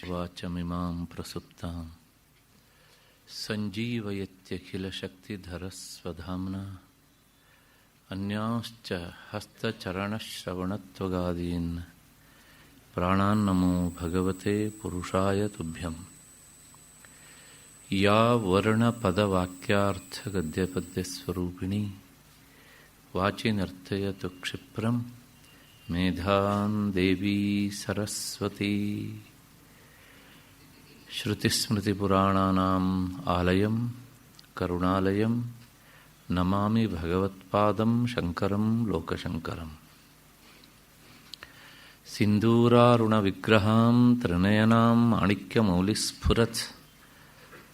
ವಾಚಮಿಮಾಂ ಪ್ರಸುಪ್ತಾಂ ಸಂಜೀವಯತ್ಯಖಿಲಶಕ್ತಿಧರಸ್ವಧಾಮ್ನಾ ಅನ್ಯಾಶ್ಚ ಹಸ್ತಚರಣಶ್ರವಣತ್ವಗಾದೀನ್ ಪ್ರಾಣಾನ್ನಮೋ ಭಗವತೆ ಪುರುಷಾಯ ತುಭ್ಯಂ. ಯಾ ವರ್ಣಪದವಾಕ್ಯಾರ್ಥಗದ್ಯಪದ್ಯಸ್ವರೂಪಿಣಿ ವಾಚಿ ನರ್ತಯತು ಕ್ಷಿಪ್ರಂ ಮೇಧಾನ್ ದೇವಿ ಸರಸ್ವತಿ. ಶ್ರುತಿಸ್ಮೃತಿಪುರಾಣಾನಾಂ ಆಲಯಂ ಕರುಣಾಲಯಂ ನಮಾಮಿ ಭಗವತ್ಪಾದಂ ಶಂಕರಂ ಲೋಕಶಂಕರಂ. ಸಿಂಧೂರಾರುಣವಿಗ್ರಹಾಂ ತ್ರಿನಯನಾಂ ಮಾಣಿಕ್ಯಮೌಲಿಸ್ಫುರತ್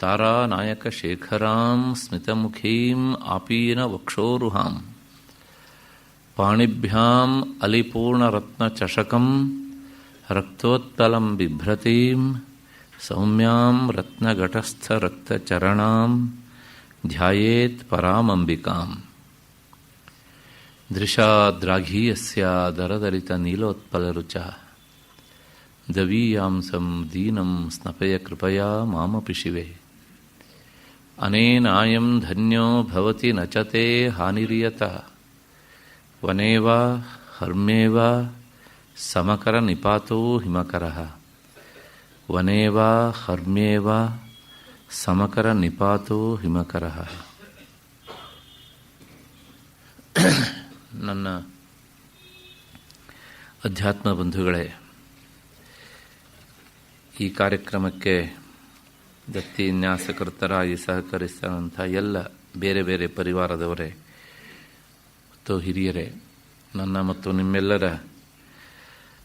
ತಾರಾನಾಯಕಶೇಖರಾಂ ಸ್ಮಿತಮುಖೀಂ ಆಪೀನವಕ್ಷೋರುಹಾಂ ಪಾಣಿಭ್ಯಾಂ ಅಲಿಪೂರ್ಣರತ್ನಚಷಕಂ ರಕ್ತೋತ್ಪಲಂ ಬಿಭ್ರತೀಂ ಸೌಮ್ಯಾಂ ರತ್ನಘಟಸ್ಥರಕ್ತಚರಣಾಂ ಧ್ಯಾಯೇತ್ ಪರಾಮಂಬಿಕಾಂ. ದೃಶಾದ್ರಾಘೀಯಸ್ಯ ದರದಲಿತನೀಲೋತ್ಪಲರುಚ ದವೀಯಾಂಸಂ ದೀನಂ ಸ್ನಪಯ ಕೃಪಯಾ ಮಾಮಪಿ ಶಿವೆ. ಅನೇನಾಯಂ ಧನ್ಯೋ ಭವತಿ ನ ಚ ತೇ ಹಾನಿರಿಯತ ವನೇವ ಹರ್ಮೇವ ಸಮಕರ ನಿಪಾತೋ ಹಿಮಕರಃ. ವನೇವ ಹರ್ಮ್ಯೇವ ಸಮಕರ ನಿಪಾತೋ ಹಿಮಕರಃ. ನನ್ನ ಅಧ್ಯಾತ್ಮ ಬಂಧುಗಳೇ, ಈ ಕಾರ್ಯಕ್ರಮಕ್ಕೆ ದತ್ತಿ ನ್ಯಾಸಕರ್ತರಾಗಿ ಸಹಕರಿಸಿದಂಥ ಎಲ್ಲ ಬೇರೆ ಬೇರೆ ಪರಿವಾರದವರೇ ಮತ್ತು ಹಿರಿಯರೇ, ನನ್ನ ಮತ್ತು ನಿಮ್ಮೆಲ್ಲರ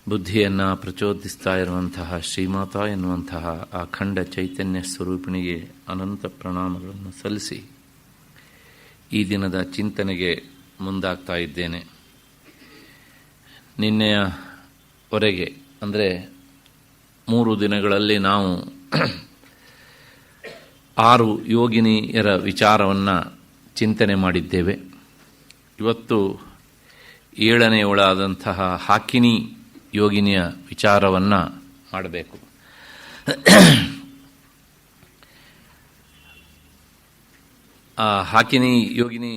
ಬುದ್ಧಿಯನ್ನು ಪ್ರಚೋದಿಸ್ತಾ ಇರುವಂತಹ ಶ್ರೀಮಾತಾ ಎನ್ನುವಂತಹ ಆ ಅಖಂಡ ಚೈತನ್ಯ ಸ್ವರೂಪಿಣಿಗೆ ಅನಂತ ಪ್ರಣಾಮಗಳನ್ನು ಸಲ್ಲಿಸಿ ಈ ದಿನದ ಚಿಂತನೆಗೆ ಮುಂದಾಗ್ತಾ ಇದ್ದೇನೆ. ನಿನ್ನೆಯವರೆಗೆ ಅಂದರೆ 3 ದಿನಗಳಲ್ಲಿ ನಾವು 6 ಯೋಗಿನಿಯರ ವಿಚಾರವನ್ನು ಚಿಂತನೆ ಮಾಡಿದ್ದೇವೆ. ಇವತ್ತು 7ನೇಯವಳಾದಂತಹ ಹಾಕಿನಿ ಯೋಗಿನಿಯ ವಿಚಾರವನ್ನು ಮಾಡಬೇಕು. ಆ ಹಾಕಿನಿ ಯೋಗಿನಿ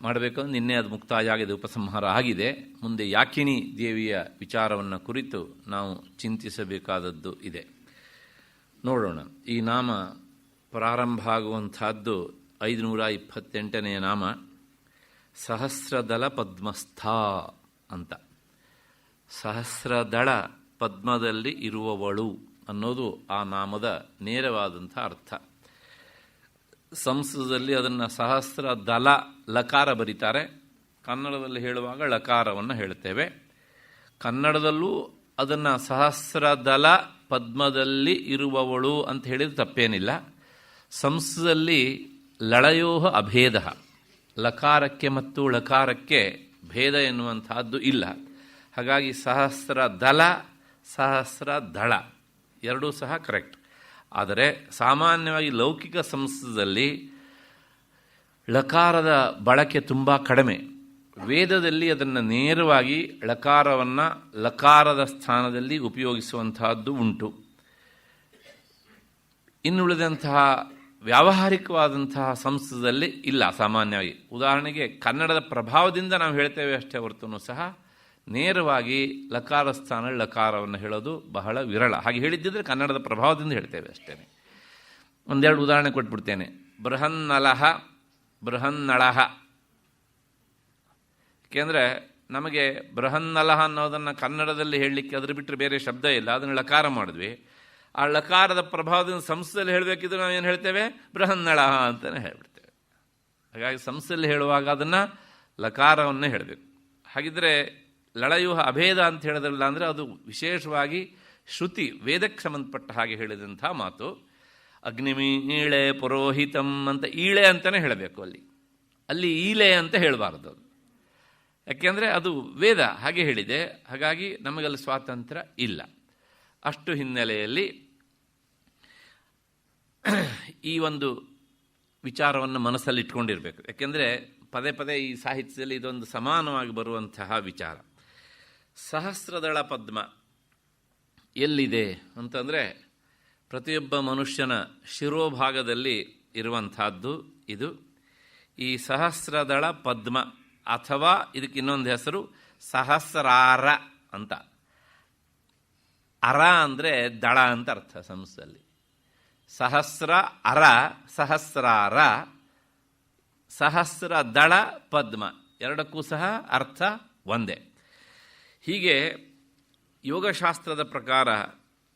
ಮಾಡಬೇಕು. ನಿನ್ನೆ ಅದು ಮುಕ್ತಾಯ ಆಗಿದೆ, ಉಪಸಂಹಾರ ಆಗಿದೆ. ಮುಂದೆ ಯಾಕಿನಿ ದೇವಿಯ ವಿಚಾರವನ್ನು ಕುರಿತು ನಾವು ಚಿಂತಿಸಬೇಕಾದದ್ದು ಇದೆ. ನೋಡೋಣ. ಈ ನಾಮ ಪ್ರಾರಂಭ ಆಗುವಂತಹದ್ದು 528ನೇ ನಾಮ ಸಹಸ್ರದಳ ಪದ್ಮಸ್ಥ ಅಂತ. ಸಹಸ್ರದಳ ಪದ್ಮದಲ್ಲಿ ಇರುವವಳು ಅನ್ನೋದು ಆ ನಾಮದ ನೇರವಾದಂಥ ಅರ್ಥ. ಸಂಸ್ಕೃತದಲ್ಲಿ ಅದನ್ನು ಸಹಸ್ರದಳ ಲಕಾರ ಬರೀತಾರೆ, ಕನ್ನಡದಲ್ಲಿ ಹೇಳುವಾಗ ಲಕಾರವನ್ನು ಹೇಳ್ತೇವೆ. ಕನ್ನಡದಲ್ಲೂ ಅದನ್ನು ಸಹಸ್ರದಳ ಪದ್ಮದಲ್ಲಿ ಇರುವವಳು ಅಂತ ಹೇಳಿದ್ರೆ ತಪ್ಪೇನಿಲ್ಲ. ಸಂಸ್ಕೃತದಲ್ಲಿ ಲಳಯೋಹ ಅಭೇದ, ಲಕಾರಕ್ಕೆ ಮತ್ತು ಲಕಾರಕ್ಕೆ ಭೇದ ಎನ್ನುವಂತಹದ್ದು ಇಲ್ಲ. ಹಾಗಾಗಿ ಸಹಸ್ರದಳ ಸಹಸ್ರದಳ ಎರಡೂ ಸಹ ಕರೆಕ್ಟ್. ಆದರೆ ಸಾಮಾನ್ಯವಾಗಿ ಲೌಕಿಕ ಸಂಸ್ಕೃತದಲ್ಲಿ ಲಕಾರದ ಬಳಕೆ ತುಂಬ ಕಡಿಮೆ. ವೇದದಲ್ಲಿ ಅದನ್ನು ನೇರವಾಗಿ ಲಕಾರವನ್ನು ಲಕಾರದ ಸ್ಥಾನದಲ್ಲಿ ಉಪಯೋಗಿಸುವಂತಹದ್ದು ಉಂಟು. ಇನ್ನುಳಿದಂತಹ ವ್ಯಾವಹಾರಿಕವಾದಂತಹ ಸಂಸ್ಕೃತದಲ್ಲಿ ಇಲ್ಲ ಸಾಮಾನ್ಯವಾಗಿ. ಉದಾಹರಣೆಗೆ ಕನ್ನಡದ ಪ್ರಭಾವದಿಂದ ನಾವು ಹೇಳ್ತೇವೆ ಅಷ್ಟೇ ಹೊರತು ಸಹ ನೇರವಾಗಿ ಲಕಾರ ಸ್ಥಾನ ಲಕಾರವನ್ನು ಹೇಳೋದು ಬಹಳ ವಿರಳ. ಹಾಗೆ ಹೇಳಿದ್ದಿದ್ರೆ ಕನ್ನಡದ ಪ್ರಭಾವದಿಂದ ಹೇಳ್ತೇವೆ ಅಷ್ಟೇ. ಒಂದೆರಡು ಉದಾಹರಣೆ ಕೊಟ್ಬಿಡ್ತೇನೆ. ಬೃಹನ್ನಲಹ ಬೃಹನ್ನಳಹ. ಏಕೆಂದರೆ ನಮಗೆ ಬೃಹನ್ನಲಹ ಅನ್ನೋದನ್ನು ಕನ್ನಡದಲ್ಲಿ ಹೇಳಲಿಕ್ಕೆ ಅದ್ರ ಬಿಟ್ಟರೆ ಬೇರೆ ಶಬ್ದ ಇಲ್ಲ. ಅದನ್ನು ಲಕಾರ ಮಾಡಿದ್ವಿ. ಆ ಲಕಾರದ ಪ್ರಭಾವದಿಂದ ಸಂಸ್ಥೆಯಲ್ಲಿ ಹೇಳಬೇಕಿದ್ರೆ ನಾವೇನು ಹೇಳ್ತೇವೆ? ಬೃಹನ್ನಳಹ ಅಂತಲೇ ಹೇಳ್ಬಿಡ್ತೇವೆ. ಹಾಗಾಗಿ ಸಂಸ್ಥೆಯಲ್ಲಿ ಹೇಳುವಾಗ ಅದನ್ನು ಲಕಾರವನ್ನೇ ಹೇಳಬೇಕು. ಹಾಗಿದ್ರೆ ಲಳಯೂಹ ಅಭೇದ ಅಂತ ಹೇಳಿದ್ರಲ್ಲ ಅಂದರೆ ಅದು ವಿಶೇಷವಾಗಿ ಶ್ರುತಿ ವೇದಕ್ಕೆ ಸಂಬಂಧಪಟ್ಟ ಹಾಗೆ ಹೇಳಿದಂಥ ಮಾತು. ಅಗ್ನಿಮೀಳೆ ಪುರೋಹಿತಂ ಅಂತ ಈಳೆ ಅಂತಲೇ ಹೇಳಬೇಕು. ಅಲ್ಲಿ ಈಲೆ ಅಂತ ಹೇಳಬಾರದು. ಅದು ಯಾಕೆಂದರೆ ಅದು ವೇದ ಹಾಗೆ ಹೇಳಿದೆ. ಹಾಗಾಗಿ ನಮಗಲ್ಲಿ ಸ್ವಾತಂತ್ರ್ಯ ಇಲ್ಲ. ಅಷ್ಟು ಹಿನ್ನೆಲೆಯಲ್ಲಿ ಈ ಒಂದು ವಿಚಾರವನ್ನು ಮನಸ್ಸಲ್ಲಿ ಇಟ್ಕೊಂಡಿರಬೇಕು. ಯಾಕೆಂದರೆ ಪದೇ ಪದೇ ಈ ಸಾಹಿತ್ಯದಲ್ಲಿ ಇದೊಂದು ಸಮಾನವಾಗಿ ಬರುವಂತಹ ವಿಚಾರ. ಸಹಸ್ರದಳ ಪದ್ಮ ಎಲ್ಲಿದೆ ಅಂತಂದರೆ ಪ್ರತಿಯೊಬ್ಬ ಮನುಷ್ಯನ ಶಿರೋಭಾಗದಲ್ಲಿ ಇರುವಂತಹದ್ದು ಇದು. ಈ ಸಹಸ್ರದಳ ಪದ್ಮ, ಅಥವಾ ಇದಕ್ಕೆ ಇನ್ನೊಂದು ಹೆಸರು ಸಹಸ್ರಾರ ಅಂತ. ಅರ ಅಂದರೆ ದಳ ಅಂತ ಅರ್ಥ ಸಂಸ್ಕೃತದಲ್ಲಿ. ಸಹಸ್ರ ಅರ, ಸಹಸ್ರಾರ, ಸಹಸ್ರ ದಳ ಪದ್ಮ, ಎರಡಕ್ಕೂ ಸಹ ಅರ್ಥ ಒಂದೇ. ಹೀಗೆ ಯೋಗಶಾಸ್ತ್ರದ ಪ್ರಕಾರ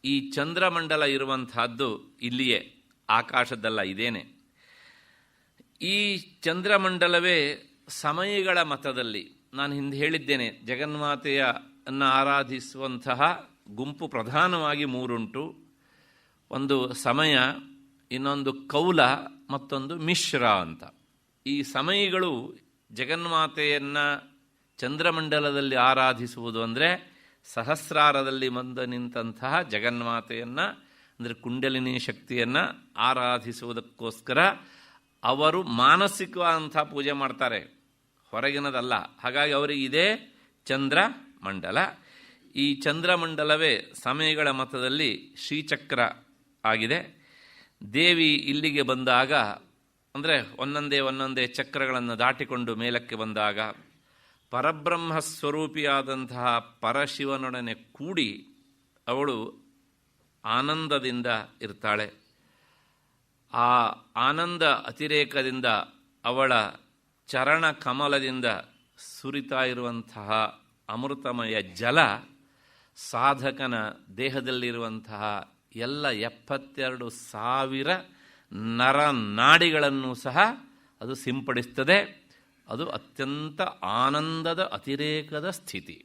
ಈ ಚಂದ್ರಮಂಡಲ ಇರುವಂತಹದ್ದು ಇಲ್ಲಿಯೇ, ಆಕಾಶದಲ್ಲ, ಇದೇನೆ. ಈ ಚಂದ್ರಮಂಡಲವೇ ಸಮಯಗಳ ಮತದಲ್ಲಿ, ನಾನು ಹಿಂದೆ ಹೇಳಿದ್ದೇನೆ, ಜಗನ್ಮಾತೆಯನ್ನು ಆರಾಧಿಸುವಂತಹ ಗುಂಪು ಪ್ರಧಾನವಾಗಿ ಮೂರುಂಟು. ಒಂದು ಸಮಯ, ಇನ್ನೊಂದು ಕೌಲ, ಮತ್ತೊಂದು ಮಿಶ್ರ ಅಂತ. ಈ ಸಮಯಗಳು ಜಗನ್ಮಾತೆಯನ್ನು ಚಂದ್ರಮಂಡಲದಲ್ಲಿ ಆರಾಧಿಸುವುದು ಅಂದರೆ ಸಹಸ್ರಾರದಲ್ಲಿ ಬಂದು ನಿಂತಹ ಜಗನ್ಮಾತೆಯನ್ನು, ಅಂದರೆ ಕುಂಡಲಿನಿ ಶಕ್ತಿಯನ್ನು ಆರಾಧಿಸುವುದಕ್ಕೋಸ್ಕರ ಅವರು ಮಾನಸಿಕವಾದಂಥ ಪೂಜೆ ಮಾಡ್ತಾರೆ, ಹೊರಗಿನದಲ್ಲ. ಹಾಗಾಗಿ ಅವರಿಗೆ ಇದೇ ಚಂದ್ರಮಂಡಲ. ಈ ಚಂದ್ರಮಂಡಲವೇ ಸಮಯಗಳ ಮತದಲ್ಲಿ ಶ್ರೀಚಕ್ರ ಆಗಿದೆ. ದೇವಿ ಇಲ್ಲಿಗೆ ಬಂದಾಗ, ಅಂದರೆ ಒಂದೊಂದೇ ಚಕ್ರಗಳನ್ನು ದಾಟಿಕೊಂಡು ಮೇಲಕ್ಕೆ ಬಂದಾಗ ಪರಬ್ರಹ್ಮ ಸ್ವರೂಪಿಯಾದಂತಹ ಪರಶಿವನೊಡನೆ ಕೂಡಿ ಅವಳು ಆನಂದದಿಂದ ಇರ್ತಾಳೆ. ಆ ಆನಂದ ಅತಿರೇಕದಿಂದ ಅವಳ ಚರಣ ಕಮಲದಿಂದ ಸುರಿತಾ ಇರುವಂತಹ ಅಮೃತಮಯ ಜಲ ಸಾಧಕನ ದೇಹದಲ್ಲಿರುವಂತಹ ಎಲ್ಲ 72,000 ನರನಾಡಿಗಳನ್ನು ಸಹ ಅದು ಸಿಂಪಡಿಸ್ತದೆ. ಅದು ಅತ್ಯಂತ ಆನಂದದ ಅತಿರೇಕದ ಸ್ಥಿತಿ.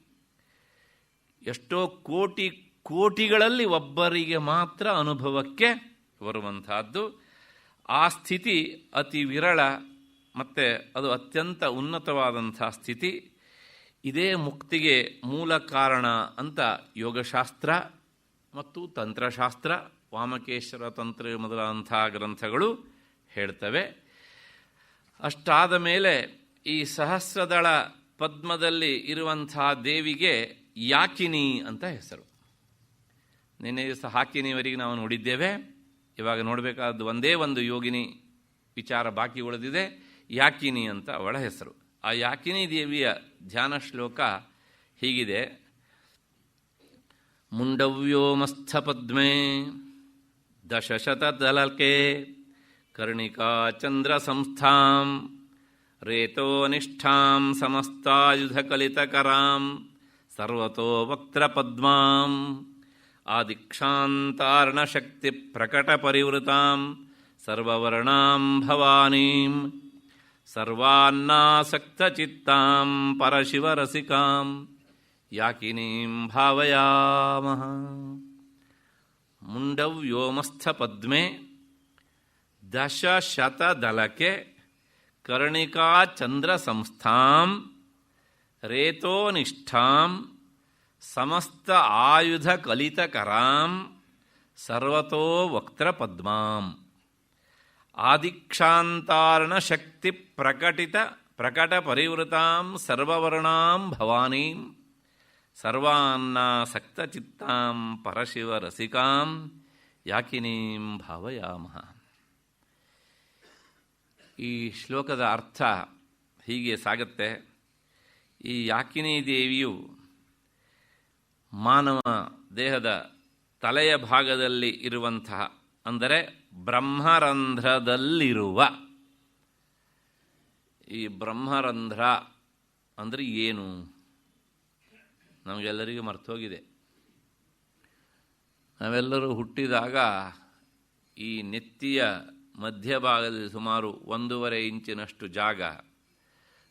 ಎಷ್ಟೋ ಕೋಟಿಗಳಲ್ಲಿ ಒಬ್ಬರಿಗೆ ಮಾತ್ರ ಅನುಭವಕ್ಕೆ ಬರುವಂತಹದ್ದು. ಆ ಸ್ಥಿತಿ ಅತಿ ವಿರಳ ಮತ್ತು ಅದು ಅತ್ಯಂತ ಉನ್ನತವಾದಂಥ ಸ್ಥಿತಿ. ಇದೇ ಮುಕ್ತಿಗೆ ಮೂಲ ಕಾರಣ ಅಂತ ಯೋಗಶಾಸ್ತ್ರ ಮತ್ತು ತಂತ್ರಶಾಸ್ತ್ರ, ವಾಮಕೇಶ್ವರ ತಂತ್ರ ಮೊದಲಾದಂಥ ಗ್ರಂಥಗಳು ಹೇಳ್ತವೆ. ಅಷ್ಟಾದ ಮೇಲೆ ಈ ಸಹಸ್ರದಳ ಪದ್ಮದಲ್ಲಿ ಇರುವಂತಹ ದೇವಿಗೆ ಯಾಕಿನಿ ಅಂತ ಹೆಸರು. ನಿನ್ನೆ ದಿವಸ ಹಾಕಿನಿವರೆಗೆ ನಾವು ನೋಡಿದ್ದೇವೆ. ಇವಾಗ ನೋಡಬೇಕಾದ್ದು ಒಂದೇ ಒಂದು ಯೋಗಿನಿ ವಿಚಾರ ಬಾಕಿ ಉಳಿದಿದೆ, ಯಾಕಿನಿ ಅಂತ ಅವಳ ಹೆಸರು. ಆ ಯಾಕಿನಿ ದೇವಿಯ ಧ್ಯಾನ ಶ್ಲೋಕ ಹೀಗಿದೆ: ಮುಂಡವ್ಯೋಮಸ್ಥ ಪದ್ಮೇ ದಶಶತದಲಕೆ ಕರ್ಣಿಕಾ ಚಂದ್ರ ಸಂಸ್ಥಾಂ ರೇತೋ ನಿಷ್ಠಾಂ ಸಮಸ್ತಾಯುಧಕಲಿತಕರಾಂ ಸರ್ವತೋ ವಕ್ತ್ರ ಪದ್ಮಾಂ ಆದಿಕ್ಷಾಂತಾರ್ಣಶಕ್ತಿ ಪ್ರಕಟ ಪರಿವೃತಾಂ ಸರ್ವವರ್ಣಾಂ ಭವಾನೀಂ ಸರ್ವಾನ್ನಾಸಕ್ತಚಿತ್ತಾಂ ಪರಶಿವರಸಿಕಾಂ ಯಾಕಿನೀಂ ಭಾವಯಾಮಃ. ಮುಂಡವ್ಯೋಮಸ್ಥ ಪದ್ಮೆ ದಶಶತದಲಕೆ ಕರ್ಣಿಕಾ ಚಂದ್ರ ಸಂಸ್ಥಾಂ ರೇತೋ ನಿಷ್ಠಾಂ ಸಮಸ್ತ ಆಯುಧ ಕಲಿತಕರಾಂ ಸರ್ವತೋ ವಕ್ತ್ರ ಪದ್ಮಾಂ ಆದಿಕ್ಷಾಂತಾರ್ಣ ಶಕ್ತಿ ಪ್ರಕಟ ಪರಿವೃತಾಂ ಸರ್ವವರ್ಣಾಂ ಭವಾನೀಂ ಸರ್ವಾನ್ನಾಸಕ್ತಚಿತ್ತಾಂ ಪರಶಿವರಸಿಕಾಂ ಯಾಕಿನೀಂ ಭಾವಯಾಮಃ. ಈ ಶ್ಲೋಕದ ಅರ್ಥ ಹೀಗೆ ಸಾಗುತ್ತೆ. ಈ ಯಾಕಿನಿ ದೇವಿಯು ಮಾನವ ದೇಹದ ತಲೆಯ ಭಾಗದಲ್ಲಿ ಇರುವಂತಹ, ಅಂದರೆ ಬ್ರಹ್ಮರಂಧ್ರದಲ್ಲಿರುವ, ಈ ಬ್ರಹ್ಮರಂಧ್ರ ಅಂದರೆ ಏನು ನಮಗೆಲ್ಲರಿಗೂ ಮರ್ತೋಗಿದೆ. ನಾವೆಲ್ಲರೂ ಹುಟ್ಟಿದಾಗ ಈ ನೆತ್ತಿಯ ಮಧ್ಯಭಾಗದಲ್ಲಿ ಸುಮಾರು 1.5 ಇಂಚಿನಷ್ಟು ಜಾಗ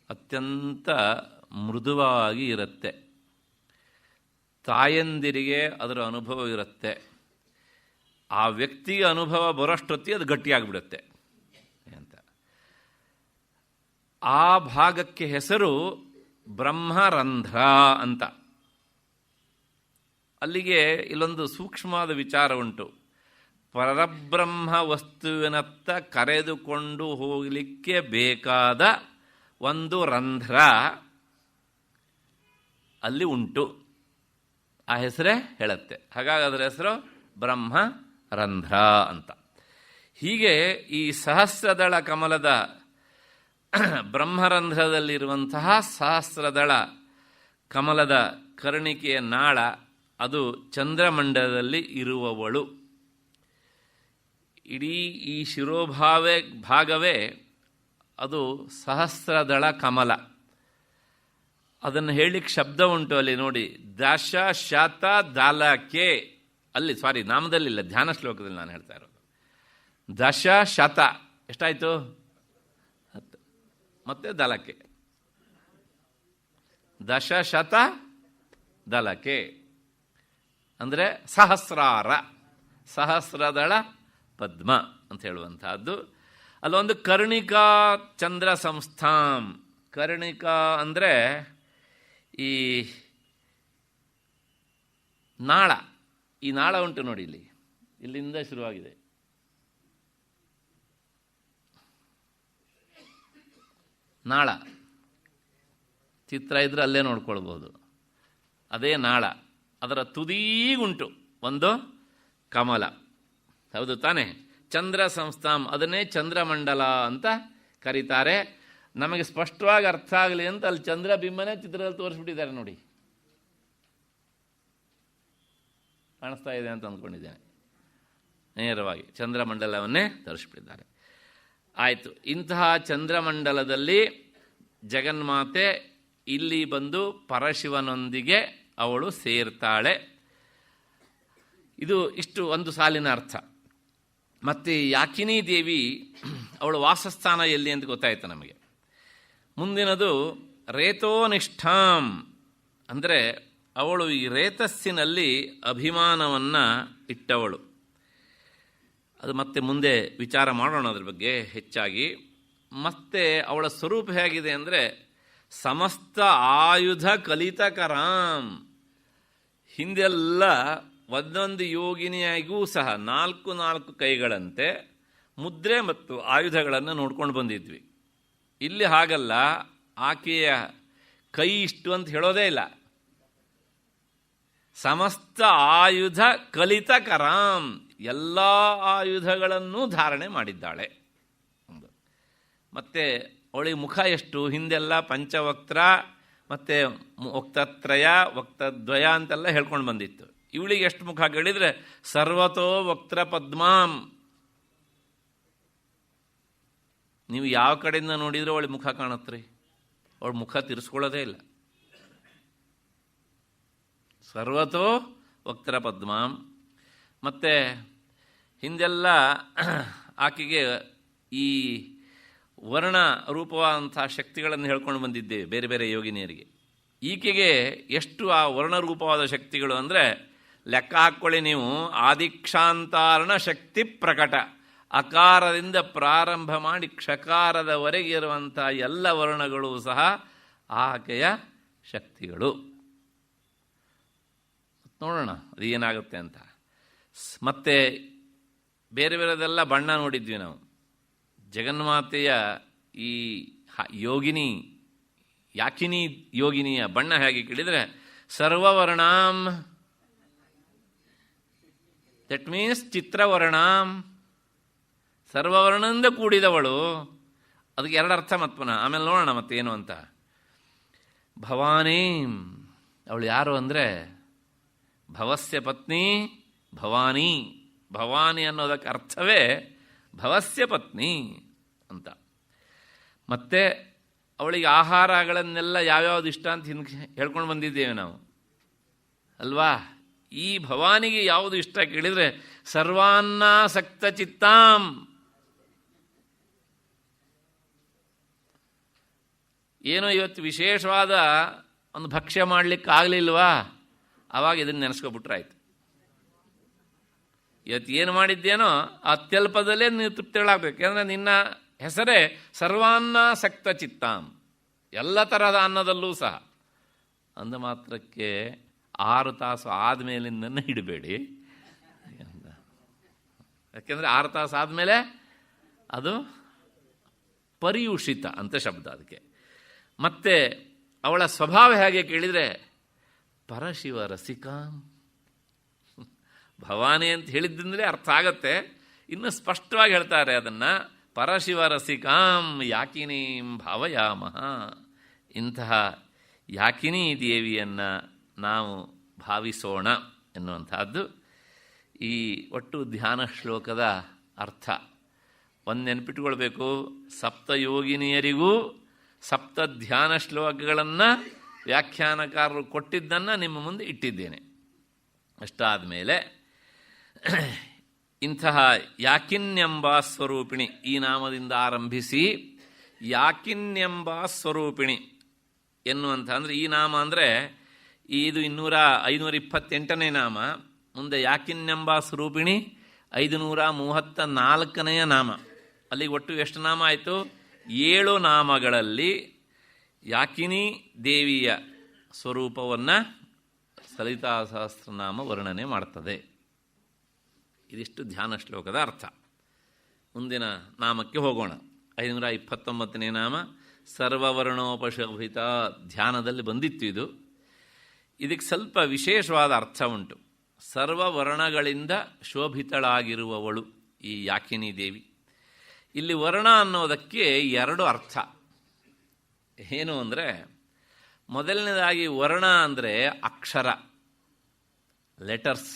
ಅತ್ಯಂತ ಮೃದುವಾಗಿ ಇರುತ್ತೆ. ತಾಯಂದಿರಿಗೆ ಅದರ ಅನುಭವ ಇರುತ್ತೆ. ಆ ವ್ಯಕ್ತಿಗೆ ಅನುಭವ ಬರೋಷ್ಟೊತ್ತಿಗೆ ಅದು ಗಟ್ಟಿಯಾಗಿಬಿಡುತ್ತೆ ಅಂತ. ಆ ಭಾಗಕ್ಕೆ ಹೆಸರು ಬ್ರಹ್ಮರಂಧ್ರ ಅಂತ. ಅಲ್ಲಿಗೆ ಇಲ್ಲೊಂದು ಸೂಕ್ಷ್ಮವಾದ ವಿಚಾರ ಉಂಟು. ಪರಬ್ರಹ್ಮ ವಸ್ತುವಿನತ್ತ ಕರೆದುಕೊಂಡು ಹೋಗಲಿಕ್ಕೆ ಬೇಕಾದ ಒಂದು ರಂಧ್ರ ಅಲ್ಲಿ ಉಂಟು. ಆ ಹೆಸರೇ ಹೇಳುತ್ತೆ. ಹಾಗಾಗಿ ಅದರ ಹೆಸರು ಬ್ರಹ್ಮ ರಂಧ್ರ ಅಂತ. ಹೀಗೆ ಈ ಸಹಸ್ರದಳ ಕಮಲದ ಬ್ರಹ್ಮರಂಧ್ರದಲ್ಲಿರುವಂತಹ ಸಹಸ್ರದಳ ಕಮಲದ ಕರ್ಣಿಕೆಯ ನಾಳ ಅದು ಚಂದ್ರಮಂಡಲದಲ್ಲಿ ಇರುವವಳು. ಇಡೀ ಈ ಭಾಗವೇ ಅದು ಸಹಸ್ರದಳ ಕಮಲ. ಅದನ್ನು ಹೇಳಲಿಕ್ಕೆ ಶಬ್ದ ಉಂಟು ಅಲ್ಲಿ ನೋಡಿ, ದಶ ಶತ ದಲಕೆ. ಅಲ್ಲಿ ನಾಮದಲ್ಲಿಲ್ಲ, ಧ್ಯಾನ ಶ್ಲೋಕದಲ್ಲಿ ನಾನು ಹೇಳ್ತಾ ಇರೋದು. ದಶ ಶತ ಎಷ್ಟಾಯಿತು? 10. ಮತ್ತೆ ದಲಕೆ, ದಶ ಶತ ದಲಕೆ ಅಂದರೆ ಸಹಸ್ರಾರ, ಸಹಸ್ರದಳ ಪದ್ಮ ಅಂತ ಹೇಳುವಂತಹದ್ದು. ಅಲ್ಲೊಂದು ಕರ್ಣಿಕಾ ಚಂದ್ರ ಸಂಸ್ಥಾಂ. ಕರ್ಣಿಕಾ ಅಂದರೆ ಈ ನಾಳ. ಈ ನಾಳ ಉಂಟು ನೋಡಿ, ಇಲ್ಲಿಂದ ಶುರುವಾಗಿದೆ. ನಾಳ ಚಿತ್ರ ಇದ್ರೆ ಅಲ್ಲೇ ನೋಡ್ಕೊಳ್ಬೋದು. ಅದೇ ನಾಳ. ಅದರ ತುದೀಗುಂಟು ಒಂದು ಕಮಲ, ಹೌದು ತಾನೆ? ಚಂದ್ರ ಸಂಸ್ಥಾಂ, ಅದನ್ನೇ ಚಂದ್ರಮಂಡಲ ಅಂತ ಕರೀತಾರೆ. ನಮಗೆ ಸ್ಪಷ್ಟವಾಗಿ ಅರ್ಥ ಆಗಲಿ ಅಂತ ಅಲ್ಲಿ ಚಂದ್ರಬಿಂಬನೇ ಚಿತ್ರದಲ್ಲಿ ತೋರಿಸ್ಬಿಟ್ಟಿದ್ದಾರೆ ನೋಡಿ. ಕಾಣಿಸ್ತಾ ಇದೆ ಅಂತ ಅಂದ್ಕೊಂಡಿದ್ದೇನೆ. ನೇರವಾಗಿ ಚಂದ್ರಮಂಡಲವನ್ನೇ ತೋರಿಸ್ಬಿಟ್ಟಿದ್ದಾರೆ. ಆಯಿತು. ಇಂತಹ ಚಂದ್ರಮಂಡಲದಲ್ಲಿ ಜಗನ್ಮಾತೆ ಇಲ್ಲಿ ಬಂದು ಪರಶಿವನೊಂದಿಗೆ ಅವಳು ಸೇರ್ತಾಳೆ. ಇದು ಇಷ್ಟು ಒಂದು ಸಾಲಿನ ಅರ್ಥ. ಮತ್ತು ಯಾಕಿನಿ ದೇವಿ ಅವಳ ವಾಸಸ್ಥಾನ ಎಲ್ಲಿ ಅಂತ ಗೊತ್ತಾಯ್ತು ನಮಗೆ. ಮುಂದಿನದು ರೇತೋನಿಷ್ಠಾಂ ಅಂದರೆ ಅವಳು ಈ ರೇತಸ್ಸಿನಲ್ಲಿ ಅಭಿಮಾನವನ್ನು ಇಟ್ಟವಳು. ಅದು ಮತ್ತೆ ಮುಂದೆ ವಿಚಾರ ಮಾಡೋಣ ಅದ್ರ ಬಗ್ಗೆ ಹೆಚ್ಚಾಗಿ. ಮತ್ತೆ ಅವಳ ಸ್ವರೂಪ ಹೇಗಿದೆ ಅಂದರೆ ಸಮಸ್ತ ಆಯುಧ ಕಲಿತಕರಾಂ. ಹಿಂದೆಲ್ಲ ಒಂದೊಂದು ಯೋಗಿನಿಯಾಗಿಯೂ ಸಹ 4 ಕೈಗಳಂತೆ ಮುದ್ರೆ ಮತ್ತು ಆಯುಧಗಳನ್ನು ನೋಡ್ಕೊಂಡು ಬಂದಿದ್ವಿ. ಇಲ್ಲಿ ಹಾಗಲ್ಲ, ಆಕೆಯ ಕೈ ಇಷ್ಟು ಅಂತ ಹೇಳೋದೇ ಇಲ್ಲ. ಸಮಸ್ತ ಆಯುಧ ಕಲಿತಕರಾಂ, ಎಲ್ಲ ಆಯುಧಗಳನ್ನು ಧಾರಣೆ ಮಾಡಿದ್ದಾಳೆ. ಮತ್ತು ಅವಳಿಗೆ ಮುಖ ಎಷ್ಟು? ಹಿಂದೆಲ್ಲ ಪಂಚವಕ್ತ್ರ ಮತ್ತು ವಕ್ತತ್ರಯ ವಕ್ತದ್ವಯ ಅಂತೆಲ್ಲ ಹೇಳ್ಕೊಂಡು ಬಂದಿತ್ತು. ಇವಳಿಗೆ ಎಷ್ಟು ಮುಖ ಕೇಳಿದರೆ ಸರ್ವತೋ ವಕ್ತ್ರ ಪದ್ಮಾಂ. ನೀವು ಯಾವ ಕಡೆಯಿಂದ ನೋಡಿದರೂ ಅವಳಿಗೆ ಮುಖ ಕಾಣುತ್ತೆ ರೀ. ಅವಳ ಮುಖ ತಿರ್ಸ್ಕೊಳ್ಳೋದೇ ಇಲ್ಲ. ಸರ್ವತೋ ವಕ್ತ್ರ ಪದ್ಮಾಂ. ಮತ್ತು ಹಿಂದೆಲ್ಲ ಆಕೆಗೆ ಈ ವರ್ಣ ರೂಪವಾದಂಥ ಶಕ್ತಿಗಳನ್ನು ಹೇಳ್ಕೊಂಡು ಬಂದಿದ್ದೇವೆ ಬೇರೆ ಬೇರೆ ಯೋಗಿನಿಯರಿಗೆ. ಈಕೆಗೆ ಎಷ್ಟು ಆ ವರ್ಣರೂಪವಾದ ಶಕ್ತಿಗಳು ಅಂದರೆ ಲೆಕ್ಕ ಹಾಕ್ಕೊಳ್ಳಿ ನೀವು. ಆದಿಕ್ಷಾಂತಾರಣ ಶಕ್ತಿ ಪ್ರಕಟ, ಅಕಾರದಿಂದ ಪ್ರಾರಂಭ ಮಾಡಿ ಕ್ಷಕಾರದವರೆಗೆ ಇರುವಂಥ ಎಲ್ಲ ವರ್ಣಗಳು ಸಹ ಆಕೆಯ ಶಕ್ತಿಗಳು. ನೋಡೋಣ ಅದು ಏನಾಗುತ್ತೆ ಅಂತ. ಮತ್ತು ಬೇರೆ ಬೇರೆದೆಲ್ಲ ಬಣ್ಣ ನೋಡಿದ್ವಿ ನಾವು. ಜಗನ್ಮಾತೆಯ ಈ ಯೋಗಿನಿ ಯಾಕಿನಿ ಯೋಗಿನಿಯ ಬಣ್ಣ ಹೇಗೆ ಕೇಳಿದರೆ ಸರ್ವವರ್ಣಾಂ, ದಟ್ ಮೀನ್ಸ್ ಚಿತ್ರವರ್ಣಾಂ, ಸರ್ವವರ್ಣದಿಂದ ಕೂಡಿದವಳು. ಅದಕ್ಕೆ 2 ಅರ್ಥ ಮತ್ತೆ ಪುನಃ ಆಮೇಲೆ ನೋಡೋಣ ಮತ್ತೆ ಏನು ಅಂತ. ಭವಾನಿ, ಅವಳು ಯಾರು ಅಂದರೆ ಭವಸ್ಯ ಪತ್ನಿ ಭವಾನಿ. ಭವಾನಿ ಅನ್ನೋದಕ್ಕೆ ಅರ್ಥವೇ ಭವಸ್ಯ ಪತ್ನಿ ಅಂತ. ಮತ್ತು ಅವಳಿಗೆ ಆಹಾರಗಳನ್ನೆಲ್ಲ ಯಾವ್ಯಾವ್ದು ಇಷ್ಟ ಅಂತ ಹೇಳ್ಕೊಂಡು ಬಂದಿದ್ದೇವೆ ನಾವು ಅಲ್ವಾ. ಈ ಭವಾನಿಗೆ ಯಾವುದು ಇಷ್ಟ ಕೇಳಿದರೆ ಸರ್ವಾನ್ನಾಸಕ್ತ ಚಿತ್ತಾಂ. ಏನೋ ಇವತ್ತು ವಿಶೇಷವಾದ ಒಂದು ಭಕ್ಷ್ಯ ಮಾಡಲಿಕ್ಕೆ ಆಗಲಿಲ್ವಾ, ಆವಾಗ ಇದನ್ನು ನೆನೆಸ್ಕೊಬಿಟ್ರಾಯ್ತು. ಇವತ್ತು ಏನು ಮಾಡಿದ್ದೇನೋ ಅತ್ಯಲ್ಪದಲ್ಲೇ ನೀವು ತೃಪ್ತಿಗಳಾಗಬೇಕು. ಯಾಕಂದರೆ ನಿನ್ನ ಹೆಸರೇ ಸರ್ವಾನ್ನಾಸಕ್ತ ಚಿತ್ತಾಂ, ಎಲ್ಲ ತರಹದ ಅನ್ನದಲ್ಲೂ ಸಹ. ಅಂದ ಮಾತ್ರಕ್ಕೆ 6 ತಾಸು ಆದಮೇಲಿಂದನೇ ಇಡಬೇಡಿ. ಯಾಕೆಂದರೆ 6 ತಾಸು ಆದಮೇಲೆ ಅದು ಪರ್ಯೂಷಿತ ಅಂತ ಶಬ್ದ ಅದಕ್ಕೆ. ಮತ್ತು ಅವಳ ಸ್ವಭಾವ ಹೇಗೆ ಕೇಳಿದರೆ ಪರಶಿವ ರಸಿಕಾಂ. ಭವಾನಿ ಅಂತ ಹೇಳಿದ್ದಿಂದಲೇ ಅರ್ಥ ಆಗತ್ತೆ. ಇನ್ನು ಸ್ಪಷ್ಟವಾಗಿ ಹೇಳ್ತಾರೆ ಅದನ್ನು, ಪರಶಿವರಸಿಕಾಂ ಯಾಕಿನೀಂ ಭಾವಯಾಮಃ. ಇಂತಹ ಯಾಕಿನಿ ದೇವಿಯನ್ನು ನಾವು ಭಾವಿಸೋಣ ಎನ್ನುವಂಥದ್ದು ಈ ಒಟ್ಟು ಧ್ಯಾನ ಶ್ಲೋಕದ ಅರ್ಥ. ಒಂದು ನೆನಪಿಟ್ಕೊಳ್ಬೇಕು, ಸಪ್ತಯೋಗಿನಿಯರಿಗೂ ಸಪ್ತ ಧ್ಯಾನ ಶ್ಲೋಕಗಳನ್ನು ವ್ಯಾಖ್ಯಾನಕಾರರು ಕೊಟ್ಟಿದ್ದನ್ನು ನಿಮ್ಮ ಮುಂದೆ ಇಟ್ಟಿದ್ದೇನೆ. ಅಷ್ಟಾದ ಮೇಲೆ ಇಂತಹ ಯಾಕಿನ್ಯಂಬ ಸ್ವರೂಪಿಣಿ ಈ ನಾಮದಿಂದ ಆರಂಭಿಸಿ ಯಾಕಿನ್ಯಂಬ ಸ್ವರೂಪಿಣಿ ಎನ್ನುವಂಥ, ಅಂದರೆ ಈ ನಾಮ ಅಂದರೆ ಇದು 528ನೇ ನಾಮ. ಮುಂದೆ ಯಾಕಿನ್ಯಂಬ ಸ್ವರೂಪಿಣಿ 534ನೆಯ ನಾಮ. ಅಲ್ಲಿಗೆ ಒಟ್ಟು ಎಷ್ಟು ನಾಮ ಆಯಿತು? 7 ನಾಮಗಳಲ್ಲಿ ಯಾಕಿನಿ ದೇವಿಯ ಸ್ವರೂಪವನ್ನು ಸಲಿತಾ ಸಹಸ್ರನಾಮ ವರ್ಣನೆ ಮಾಡ್ತದೆ. ಇದಿಷ್ಟು ಧ್ಯಾನ ಶ್ಲೋಕದ ಅರ್ಥ. ಮುಂದಿನ ನಾಮಕ್ಕೆ ಹೋಗೋಣ. 529ನೇ ನಾಮ ಸರ್ವವರ್ಣೋಪಶೋಭಿತ. ಧ್ಯಾನದಲ್ಲಿ ಬಂದಿತ್ತು ಇದು. ಇದಕ್ಕೆ ಸ್ವಲ್ಪ ವಿಶೇಷವಾದ ಅರ್ಥ ಉಂಟು. ಸರ್ವವರ್ಣಗಳಿಂದ ಶೋಭಿತಳಾಗಿರುವವಳು ಈ ಯಾಕಿನಿ ದೇವಿ. ಇಲ್ಲಿ ವರ್ಣ ಅನ್ನೋದಕ್ಕೆ 2 ಅರ್ಥ. ಏನು ಅಂದರೆ, ಮೊದಲನೇದಾಗಿ ವರ್ಣ ಅಂದರೆ ಅಕ್ಷರ, ಲೆಟರ್ಸ್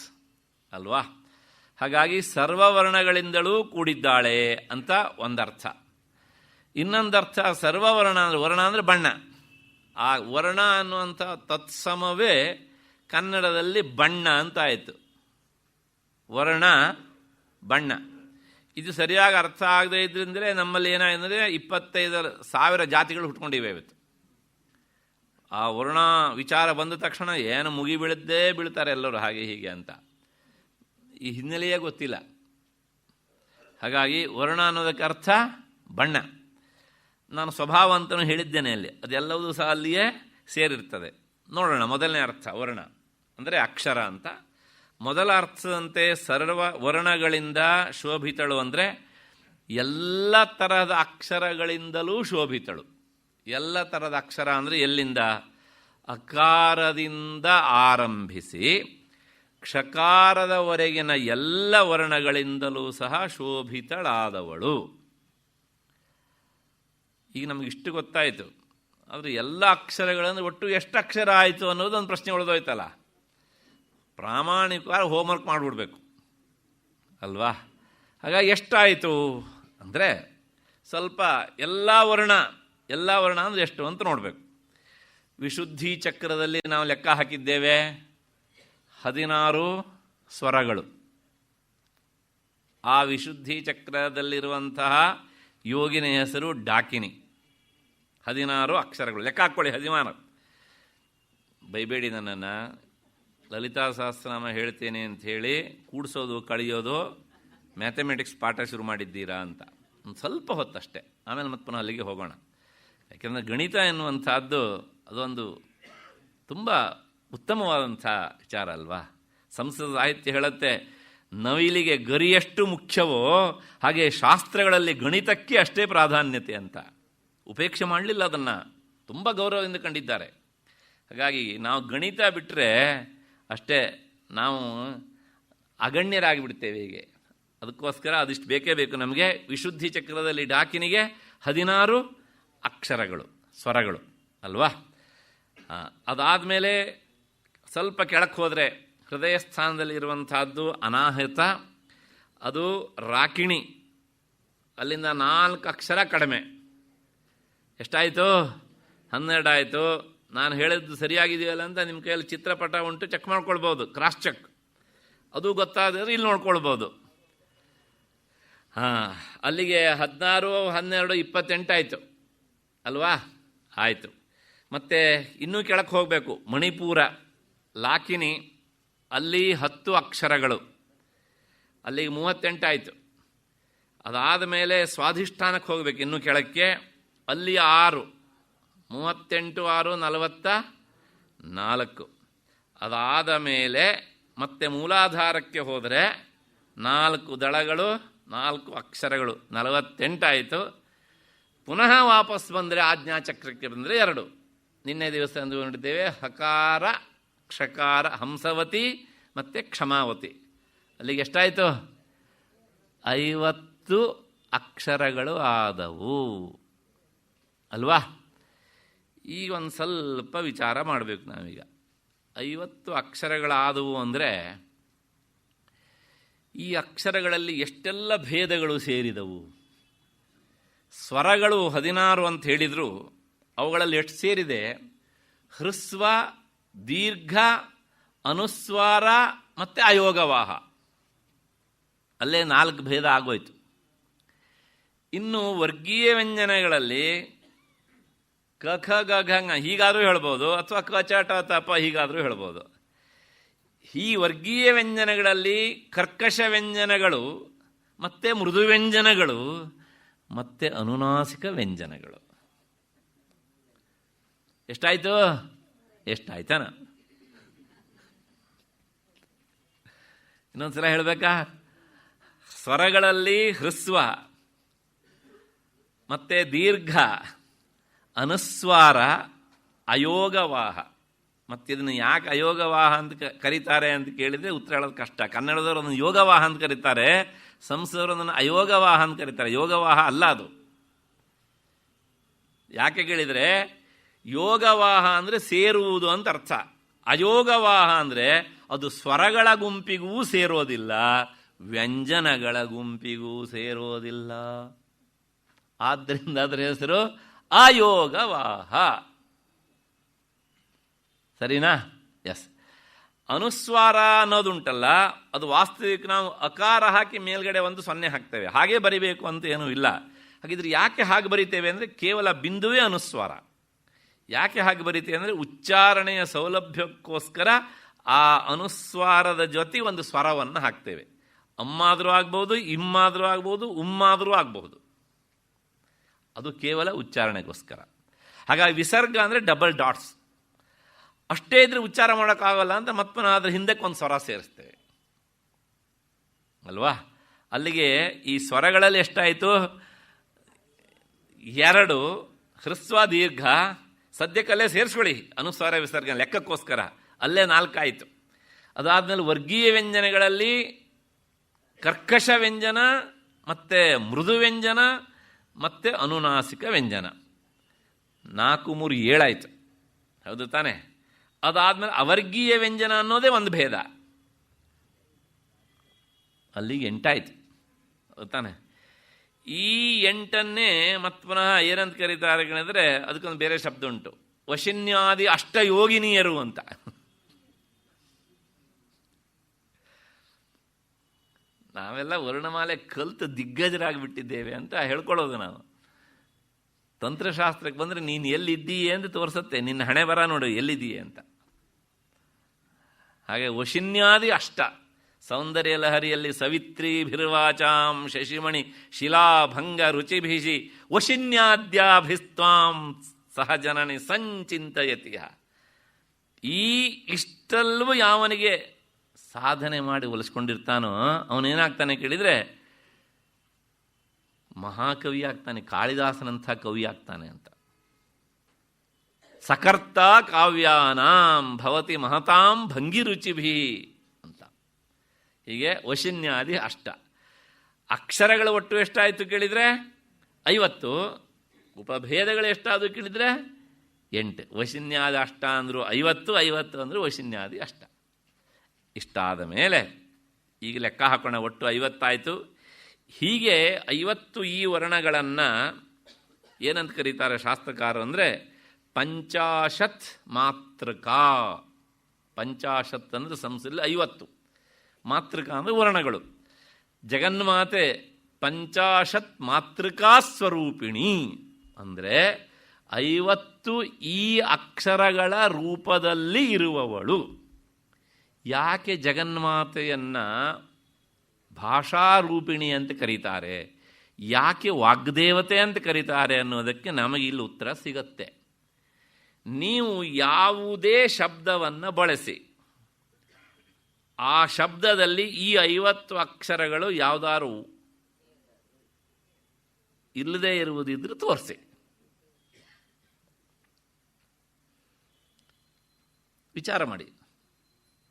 ಅಲ್ವಾ. ಹಾಗಾಗಿ ಸರ್ವವರ್ಣಗಳಿಂದಲೂ ಕೂಡಿದ್ದಾಳೆ ಅಂತ ಒಂದರ್ಥ. ಇನ್ನೊಂದರ್ಥ ಸರ್ವವರ್ಣ ಅಂದರೆ, ವರ್ಣ ಅಂದರೆ ಬಣ್ಣ. ಆ ವರ್ಣ ಅನ್ನುವಂಥ ತತ್ಸಮವೇ ಕನ್ನಡದಲ್ಲಿ ಬಣ್ಣ ಅಂತ ಆಯಿತು. ವರ್ಣ ಬಣ್ಣ. ಇದು ಸರಿಯಾಗಿ ಅರ್ಥ ಆಗದೇ ಇದ್ರಿಂದಲೇ ನಮ್ಮಲ್ಲಿ ಏನಾಗಿದೆ, 25,000 ಜಾತಿಗಳು ಹುಟ್ಕೊಂಡಿವೆ ಇವತ್ತು. ಆ ವರ್ಣ ವಿಚಾರ ಬಂದ ತಕ್ಷಣ ಏನು ಮುಗಿ ಬೀಳದ್ದೇ ಬೀಳ್ತಾರೆ ಎಲ್ಲರೂ, ಹಾಗೆ ಹೀಗೆ ಅಂತ. ಈ ಹಿನ್ನೆಲೆಯೇ ಗೊತ್ತಿಲ್ಲ. ಹಾಗಾಗಿ ವರ್ಣ ಅನ್ನೋದಕ್ಕೆ ಅರ್ಥ ಬಣ್ಣ. ನಾನು ಸ್ವಭಾವ ಅಂತಲೂ ಹೇಳಿದ್ದೇನೆ ಅಲ್ಲಿ, ಅದೆಲ್ಲವೂ ಸಹ ಅಲ್ಲಿಯೇ ಸೇರಿರ್ತದೆ. ನೋಡೋಣ. ಮೊದಲನೇ ಅರ್ಥ ವರ್ಣ ಅಂದರೆ ಅಕ್ಷರ ಅಂತ. ಮೊದಲ ಅರ್ಥದಂತೆ ಸರ್ವ ವರ್ಣಗಳಿಂದ ಶೋಭಿತಳು ಅಂದರೆ ಎಲ್ಲ ತರಹದ ಅಕ್ಷರಗಳಿಂದಲೂ ಶೋಭಿತಳು. ಎಲ್ಲ ಥರದ ಅಕ್ಷರ ಅಂದರೆ ಎಲ್ಲಿಂದ? ಅಕಾರದಿಂದ ಆರಂಭಿಸಿ ಕ್ಷಕಾರದವರೆಗಿನ ಎಲ್ಲ ವರ್ಣಗಳಿಂದಲೂ ಸಹ ಶೋಭಿತಳಾದವಳು. ಈಗ ನಮಗಿಷ್ಟು ಗೊತ್ತಾಯಿತು. ಆದರೆ ಎಲ್ಲ ಅಕ್ಷರಗಳಂದ್ರೆ ಒಟ್ಟು ಎಷ್ಟು ಅಕ್ಷರ ಆಯಿತು ಅನ್ನೋದು ಒಂದು ಪ್ರಶ್ನೆ ಉಳಿದೋಯ್ತಲ್ಲ. ಪ್ರಾಮಾಣಿಕವಾಗಿ ಹೋಮ್ವರ್ಕ್ ಮಾಡಿಬಿಡ್ಬೇಕು ಅಲ್ವಾ. ಹಾಗಾಗಿ ಎಷ್ಟಾಯಿತು ಅಂದರೆ ಸ್ವಲ್ಪ ಎಲ್ಲ ವರ್ಣ ಅಂದರೆ ಎಷ್ಟು ಅಂತ ನೋಡಬೇಕು. ವಿಶುದ್ಧಿ ಚಕ್ರದಲ್ಲಿ ನಾವು ಲೆಕ್ಕ ಹಾಕಿದ್ದೇವೆ 16 ಸ್ವರಗಳು. ಆ ವಿಶುದ್ಧಿ ಚಕ್ರದಲ್ಲಿರುವಂತಹ ಯೋಗಿನ ಹೆಸರು ಡಾಕಿನಿ. 16 ಅಕ್ಷರಗಳು ಲೆಕ್ಕ ಹಾಕ್ಕೊಳ್ಳಿ. 16. ಬೈಬೇಡಿ ನನ್ನನ್ನು. ಲಲಿತಾ ಸಹಸ್ರನಾಮ ಹೇಳ್ತೇನೆ ಅಂಥೇಳಿ ಕೂಡಿಸೋದು ಕಳೆಯೋದು ಮ್ಯಾಥಮೆಟಿಕ್ಸ್ ಪಾಠ ಶುರು ಮಾಡಿದ್ದೀರಾ ಅಂತ. ಒಂದು ಸ್ವಲ್ಪ ಹೊತ್ತಷ್ಟೇ, ಆಮೇಲೆ ಮತ್ತೆ ಪುನಃ ಅಲ್ಲಿಗೆ ಹೋಗೋಣ. ಯಾಕೆಂದರೆ ಗಣಿತ ಎನ್ನುವಂಥದ್ದು ಅದೊಂದು ತುಂಬ ಉತ್ತಮವಾದಂಥ ವಿಚಾರ ಅಲ್ವಾ. ಸಂಸ್ಕೃತ ಸಾಹಿತ್ಯ ಹೇಳುತ್ತೆ, ನವಿಲಿಗೆ ಗರಿಯಷ್ಟು ಮುಖ್ಯವೋ ಹಾಗೆ ಶಾಸ್ತ್ರಗಳಲ್ಲಿ ಗಣಿತಕ್ಕೆ ಅಷ್ಟೇ ಪ್ರಾಧಾನ್ಯತೆ ಅಂತ. ಉಪೇಕ್ಷೆ ಮಾಡಲಿಲ್ಲ, ಅದನ್ನು ತುಂಬ ಗೌರವದಿಂದ ಕಂಡಿದ್ದಾರೆ. ಹಾಗಾಗಿ ನಾವು ಗಣಿತ ಬಿಟ್ಟರೆ ಅಷ್ಟೇ ನಾವು ಅಗಣ್ಯರಾಗಿಬಿಡ್ತೇವೆ ಹೀಗೆ. ಅದಕ್ಕೋಸ್ಕರ ಅದಿಷ್ಟು ಬೇಕೇ ಬೇಕು ನಮಗೆ. ವಿಶುದ್ಧಿ ಚಕ್ರದಲ್ಲಿ ಡಾಕಿನಿಗೆ 16 ಅಕ್ಷರಗಳು, ಸ್ವರಗಳು ಅಲ್ವಾ. ಅದಾದಮೇಲೆ ಸ್ವಲ್ಪ ಕೆಳಕ್ಕೆ ಹೋದರೆ ಹೃದಯ ಸ್ಥಾನದಲ್ಲಿ ಇರುವಂಥದ್ದು ಅನಾಹತ, ಅದು ರಾಕಿಣಿ. ಅಲ್ಲಿಂದ 4 ಅಕ್ಷರ ಕಡಿಮೆ. ಎಷ್ಟಾಯಿತು? 12 ಆಯಿತು. ನಾನು ಹೇಳಿದ್ದು ಸರಿಯಾಗಿದೆಯಲ್ಲ ಅಂತ ನಿಮ್ಮ ಕೈಯಲ್ಲಿ ಚಿತ್ರಪಟ ಉಂಟು, ಚೆಕ್ ಮಾಡ್ಕೊಳ್ಬೋದು, ಕ್ರಾಸ್ ಚೆಕ್. ಅದು ಗೊತ್ತಾದರೆ ಇಲ್ಲಿ ನೋಡ್ಕೊಳ್ಬೋದು. ಅಲ್ಲಿಗೆ 16, 12, 28 ಆಯಿತು ಅಲ್ವಾ. ಆಯಿತು. ಮತ್ತು ಇನ್ನೂ ಕೆಳಕ್ಕೆ ಹೋಗಬೇಕು. ಮಣಿಪುರ ಲಾಕಿನಿ, ಅಲ್ಲಿ 10 ಅಕ್ಷರಗಳು, ಅಲ್ಲಿಗೆ 38 ಆಯಿತು. ಅದಾದ ಮೇಲೆ ಸ್ವಾಧಿಷ್ಠಾನಕ್ಕೆ ಹೋಗಬೇಕು ಇನ್ನೂ ಕೆಳಕ್ಕೆ, ಅಲ್ಲಿ 6, 38, 6, 44. ಅದಾದ ಮೇಲೆ ಮತ್ತೆ ಮೂಲಾಧಾರಕ್ಕೆ ಹೋದರೆ 4 ದಳಗಳು, 4 ಅಕ್ಷರಗಳು, 48 ಆಯಿತು. ಪುನಃ ವಾಪಸ್ ಬಂದರೆ ಆಜ್ಞಾಚಕ್ರಕ್ಕೆ ಬಂದರೆ 2. ನಿನ್ನೆ ದಿವಸ ಅಂದುಕೊಂಡಿದ್ದೇವೆ ಹಕಾರ, ಕ್ಷಕಾರ, ಹಂಸವತಿ ಮತ್ತು ಕ್ಷಮಾವತಿ. ಅಲ್ಲಿಗೆ ಎಷ್ಟಾಯಿತು? 50 ಅಕ್ಷರಗಳು ಆದವು ಅಲ್ವಾ? ಈಗ ಒಂದು ಸ್ವಲ್ಪ ವಿಚಾರ ಮಾಡಬೇಕು ನಾವೀಗ. 50 ಅಕ್ಷರಗಳಾದವು ಅಂದರೆ ಈ ಅಕ್ಷರಗಳಲ್ಲಿ ಎಷ್ಟೆಲ್ಲ ಭೇದಗಳು ಸೇರಿದವು? ಸ್ವರಗಳು 16 ಅಂತ ಹೇಳಿದರು, ಅವುಗಳಲ್ಲಿ ಎಷ್ಟು ಸೇರಿದೆ? ಹ್ರಸ್ವ, ದೀರ್ಘ, ಅನುಸ್ವಾರ ಮತ್ತು ಅಯೋಗವಾಹ. ಅಲ್ಲೇ 4 ಭೇದ ಆಗೋಯ್ತು. ಇನ್ನು ವರ್ಗೀಯ ವ್ಯಂಜನಗಳಲ್ಲಿ ಕ ಖ ಗ ಘ ङ ಹೀಗಾದರೂ ಹೇಳ್ಬೋದು, ಅಥವಾ ಕ ಚ ಟ ತ ಪ ಹೀಗಾದರೂ ಹೇಳ್ಬೋದು. ಈ ವರ್ಗೀಯ ವ್ಯಂಜನಗಳಲ್ಲಿ ಕರ್ಕಶ ವ್ಯಂಜನಗಳು ಮತ್ತು ಮೃದು ವ್ಯಂಜನಗಳು ಮತ್ತು ಅನುನಾಸಿಕ ವ್ಯಂಜನಗಳು. ಎಷ್ಟಾಯಿತು? ಎಷ್ಟಾಯ್ತಾನ? ಇನ್ನೊಂದ್ಸಲ ಹೇಳಬೇಕಾ? ಸ್ವರಗಳಲ್ಲಿ ಹ್ರಸ್ವ ಮತ್ತು ದೀರ್ಘ, ಅನುಸ್ವಾರ, ಅಯೋಗವಾಹ. ಮತ್ತಿದನ್ನು ಯಾಕೆ ಅಯೋಗವಾಹ ಅಂತ ಕರೀತಾರೆ ಅಂತ ಕೇಳಿದರೆ ಉತ್ತರ ಹೇಳೋದು ಕಷ್ಟ. ಕನ್ನಡದವರು ಅದನ್ನು ಯೋಗವಾಹ ಅಂತ ಕರೀತಾರೆ, ಸಂಸ್ಕೃತದವರು ಅದನ್ನು ಅಯೋಗವಾಹ ಅಂತ ಕರೀತಾರೆ. ಯೋಗವಾಹ ಅಲ್ಲ ಅದು. ಯಾಕೆ ಕೇಳಿದರೆ ಯೋಗವಾಹ ಅಂದರೆ ಸೇರುವುದು ಅಂತ ಅರ್ಥ. ಅಯೋಗವಾಹ ಅಂದರೆ ಅದು ಸ್ವರಗಳ ಗುಂಪಿಗೂ ಸೇರೋದಿಲ್ಲ, ವ್ಯಂಜನಗಳ ಗುಂಪಿಗೂ ಸೇರೋದಿಲ್ಲ. ಆದ್ದರಿಂದ ಅದರ ಹೆಸರು ಅಯೋಗವಾಹ. ಸರಿನಾ? ಎಸ್. ಅನುಸ್ವಾರ ಅನ್ನೋದುಂಟಲ್ಲ, ಅದು ವಾಸ್ತವಿಕ ನಾವು ಅಕಾರ ಹಾಕಿ ಮೇಲ್ಗಡೆ ಒಂದು 0 ಹಾಕ್ತೇವೆ. ಹಾಗೆ ಬರಿಬೇಕು ಅಂತ ಏನೂ ಇಲ್ಲ. ಹಾಗಿದ್ರೆ ಯಾಕೆ ಹಾಗೆ ಬರಿತೇವೆ ಅಂದರೆ ಕೇವಲ ಬಿಂದುವೇ ಅನುಸ್ವಾರ. ಯಾಕೆ ಹಾಗೆ ಬರಿತೇವೆ ಅಂದರೆ ಉಚ್ಚಾರಣೆಯ ಸೌಲಭ್ಯಕ್ಕೋಸ್ಕರ ಆ ಅನುಸ್ವಾರದ ಜೊತೆ ಒಂದು ಸ್ವರವನ್ನು ಹಾಕ್ತೇವೆ. ಅಮ್ಮಾದರೂ ಆಗ್ಬೋದು, ಇಮ್ಮಾದರೂ ಆಗ್ಬೋದು, ಉಮ್ಮಾದರೂ ಆಗಬಹುದು. ಅದು ಕೇವಲ ಉಚ್ಚಾರಣೆಗೋಸ್ಕರ. ಹಾಗಾಗಿ ವಿಸರ್ಗ ಅಂದರೆ ಡಬಲ್ ಡಾಟ್ಸ್. ಅಷ್ಟೇ ಇದ್ರೆ ಉಚ್ಚಾರ ಮಾಡೋಕ್ಕಾಗಲ್ಲ ಅಂತ ಮತ್ತೆ ಅದರ ಹಿಂದಕ್ಕೆ ಒಂದು ಸ್ವರ ಸೇರಿಸ್ತೇವೆ ಅಲ್ವಾ? ಅಲ್ಲಿಗೆ ಈ ಸ್ವರಗಳಲ್ಲಿ ಎಷ್ಟಾಯಿತು? 2 ಹ್ರಸ್ವ, ದೀರ್ಘ. ಸದ್ಯಕ್ಕಲ್ಲೇ ಸೇರಿಸ್ಕೊಳ್ಳಿ ಅನುಸ್ವಾರ ವಿಸರ್ಗ ಲೆಕ್ಕಕ್ಕೋಸ್ಕರ. ಅಲ್ಲೇ 4 ಆಯಿತು. ಅದಾದಮೇಲೆ ವರ್ಗೀಯ ವ್ಯಂಜನಗಳಲ್ಲಿ ಕರ್ಕಶ ವ್ಯಂಜನ ಮತ್ತು ಮೃದು ವ್ಯಂಜನ ಮತ್ತು ಅನುನಾಸಿಕ ವ್ಯಂಜನ. 4, 3, 7 ಆಯಿತು. ಹೌದು ತಾನೆ? ಅದಾದಮೇಲೆ ಅವರ್ಗೀಯ ವ್ಯಂಜನ ಅನ್ನೋದೇ ಒಂದು ಭೇದ. ಅಲ್ಲಿಗೆ 8 ಆಯಿತು. ಹೌದು ತಾನೆ? ಈ 8ಅನ್ನೇ ಮತ್ತೆ ಪುನಃ ಏನಂತ ಕರೀತಾರೆ ಅಂದರೆ ಅದಕ್ಕೊಂದು ಬೇರೆ ಶಬ್ದ ಉಂಟು, ವಶಿನ್ಯಾದಿ ಅಷ್ಟಯೋಗಿನಿಯರು ಅಂತ. ನಾವೆಲ್ಲ ವರ್ಣಮಾಲೆ ಕಲಿತು ದಿಗ್ಗಜರಾಗಿಬಿಟ್ಟಿದ್ದೇವೆ ಅಂತ ಹೇಳ್ಕೊಳ್ಳೋದು ನಾವು. ತಂತ್ರಶಾಸ್ತ್ರಕ್ಕೆ ಬಂದರೆ ನೀನು ಎಲ್ಲಿದ್ದೀಯೆ ಅಂತ ತೋರಿಸುತ್ತೆ, ನಿನ್ನ ಹಣೆ ಬರ ನೋಡು ಎಲ್ಲಿದ್ದೀಯೆ ಅಂತ. ಹಾಗೆ ವಶಿನ್ಯಾದಿ ಅಷ್ಟ, ಸೌಂದರ್ಯ ಲಹರಿಯಲ್ಲಿ ಸವಿತ್ರೀಭಿರ್ವಾಚಾಂ ಶಶಿಮಣಿ ಶಿಲಾಭಂಗ ರುಚಿಭಿಷಿ ವಶಿನ್ಯಾದ್ಯಾಭಿಸ್ತ್ವಾಂ ಸಹಜನನಿ ಸಂಚಿಂತಯತಿಯ. ಈ ಇಷ್ಟಲ್ಲೂ ಯಾವನಿಗೆ ಸಾಧನೆ ಮಾಡಿ ಒಲಿಸ್ಕೊಂಡಿರ್ತಾನೋ ಅವನೇನಾಗ್ತಾನೆ ಕೇಳಿದರೆ ಮಹಾಕವಿ ಆಗ್ತಾನೆ, ಕಾಳಿದಾಸನಂಥ ಕವಿ ಆಗ್ತಾನೆ ಅಂತ. ಸಕರ್ತ ಕಾವ್ಯಾನಾಂ ಭವತಿ ಮಹತಾಂ ಭಂಗಿರುಚಿಭಿ ಅಂತ. ಹೀಗೆ ವಶಿನ್ಯಾದಿ ಅಷ್ಟ. ಅಕ್ಷರಗಳ ಒಟ್ಟು ಎಷ್ಟಾಯಿತು ಕೇಳಿದರೆ 50. ಉಪಭೇದಗಳು ಎಷ್ಟಾದರೂ ಕೇಳಿದರೆ 8. ವಶಿನ್ಯಾದಿ ಅಷ್ಟ ಅಂದರು 50, 50 ಅಂದರು ವಶಿನ್ಯಾದಿ ಅಷ್ಟ. ಇಷ್ಟಾದ ಮೇಲೆ ಈಗ ಲೆಕ್ಕ ಹಾಕೋಣ, ಒಟ್ಟು 50 ಆಯಿತು. ಹೀಗೆ 50 ಈ ವರ್ಣಗಳನ್ನು ಏನಂತ ಕರೀತಾರೆ ಶಾಸ್ತ್ರಕಾರರು ಅಂದರೆ ಪಂಚಾಶತ್ ಮಾತೃಕಾ. ಪಂಚಾಶತ್ ಅಂದರೆ ಸಂಸ್ಕೃತದಲ್ಲಿ 50, ಮಾತೃಕಾ ಅಂದರೆ ವರ್ಣಗಳು. ಜಗನ್ಮಾತೆ ಪಂಚಾಶತ್ ಮಾತೃಕಾ ಸ್ವರೂಪಿಣಿ ಅಂದರೆ 50 ಈ ಅಕ್ಷರಗಳ ರೂಪದಲ್ಲಿ ಇರುವವಳು. ಯಾಕೆ ಜಗನ್ಮಾತೆಯನ್ನು ಭಾಷಾರೂಪಿಣಿ ಅಂತ ಕರೀತಾರೆ, ಯಾಕೆ ವಾಗ್ದೇವತೆ ಅಂತ ಕರೀತಾರೆ ಅನ್ನೋದಕ್ಕೆ ನಮಗೆ ಇಲ್ಲಿ ಉತ್ತರ ಸಿಗತ್ತೆ. ನೀವು ಯಾವುದೇ ಶಬ್ದವನ್ನು ಬಳಸಿ, ಆ ಶಬ್ದದಲ್ಲಿ ಈ 50 ಅಕ್ಷರಗಳು ಯಾವುದಾದ್ರು ಇಲ್ಲದೆ ಇರುವುದಿದ್ರೆ ತೋರಿಸಿ. ವಿಚಾರ ಮಾಡಿ.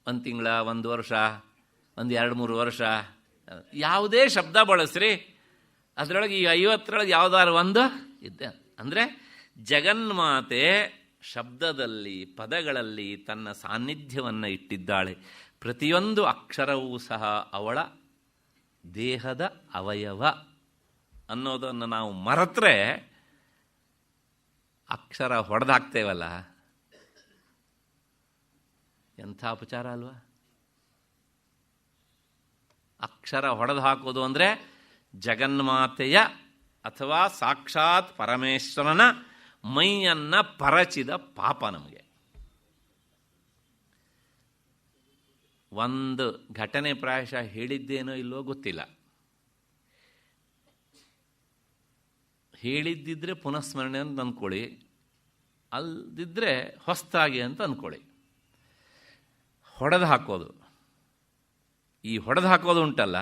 1 ತಿಂಗಳ, 1 ವರ್ಷ, ಒಂದು 2-3 ವರ್ಷ ಯಾವುದೇ ಶಬ್ದ ಬಳಸ್ರಿ, ಅದರೊಳಗೆ ಈ 50ರೊಳಗೆ ಯಾವುದಾದ್ರು ಒಂದು ಇದ್ದೆ. ಅಂದರೆ ಜಗನ್ಮಾತೆ ಶಬ್ದದಲ್ಲಿ, ಪದಗಳಲ್ಲಿ ತನ್ನ ಸಾನ್ನಿಧ್ಯವನ್ನು ಇಟ್ಟಿದ್ದಾಳೆ. ಪ್ರತಿಯೊಂದು ಅಕ್ಷರವೂ ಸಹ ಅವಳ ದೇಹದ ಅವಯವ ಅನ್ನೋದನ್ನು ನಾವು ಮರೆತರೆ ಅಕ್ಷರ ಹೊಡೆದಾಕ್ತೇವಲ್ಲ, ಎಂಥ ಅಪಚಾರ ಅಲ್ವಾ? ಅಕ್ಷರ ಹೊಡೆದು ಹಾಕೋದು ಅಂದರೆ ಜಗನ್ಮಾತೆಯ ಅಥವಾ ಸಾಕ್ಷಾತ್ ಪರಮೇಶ್ವರನ ಮೈಯನ್ನು ಪರಚಿದ ಪಾಪ. ನಮಗೆ ಒಂದು ಘಟನೆ ಪ್ರಾಯಶಃ ಹೇಳಿದ್ದೇನೋ ಇಲ್ಲವೋ ಗೊತ್ತಿಲ್ಲ, ಹೇಳಿದ್ದಿದ್ರೆ ಪುನಃಸ್ಮರಣೆ ಅಂತ ಅಂದ್ಕೊಳ್ಳಿ, ಅಲ್ದಿದ್ರೆ ಹೊಸ್ತಾಗಿ ಅಂತ ಅಂದ್ಕೊಳ್ಳಿ. ಹೊಡೆದು ಹಾಕೋದು, ಈ ಹೊಡೆದು ಹಾಕೋದು ಉಂಟಲ್ಲ,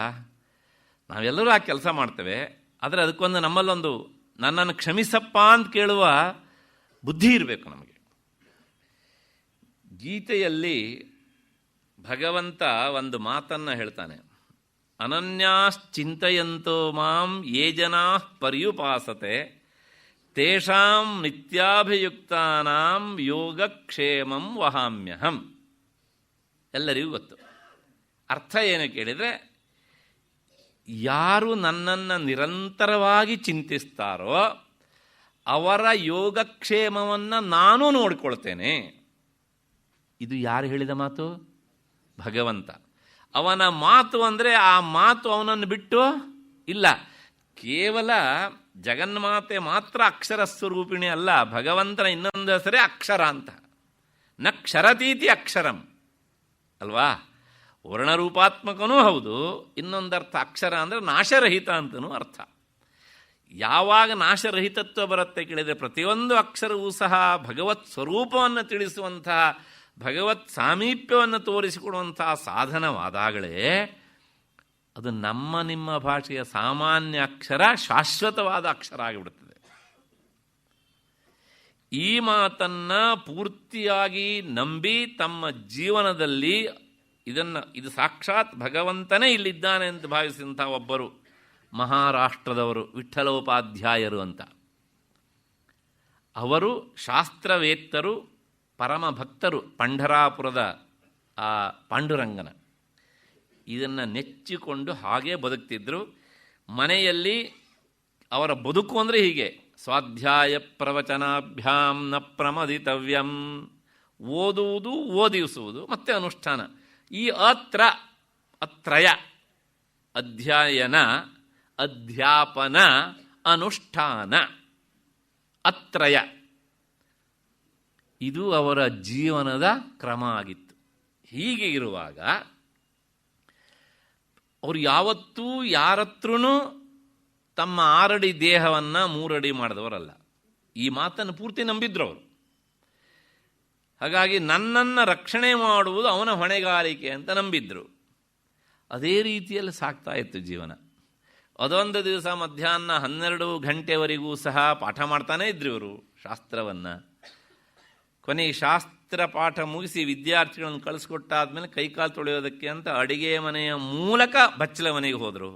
ನಾವೆಲ್ಲರೂ ಆ ಕೆಲಸ ಮಾಡ್ತೇವೆ. ಆದರೆ ಅದಕ್ಕೊಂದು ನಮ್ಮಲ್ಲೊಂದು ನನ್ನನ್ನು ಕ್ಷಮಿಸಪ್ಪ ಅಂತ ಕೇಳುವ ಬುದ್ಧಿ ಇರಬೇಕು ನಮಗೆ. ಗೀತೆಯಲ್ಲಿ ಭಗವಂತ ಒಂದು ಮಾತನ್ನು ಹೇಳ್ತಾನೆ, ಅನನ್ಯಾಶ್ಚಿಂತಯಂತೋ ಮಾಂ ಯೇ ಜನಾ ಪರ್ಯುಪಾಸತೆ ತೇಷಾಂ ನಿತ್ಯಾಭಿಯುಕ್ತಾನಾಂ ಯೋಗಕ್ಷೇಮಂ ವಹಾಮ್ಯಹಂ. ಎಲ್ಲರಿಗೂ ಗೊತ್ತು. ಅರ್ಥ ಏನು ಕೇಳಿದರೆ, ಯಾರು ನನ್ನನ್ನು ನಿರಂತರವಾಗಿ ಚಿಂತಿಸ್ತಾರೋ ಅವರ ಯೋಗಕ್ಷೇಮವನ್ನು ನಾನು ನೋಡಿಕೊಳ್ತೇನೆ. ಇದು ಯಾರು ಹೇಳಿದ ಮಾತು? ಭಗವಂತ. ಅವನ ಮಾತು ಅಂದರೆ ಆ ಮಾತು ಅವನನ್ನು ಬಿಟ್ಟು ಇಲ್ಲ. ಕೇವಲ ಜಗನ್ಮಾತೆ ಮಾತ್ರ ಅಕ್ಷರ ಸ್ವರೂಪಿಣಿ ಅಲ್ಲ, ಭಗವಂತನ ಇನ್ನೊಂದು ಹೆಸರೇ ಅಕ್ಷರ ಅಂತ. ನ ಕ್ಷರತೀತಿ ಅಕ್ಷರಂ ಅಲ್ವಾ? ವರ್ಣರೂಪಾತ್ಮಕನೂ ಹೌದು, ಇನ್ನೊಂದರ್ಥ ಅಕ್ಷರ ಅಂದರೆ ನಾಶರಹಿತ ಅಂತನೂ ಅರ್ಥ. ಯಾವಾಗ ನಾಶರಹಿತತ್ವ ಬರುತ್ತೆ ಕೇಳಿದರೆ, ಪ್ರತಿಯೊಂದು ಅಕ್ಷರವೂ ಸಹ ಭಗವತ್ ಸ್ವರೂಪವನ್ನು ತಿಳಿಸುವಂತಹ, ಭಗವತ್ ಸಾಮೀಪ್ಯವನ್ನು ತೋರಿಸಿಕೊಡುವಂತಹ ಸಾಧನವಾದಾಗಲೇ ಅದು ನಮ್ಮ ನಿಮ್ಮ ಭಾಷೆಯ ಸಾಮಾನ್ಯ ಅಕ್ಷರ ಶಾಶ್ವತವಾದ ಅಕ್ಷರ ಆಗಿಬಿಡುತ್ತದೆ. ಈ ಮಾತನ್ನು ಪೂರ್ತಿಯಾಗಿ ನಂಬಿ ತಮ್ಮ ಜೀವನದಲ್ಲಿ ಇದು ಸಾಕ್ಷಾತ್ ಭಗವಂತನೇ ಇಲ್ಲಿದ್ದಾನೆ ಅಂತ ಭಾವಿಸಿದಂಥ ಒಬ್ಬರು ಮಹಾರಾಷ್ಟ್ರದವರು ವಿಠ್ಠಲೋಪಾಧ್ಯಾಯರು ಅಂತ. ಅವರು ಶಾಸ್ತ್ರವೇತ್ತರು, ಪರಮ ಭಕ್ತರು, ಪಂಢರಾಪುರದ ಆ ಪಾಂಡುರಂಗನ ಇದನ್ನು ನೆಚ್ಚಿಕೊಂಡು ಹಾಗೇ ಬದುಕ್ತಿದ್ರು. ಮನೆಯಲ್ಲಿ ಅವರ ಬದುಕು ಅಂದರೆ ಹೀಗೆ, ಸ್ವಾಧ್ಯಾಯ ಪ್ರವಚನಾಭ್ಯಾಂ ನ ಪ್ರಮದಿತವ್ಯಂ, ಓದುವುದು, ಓದಿಸುವುದು, ಮತ್ತೆ ಅನುಷ್ಠಾನ. ಈ ಅತ್ರಯ ಅಧ್ಯಯನ, ಅಧ್ಯಾಪನ, ಅನುಷ್ಠಾನ, ಅತ್ರಯ ಇದು ಅವರ ಜೀವನದ ಕ್ರಮ ಆಗಿತ್ತು. ಹೀಗೆ ಇರುವಾಗ ಅವರು ಯಾವತ್ತೂ ಯಾರತ್ರೂ ತಮ್ಮ 6 ಅಡಿ ದೇಹವನ್ನು 3 ಅಡಿ ಮಾಡಿದವರಲ್ಲ. ಈ ಮಾತನ್ನು ಪೂರ್ತಿ ನಂಬಿದ್ರು ಅವರು. ಹಾಗಾಗಿ ನನ್ನನ್ನು ರಕ್ಷಣೆ ಮಾಡುವುದು ಅವನ ಹೊಣೆಗಾರಿಕೆ ಅಂತ ನಂಬಿದ್ರು. ಅದೇ ರೀತಿಯಲ್ಲಿ ಸಾಗ್ತಾ ಇತ್ತು ಜೀವನ. ಅದೊಂದು ದಿವಸ ಮಧ್ಯಾಹ್ನ 12 ಗಂಟೆವರೆಗೂ ಸಹ ಪಾಠ ಮಾಡ್ತಾನೇ ಇದ್ರು ಇವರು ಶಾಸ್ತ್ರವನ್ನು. ಕೊನೆಗೆ ಶಾಸ್ತ್ರ ಪಾಠ ಮುಗಿಸಿ ವಿದ್ಯಾರ್ಥಿಗಳನ್ನು ಕಳಿಸ್ಕೊಟ್ಟಾದ್ಮೇಲೆ ಕೈಕಾಲು ತೊಳೆಯೋದಕ್ಕೆ ಅಂತ ಅಡಿಗೆ ಮನೆಯ ಮೂಲಕ ಬಚ್ಚಲ ಮನೆಗೆ ಹೋದರು.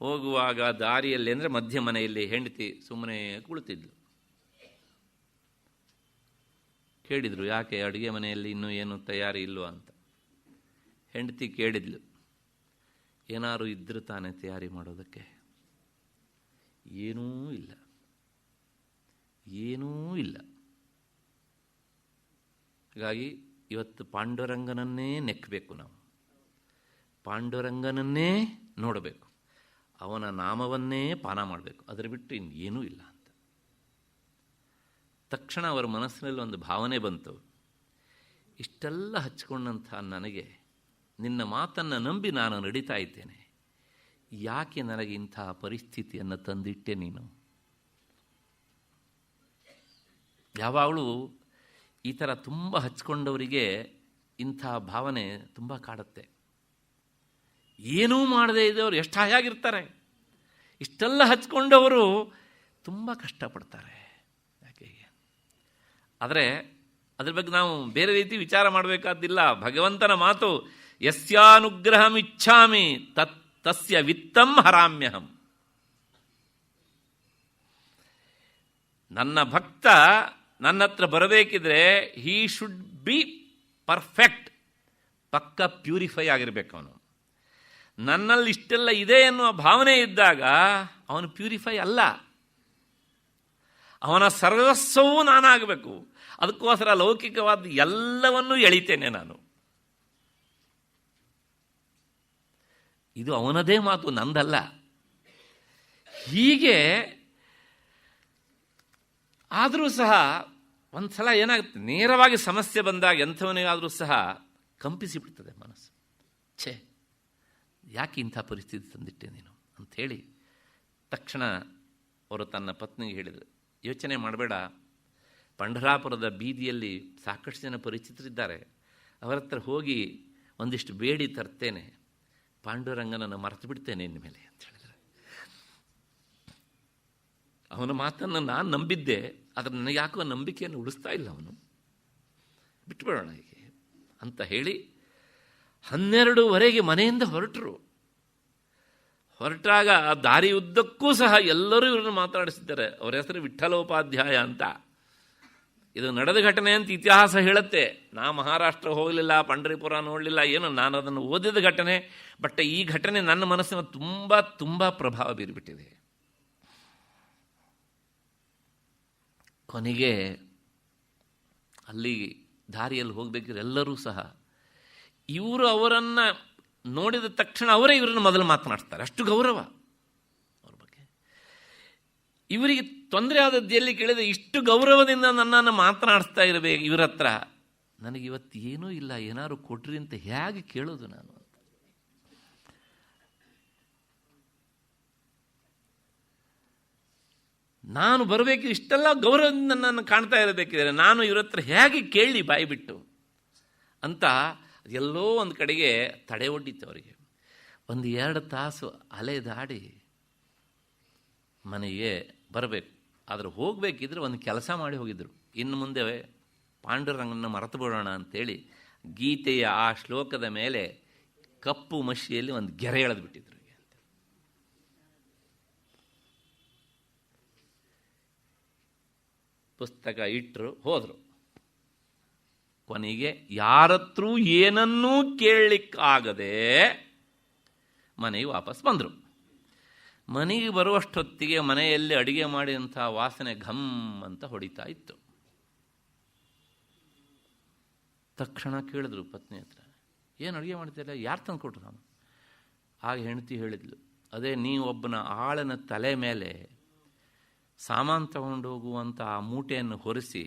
ಹೋಗುವಾಗ ದಾರಿಯಲ್ಲಿ ಅಂದರೆ ಮಧ್ಯ ಮನೆಯಲ್ಲಿ ಹೆಂಡತಿ ಸುಮ್ಮನೆ ಕುಳಿತಿದ್ಲು. ಕೇಳಿದರು, ಯಾಕೆ ಅಡುಗೆ ಮನೆಯಲ್ಲಿ ಇನ್ನೂ ಏನು ತಯಾರಿ ಇಲ್ವೋ ಅಂತ. ಹೆಂಡತಿ ಕೇಳಿದ್ಲು, ಏನಾರು ಇದ್ರೆ ತಾನೇ ತಯಾರಿ ಮಾಡೋದಕ್ಕೆ? ಏನೂ ಇಲ್ಲ, ಏನೂ ಇಲ್ಲ. ಹಾಗಾಗಿ ಇವತ್ತು ಪಾಂಡುರಂಗನನ್ನೇ ನೆಕ್ಕಬೇಕು, ನಾವು ಪಾಂಡುರಂಗನನ್ನೇ ನೋಡಬೇಕು, ಅವನ ನಾಮವನ್ನೇ ಪಾನ ಮಾಡಬೇಕು, ಅದರ ಬಿಟ್ಟು ಇನ್ನೇನೂ ಇಲ್ಲ ಅಂತ. ತಕ್ಷಣ ಅವರ ಮನಸ್ಸಿನಲ್ಲಿ ಒಂದು ಭಾವನೆ ಬಂತು, ಇಷ್ಟೆಲ್ಲ ಹಚ್ಕೊಂಡಂಥ ನನಗೆ ನಿನ್ನ ಮಾತನ್ನು ನಂಬಿ ನಾನು ನಡೀತಾ ಇದ್ದೇನೆ, ಯಾಕೆ ನನಗೆ ಇಂಥ ಪರಿಸ್ಥಿತಿಯನ್ನು ತಂದಿಟ್ಟೆ ನೀನು? ಯಾವಾಗಲೂ ಈ ಥರ ತುಂಬ ಹಚ್ಕೊಂಡವರಿಗೆ ಇಂಥ ಭಾವನೆ ತುಂಬ ಕಾಡುತ್ತೆ. ಏನೂ ಮಾಡದೇ ಇದ್ದವರು ಎಷ್ಟು ಹಾಯಾಗಿರ್ತಾರೆ, ಇಷ್ಟೆಲ್ಲ ಹಚ್ಕೊಂಡವರು ತುಂಬ ಕಷ್ಟಪಡ್ತಾರೆ. ಯಾಕೆ? ಆದರೆ ಅದ್ರ ಬಗ್ಗೆ ನಾವು ಬೇರೆ ರೀತಿ ವಿಚಾರ ಮಾಡಬೇಕಾದ್ದಿಲ್ಲ. ಭಗವಂತನ ಮಾತು ಯಸ್ಯಾನುಗ್ರಹಮಿಚ್ಛಾಮಿ ತಸ್ಯ ವಿತ್ತಂ ಹರಾಮ್ಯಹಂ. ನನ್ನ ಭಕ್ತ ನನ್ನ ಹತ್ರ ಬರಬೇಕಿದ್ರೆ ಹೀ ಶುಡ್ ಬಿ ಪರ್ಫೆಕ್ಟ್, ಪಕ್ಕ ಪ್ಯೂರಿಫೈ ಆಗಿರಬೇಕು ಅವನು. ನನ್ನಲ್ಲಿ ಇಷ್ಟೆಲ್ಲ ಇದೆ ಎನ್ನುವ ಭಾವನೆ ಇದ್ದಾಗ ಅವನು ಪ್ಯೂರಿಫೈ ಅಲ್ಲ, ಅವನ ಸರ್ವಸ್ವವೂ ನಾನಾಗಬೇಕು. ಅದಕ್ಕೋಸ್ಕರ ಲೌಕಿಕವಾದ ಎಲ್ಲವನ್ನೂ ಎಳಿತೇನೆ ನಾನು. ಇದು ಅವನದೇ ಮಾತು, ನಂದಲ್ಲ. ಹೀಗೆ ಆದರೂ ಸಹ ಒಂದು ಸಲ ಏನಾಗುತ್ತೆ, ನೇರವಾಗಿ ಸಮಸ್ಯೆ ಬಂದಾಗ ಎಂಥವನಿಗಾದರೂ ಸಹ ಕಂಪಿಸಿಬಿಡ್ತದೆ ಮನಸ್ಸು. ಛೇ, ಯಾಕೆ ಇಂಥ ಪರಿಸ್ಥಿತಿ ತಂದಿಟ್ಟೆ ನೀನು ಅಂಥೇಳಿ ತಕ್ಷಣ ಅವರು ತನ್ನ ಪತ್ನಿಗೆ ಹೇಳಿದರು, ಯೋಚನೆ ಮಾಡಬೇಡ, ಪಂಢರಾಪುರದ ಬೀದಿಯಲ್ಲಿ ಸಾಕಷ್ಟು ಜನ ಪರಿಚಿತರಿದ್ದಾರೆ, ಅವರ ಹತ್ರ ಹೋಗಿ ಒಂದಿಷ್ಟು ಬೇಡಿ ತರ್ತೇನೆ, ಪಾಂಡುರಂಗನನ್ನು ಮರೆತು ಬಿಡ್ತೇನೆ ಇನ್ನು ಮೇಲೆ ಅಂತ ಹೇಳಿದರು. ಅವನ ಮಾತನ್ನು ನಾನು ನಂಬಿದ್ದೆ, ಆದರೆ ನನಗೆ ಯಾಕೋ ನಂಬಿಕೆಯನ್ನು ಉಳಿಸ್ತಾ ಇಲ್ಲ ಅವನು, ಬಿಟ್ಟುಬಿಡೋಣ ಹೀಗೆ ಅಂತ ಹೇಳಿ 12:30 ಮನೆಯಿಂದ ಹೊರಟಾಗ ದಾರಿ ಉದ್ದಕ್ಕೂ ಸಹ ಎಲ್ಲರೂ ಇವರನ್ನು ಮಾತಾಡಿಸಿದ್ದಾರೆ. ಅವರ ಹೆಸರು ವಿಠ್ಠಲೋಪಾಧ್ಯಾಯ ಅಂತ. ಇದು ನಡೆದ ಘಟನೆ ಅಂತ ಇತಿಹಾಸ ಹೇಳುತ್ತೆ. ನಾ ಮಹಾರಾಷ್ಟ್ರ ಹೋಗಲಿಲ್ಲ, ಪಂಢರಿಪುರ ನೋಡಲಿಲ್ಲ, ಏನು, ನಾನು ಅದನ್ನು ಓದಿದ ಘಟನೆ. ಬಟ್ ಈ ಘಟನೆ ನನ್ನ ಮನಸ್ಸಿನ ತುಂಬ ತುಂಬ ಪ್ರಭಾವ ಬೀರಿಬಿಟ್ಟಿದೆ. ಕೊನೆಗೆ ಅಲ್ಲಿ ದಾರಿಯಲ್ಲಿ ಹೋಗಬೇಕಿದ್ರೆ ಎಲ್ಲರೂ ಸಹ ಇವರು ಅವರನ್ನು ನೋಡಿದ ತಕ್ಷಣ ಅವರೇ ಇವರನ್ನು ಮೊದಲು ಮಾತನಾಡ್ತಾರೆ. ಅಷ್ಟು ಗೌರವ ಅವ್ರ ಬಗ್ಗೆ. ಇವರಿಗೆ ತೊಂದರೆ ಆದದ್ದು ಎಲ್ಲಿ ಕೇಳಿದರೆ, ಇಷ್ಟು ಗೌರವದಿಂದ ನನ್ನನ್ನು ಮಾತನಾಡಿಸ್ತಾ ಇರಬೇಕು ಇವರ ಹತ್ರ, ನನಗಿವತ್ತು ಏನೂ ಇಲ್ಲ, ಏನಾದ್ರು ಕೊಟ್ರಿ ಅಂತ ಹೇಗೆ ಕೇಳೋದು ನಾನು ಅಂತ. ನಾನು ಬರಬೇಕು, ಇಷ್ಟೆಲ್ಲ ಗೌರವದಿಂದ ನನ್ನನ್ನು ಕಾಣ್ತಾ ಇರಬೇಕಿದ್ರೆ ನಾನು ಇವ್ರ ಹತ್ರ ಹೇಗೆ ಕೇಳಿ ಬಾಯಿ ಬಿಟ್ಟು ಅಂತ ಎಲ್ಲೋ ಒಂದು ಕಡೆಗೆ ತಡೆ ಒಡ್ಡಿತ್ತು ಅವರಿಗೆ. 1-2 ತಾಸು ಅಲೆದಾಡಿ ಮನೆಗೆ ಬರಬೇಕು. ಆದರೆ ಹೋಗಬೇಕಿದ್ರೆ ಒಂದು ಕೆಲಸ ಮಾಡಿ ಹೋಗಿದ್ದರು. ಇನ್ನು ಮುಂದೆ ಪಾಂಡುರಂಗನ ಮರೆತು ಬಿಡೋಣ ಅಂತೇಳಿ ಗೀತೆಯ ಆ ಶ್ಲೋಕದ ಮೇಲೆ ಕಪ್ಪು ಮಷಿಯಲ್ಲಿ ಒಂದು ಗೆರೆ ಎಳೆದು ಬಿಟ್ಟಿದ್ರು. ಪುಸ್ತಕ ಇಟ್ಟರು, ಹೋದರು. ಕೊನೆಗೆ ಯಾರತ್ರೂ ಏನನ್ನೂ ಕೇಳಲಿಕ್ಕಾಗದೆ ಮನೆಗೆ ವಾಪಸ್ ಬಂದರು. ಮನೆಗೆ ಬರುವಷ್ಟೊತ್ತಿಗೆ ಮನೆಯಲ್ಲಿ ಅಡುಗೆ ಮಾಡಿದಂಥ ವಾಸನೆ ಘಮ್ ಅಂತ ಹೊಡಿತಾ ಇತ್ತು. ತಕ್ಷಣ ಕೇಳಿದ್ರು ಪತ್ನಿ ಹತ್ರ, ಏನು ಅಡುಗೆ ಮಾಡ್ತಿಲ್ಲ, ಯಾರು ತಂದು ಕೊಟ್ಟರು ನಾನು? ಆಗ ಹೆಂಡತಿ ಹೇಳಿದ್ಲು, ಅದೇ ನೀವೊಬ್ಬನ ಆಳನ ತಲೆ ಮೇಲೆ ಸಾಮಾನು ತಗೊಂಡು ಹೋಗುವಂಥ ಆ ಮೂಟೆಯನ್ನು ಹೊರಿಸಿ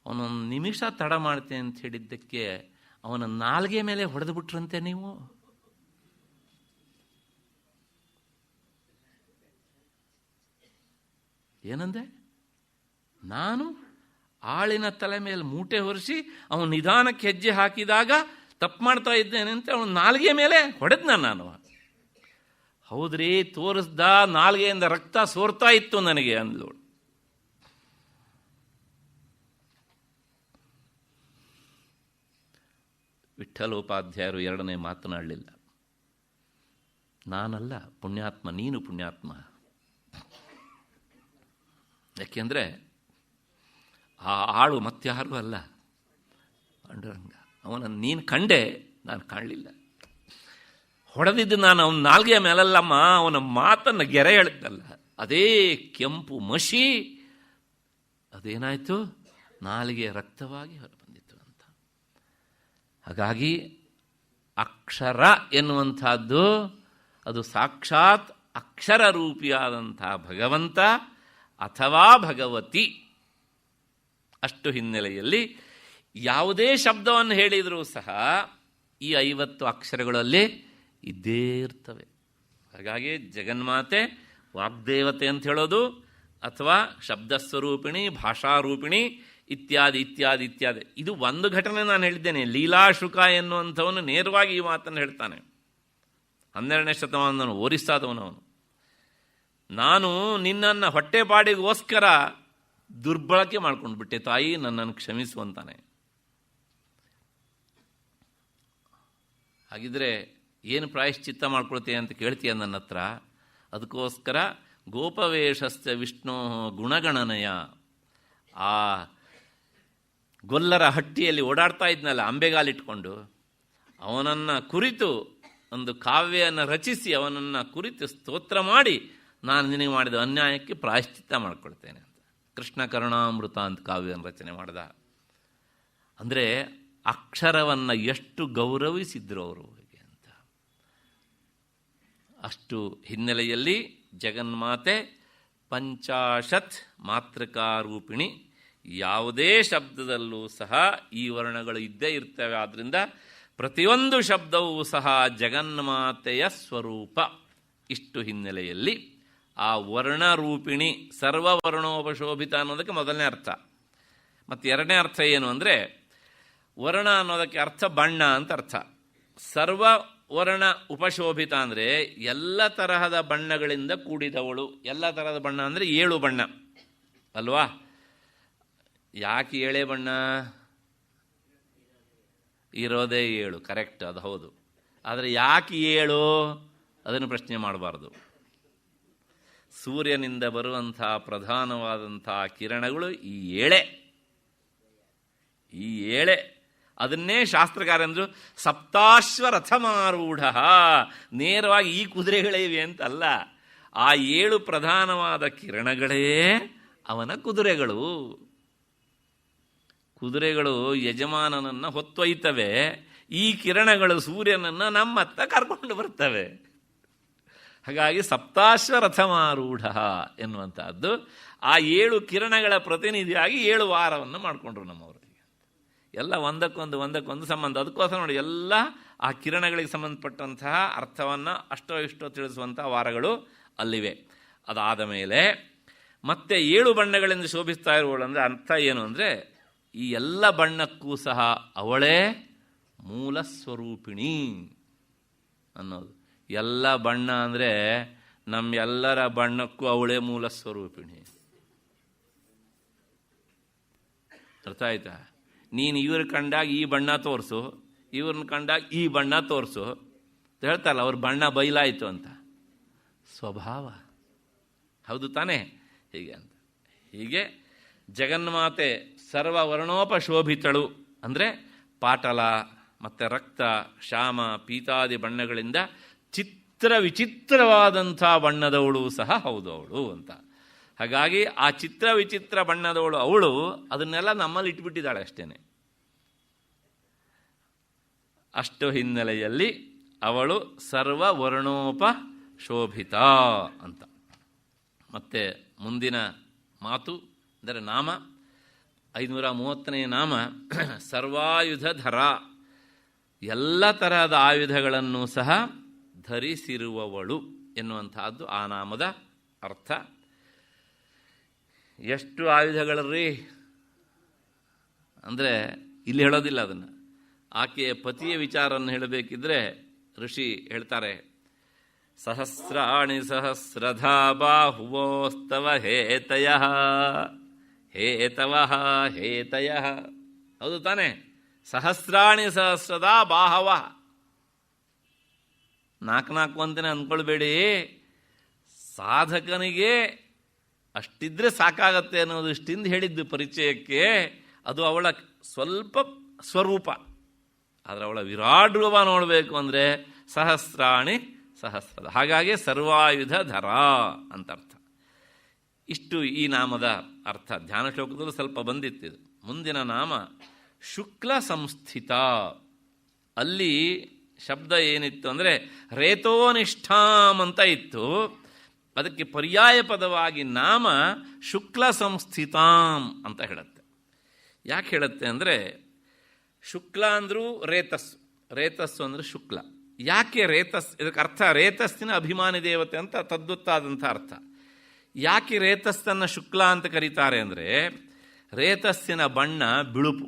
ಅವನೊಂದು ನಿಮಿಷ ತಡ ಮಾಡ್ತೇನೆ ಅಂತ ಹೇಳಿದ್ದಕ್ಕೆ ಅವನ ನಾಲ್ಗೆ ಮೇಲೆ ಹೊಡೆದು ಬಿಟ್ರಂತೆ ನೀವು. ಏನಂದೆ? ನಾನು ಆಳಿನ ತಲೆ ಮೇಲೆ ಮೂಟೆ ಹೊರಿಸಿ ಅವನು ನಿಧಾನಕ್ಕೆ ಹೆಜ್ಜೆ ಹಾಕಿದಾಗ ತಪ್ಪು ಮಾಡ್ತಾ ಇದ್ದೇನೆ ಅಂತ ಅವನ ನಾಲ್ಗೆ ಮೇಲೆ ಹೊಡೆದ್ನ ನಾನು. ಹೌದ್ರಿ, ತೋರಿಸ್ದ, ನಾಲ್ಗೆಯಿಂದ ರಕ್ತ ಸೋರ್ತಾ ಇತ್ತು ನನಗೆ ಅಂದ್ಲು. ವಿಠ್ಠಲೋಪಾಧ್ಯಾಯರು 2ನೇ ಮಾತನಾಡಲಿಲ್ಲ. ನಾನಲ್ಲ ಪುಣ್ಯಾತ್ಮ, ನೀನು ಪುಣ್ಯಾತ್ಮ. ಯಾಕೆಂದರೆ ಆ ಆಳು ಮತ್ತಾರು ಅಲ್ಲ, ಪಾಂಡುರಂಗ. ಅವನನ್ನು ನೀನು ಕಂಡೆ, ನಾನು ಕಾಣಲಿಲ್ಲ. ಹೊಡೆದಿದ್ದು ನಾನು ಅವನ ನಾಲ್ಗೆಯ ಮೇಲಲ್ಲಮ್ಮ, ಅವನ ಮಾತನ್ನು ಗೆರೆ ಎಳೆದಲ್ಲ. ಅದೇ ಕೆಂಪು ಮಷಿ ಅದೇನಾಯಿತು, ನಾಲಿಗೆ ರಕ್ತವಾಗಿ ಹೊರಬಂದಿತ್ತು ಅಂತ. ಹಾಗಾಗಿ ಅಕ್ಷರ ಎನ್ನುವಂಥದ್ದು ಅದು ಸಾಕ್ಷಾತ್ ಅಕ್ಷರ ರೂಪಿಯಾದಂಥ ಭಗವಂತ ಅಥವಾ ಭಗವತಿ. ಅಷ್ಟು ಹಿನ್ನೆಲೆಯಲ್ಲಿ ಯಾವುದೇ ಶಬ್ದವನ್ನು ಹೇಳಿದರೂ ಸಹ ಈ 50 ಅಕ್ಷರಗಳಲ್ಲಿ ಇದ್ದೇ ಇರ್ತವೆ. ಹಾಗಾಗಿ ಜಗನ್ಮಾತೆ ವಾಗ್ದೇವತೆ ಅಂತ ಹೇಳೋದು, ಅಥವಾ ಶಬ್ದಸ್ವರೂಪಿಣಿ, ಭಾಷಾರೂಪಿಣಿ ಇತ್ಯಾದಿ ಇತ್ಯಾದಿ ಇತ್ಯಾದಿ. ಇದು ಒಂದು ಘಟನೆ ನಾನು ಹೇಳಿದ್ದೇನೆ. ಲೀಲಾಶುಕ ಎನ್ನುವಂಥವನು ನೇರವಾಗಿ ಈ ಮಾತನ್ನು ಹೇಳ್ತಾನೆ. 12ನೇ ಶತಮಾನದವನು, ಒರಿಸ್ಸಾದವನವನು. ನಾನು ನಿನ್ನನ್ನು ಹೊಟ್ಟೆಪಾಡಿಗೋಸ್ಕರ ದುರ್ಬಳಕೆ ಮಾಡ್ಕೊಂಡು ಬಿಟ್ಟೆ ತಾಯಿ, ನನ್ನನ್ನು ಕ್ಷಮಿಸುವಂತಾನೆ. ಹಾಗಿದ್ರೆ ಏನು ಪ್ರಾಯಶ್ಚಿತ್ತ ಮಾಡ್ಕೊಳ್ತೀಯ ಅಂತ ಕೇಳ್ತೀಯ ನನ್ನ ಹತ್ರ. ಅದಕ್ಕೋಸ್ಕರ ಗೋಪವೇಷಸ್ಥ ವಿಷ್ಣು ಗುಣಗಣನಯ, ಆ ಗೊಲ್ಲರ ಹಟ್ಟಿಯಲ್ಲಿ ಓಡಾಡ್ತಾ ಇದ್ನಲ್ಲ ಅಂಬೆಗಾಲಿಟ್ಕೊಂಡು, ಅವನನ್ನು ಕುರಿತು ಒಂದು ಕಾವ್ಯವನ್ನು ರಚಿಸಿ ಅವನನ್ನು ಕುರಿತು ಸ್ತೋತ್ರ ಮಾಡಿ ನಾನು ನಿನಗೆ ಮಾಡಿದ ಅನ್ಯಾಯಕ್ಕೆ ಪ್ರಾಯಶ್ಚಿತ್ತ ಮಾಡಿಕೊಳ್ತೇನೆ ಅಂತ ಕೃಷ್ಣ ಕರುಣಾಮೃತ ಅಂತ ಕಾವ್ಯವನ್ನು ರಚನೆ ಮಾಡಿದ. ಅಂದರೆ ಅಕ್ಷರವನ್ನು ಎಷ್ಟು ಗೌರವಿಸಿದ್ರು ಅವರು ಅಂತ. ಅಷ್ಟು ಹಿನ್ನೆಲೆಯಲ್ಲಿ ಜಗನ್ಮಾತೆ ಪಂಚಾಶತ್ ಮಾತೃಕಾರೂಪಿಣಿ, ಯಾವುದೇ ಶಬ್ದದಲ್ಲೂ ಸಹ ಈ ವರ್ಣಗಳು ಇದ್ದೇ ಇರ್ತವೆ. ಆದ್ದರಿಂದ ಪ್ರತಿಯೊಂದು ಶಬ್ದವೂ ಸಹ ಜಗನ್ಮಾತೆಯ ಸ್ವರೂಪ. ಇಷ್ಟು ಹಿನ್ನೆಲೆಯಲ್ಲಿ ಆ ವರ್ಣರೂಪಿಣಿ ಸರ್ವವರ್ಣೋಪಶೋಭಿತ ಅನ್ನೋದಕ್ಕೆ ಮೊದಲನೇ ಅರ್ಥ. ಮತ್ತು ಎರಡನೇ ಅರ್ಥ ಏನು ಅಂದರೆ, ವರ್ಣ ಅನ್ನೋದಕ್ಕೆ ಅರ್ಥ ಬಣ್ಣ ಅಂತ ಅರ್ಥ. ಸರ್ವವರ್ಣ ಉಪಶೋಭಿತ ಅಂದರೆ ಎಲ್ಲ ತರಹದ ಬಣ್ಣಗಳಿಂದ ಕೂಡಿದವಳು. ಎಲ್ಲ ತರಹದ ಬಣ್ಣ ಅಂದರೆ 7 ಬಣ್ಣ ಅಲ್ವಾ? ಯಾಕೆ 7 ಬಣ್ಣ? ಇರೋದೇ 7, ಕರೆಕ್ಟ್, ಅದು ಹೌದು. ಆದರೆ ಯಾಕೆ 7 ಅದನ್ನು ಪ್ರಶ್ನೆ ಮಾಡಬಾರ್ದು. ಸೂರ್ಯನಿಂದ ಬರುವಂಥ ಪ್ರಧಾನವಾದಂಥ ಕಿರಣಗಳು ಈ 7. ಅದನ್ನೇ ಶಾಸ್ತ್ರಕಾರಂದರು ಸಪ್ತಾಶ್ವರಥಮಾರೂಢ, ನೇರವಾಗಿ ಈ ಕುದುರೆಗಳೇ ಇವೆ ಅಂತಲ್ಲ, ಆ 7 ಪ್ರಧಾನವಾದ ಕಿರಣಗಳೇ ಅವನ ಕುದುರೆಗಳು. ಕುದುರೆಗಳು ಯಜಮಾನನನ್ನು ಹೊತ್ತೊಯ್ತವೆ, ಈ ಕಿರಣಗಳು ಸೂರ್ಯನನ್ನು ನಮ್ಮತ್ತ ಕರ್ಕೊಂಡು ಬರ್ತವೆ. ಹಾಗಾಗಿ ಸಪ್ತಾಶ್ವರಥಮಾರೂಢ ಎನ್ನುವಂಥದ್ದು ಆ 7 ಕಿರಣಗಳ ಪ್ರತಿನಿಧಿಯಾಗಿ 7 ವಾರವನ್ನು ಮಾಡಿಕೊಂಡ್ರು ನಮ್ಮವರಿಗೆ. ಎಲ್ಲ ಒಂದಕ್ಕೊಂದು ಸಂಬಂಧ. ಅದಕ್ಕೋಸ್ಕರ ನೋಡಿ, ಎಲ್ಲ ಆ ಕಿರಣಗಳಿಗೆ ಸಂಬಂಧಪಟ್ಟಂತಹ ಅರ್ಥವನ್ನು ಅಷ್ಟೋ ಇಷ್ಟೋ ತಿಳಿಸುವಂಥ ವಾರಗಳು ಅಲ್ಲಿವೆ. ಅದಾದ ಮೇಲೆ ಮತ್ತೆ 7 ಬಣ್ಣಗಳಿಂದ ಶೋಭಿಸ್ತಾ ಇರುವಳು ಅಂದರೆ ಅರ್ಥ ಏನು ಅಂದರೆ, ಈ ಎಲ್ಲ ಬಣ್ಣಕ್ಕೂ ಸಹ ಅವಳೇ ಮೂಲ ಸ್ವರೂಪಿಣಿ ಅನ್ನೋದು. ಎಲ್ಲ ಬಣ್ಣ ಅಂದರೆ ನಮ್ಮೆಲ್ಲರ ಬಣ್ಣಕ್ಕೂ ಅವಳೇ ಮೂಲ ಸ್ವರೂಪಿಣಿ. ಅರ್ಥ ಆಯ್ತಾ? ನೀನು ಇವ್ರ ಕಂಡಾಗ ಈ ಬಣ್ಣ ತೋರಿಸು, ಇವ್ರನ್ನ ಕಂಡಾಗ ಈ ಬಣ್ಣ ತೋರಿಸು ಅಂತ ಹೇಳ್ತಾರಲ್ಲ, ಅವ್ರ ಬಣ್ಣ ಬಯಲಾಯಿತು ಅಂತ. ಸ್ವಭಾವ ಹೌದು ತಾನೇ? ಹೀಗೆ ಅಂತ. ಹೀಗೆ ಜಗನ್ಮಾತೆ ಸರ್ವವರ್ಣೋಪಶೋಭಿತಳು ಅಂದರೆ ಪಾಟಲ ಮತ್ತು ರಕ್ತ, ಶ್ಯಾಮ, ಪೀತಾದಿ ಬಣ್ಣಗಳಿಂದ ವಿಚಿತ್ರವಾದಂಥ ಬಣ್ಣದವಳು ಸಹ ಹೌದು ಅವಳು ಅಂತ. ಹಾಗಾಗಿ ಆ ವಿಚಿತ್ರ ಬಣ್ಣದವಳು ಅವಳು, ಅದನ್ನೆಲ್ಲ ನಮ್ಮಲ್ಲಿ ಇಟ್ಬಿಟ್ಟಿದ್ದಾಳೆ ಅಷ್ಟೇ. ಅಷ್ಟು ಹಿನ್ನೆಲೆಯಲ್ಲಿ ಅವಳು ಸರ್ವವರ್ಣೋಪಶೋಭಿತ ಅಂತ. ಮತ್ತೆ ಮುಂದಿನ ಮಾತು ಅಂದರೆ ನಾಮ 530ನೇ ನಾಮ ಸರ್ವಾಯುಧಧರ, ಎಲ್ಲ ತರಹದ ಆಯುಧಗಳನ್ನು ಸಹ ಧರಿಸಿರುವವಳು ಎನ್ನುವಂತಹದ್ದು ಆ ನಾಮದ ಅರ್ಥ. ಎಷ್ಟು ಆಯುಧಗಳರ್ರಿ ಅಂದರೆ ಇಲ್ಲಿ ಹೇಳೋದಿಲ್ಲ ಅದನ್ನು. ಆಕೆಯ ಪತಿಯ ವಿಚಾರವನ್ನು ಹೇಳಬೇಕಿದ್ರೆ ಋಷಿ ಹೇಳ್ತಾರೆ, ಸಹಸ್ರಾಣಿ ಸಹಸ್ರಧಾ ಬಾಹುವೋಸ್ತವ ಹೇತಯಃ ಹೇತವಃ ಹೇತಯಃ. ಹೌದು ತಾನೆ? ಸಹಸ್ರಾಣಿ ಸಹಸ್ರದ ಬಾಹವ. 4 ಅಂತಲೇ ಅಂದ್ಕೊಳ್ಬೇಡಿ. ಸಾಧಕನಿಗೆ ಅಷ್ಟಿದ್ರೆ ಸಾಕಾಗತ್ತೆ ಅನ್ನೋದು ಇಷ್ಟಿಂದ ಹೇಳಿದ್ದು ಪರಿಚಯಕ್ಕೆ. ಅದು ಅವಳ ಸ್ವಲ್ಪ ಸ್ವರೂಪ. ಆದರೆ ಅವಳ ವಿರಾಟ್ ರೂಪ ನೋಡಬೇಕು ಅಂದರೆ ಸಹಸ್ರಾಣಿ ಸಹಸ್ರದ. ಹಾಗಾಗಿ ಸರ್ವಾಯುಧ ಧರ ಅಂತ ಅರ್ಥ. ಇಷ್ಟು ಈ ನಾಮದ ಅರ್ಥ. ಧ್ಯಾನ ಶ್ಲೋಕದಲ್ಲೂ ಸ್ವಲ್ಪ ಬಂದಿತ್ತಿದು. ಮುಂದಿನ ನಾಮ ಶುಕ್ಲ ಸಂಸ್ಥಿತ. ಅಲ್ಲಿ ಶಬ್ದ ಏನಿತ್ತು ಅಂದರೆ ರೇತೋನಿಷ್ಠಾಂ ಅಂತ ಇತ್ತು. ಅದಕ್ಕೆ ಪರ್ಯಾಯ ಪದವಾಗಿ ನಾಮ ಶುಕ್ಲ ಸಂಸ್ಥಿತಾಂ ಅಂತ ಹೇಳುತ್ತೆ. ಯಾಕೆ ಹೇಳುತ್ತೆ ಅಂದರೆ, ಶುಕ್ಲ ಅಂದರೂ ರೇತಸ್ಸು ಅಂದರೆ ಶುಕ್ಲ. ಯಾಕೆ ರೇತಸ್? ಇದಕ್ಕೆ ಅರ್ಥ ರೇತಸ್ಸಿನ ಅಭಿಮಾನಿ ದೇವತೆ ಅಂತ ತದ್ವತ್ತಾದಂಥ ಅರ್ಥ. ಯಾಕೆ ರೇತಸ್ಸನ್ನು ಶುಕ್ಲ ಅಂತ ಕರೀತಾರೆ ಅಂದರೆ, ರೇತಸ್ಸಿನ ಬಣ್ಣ ಬಿಳುಪು.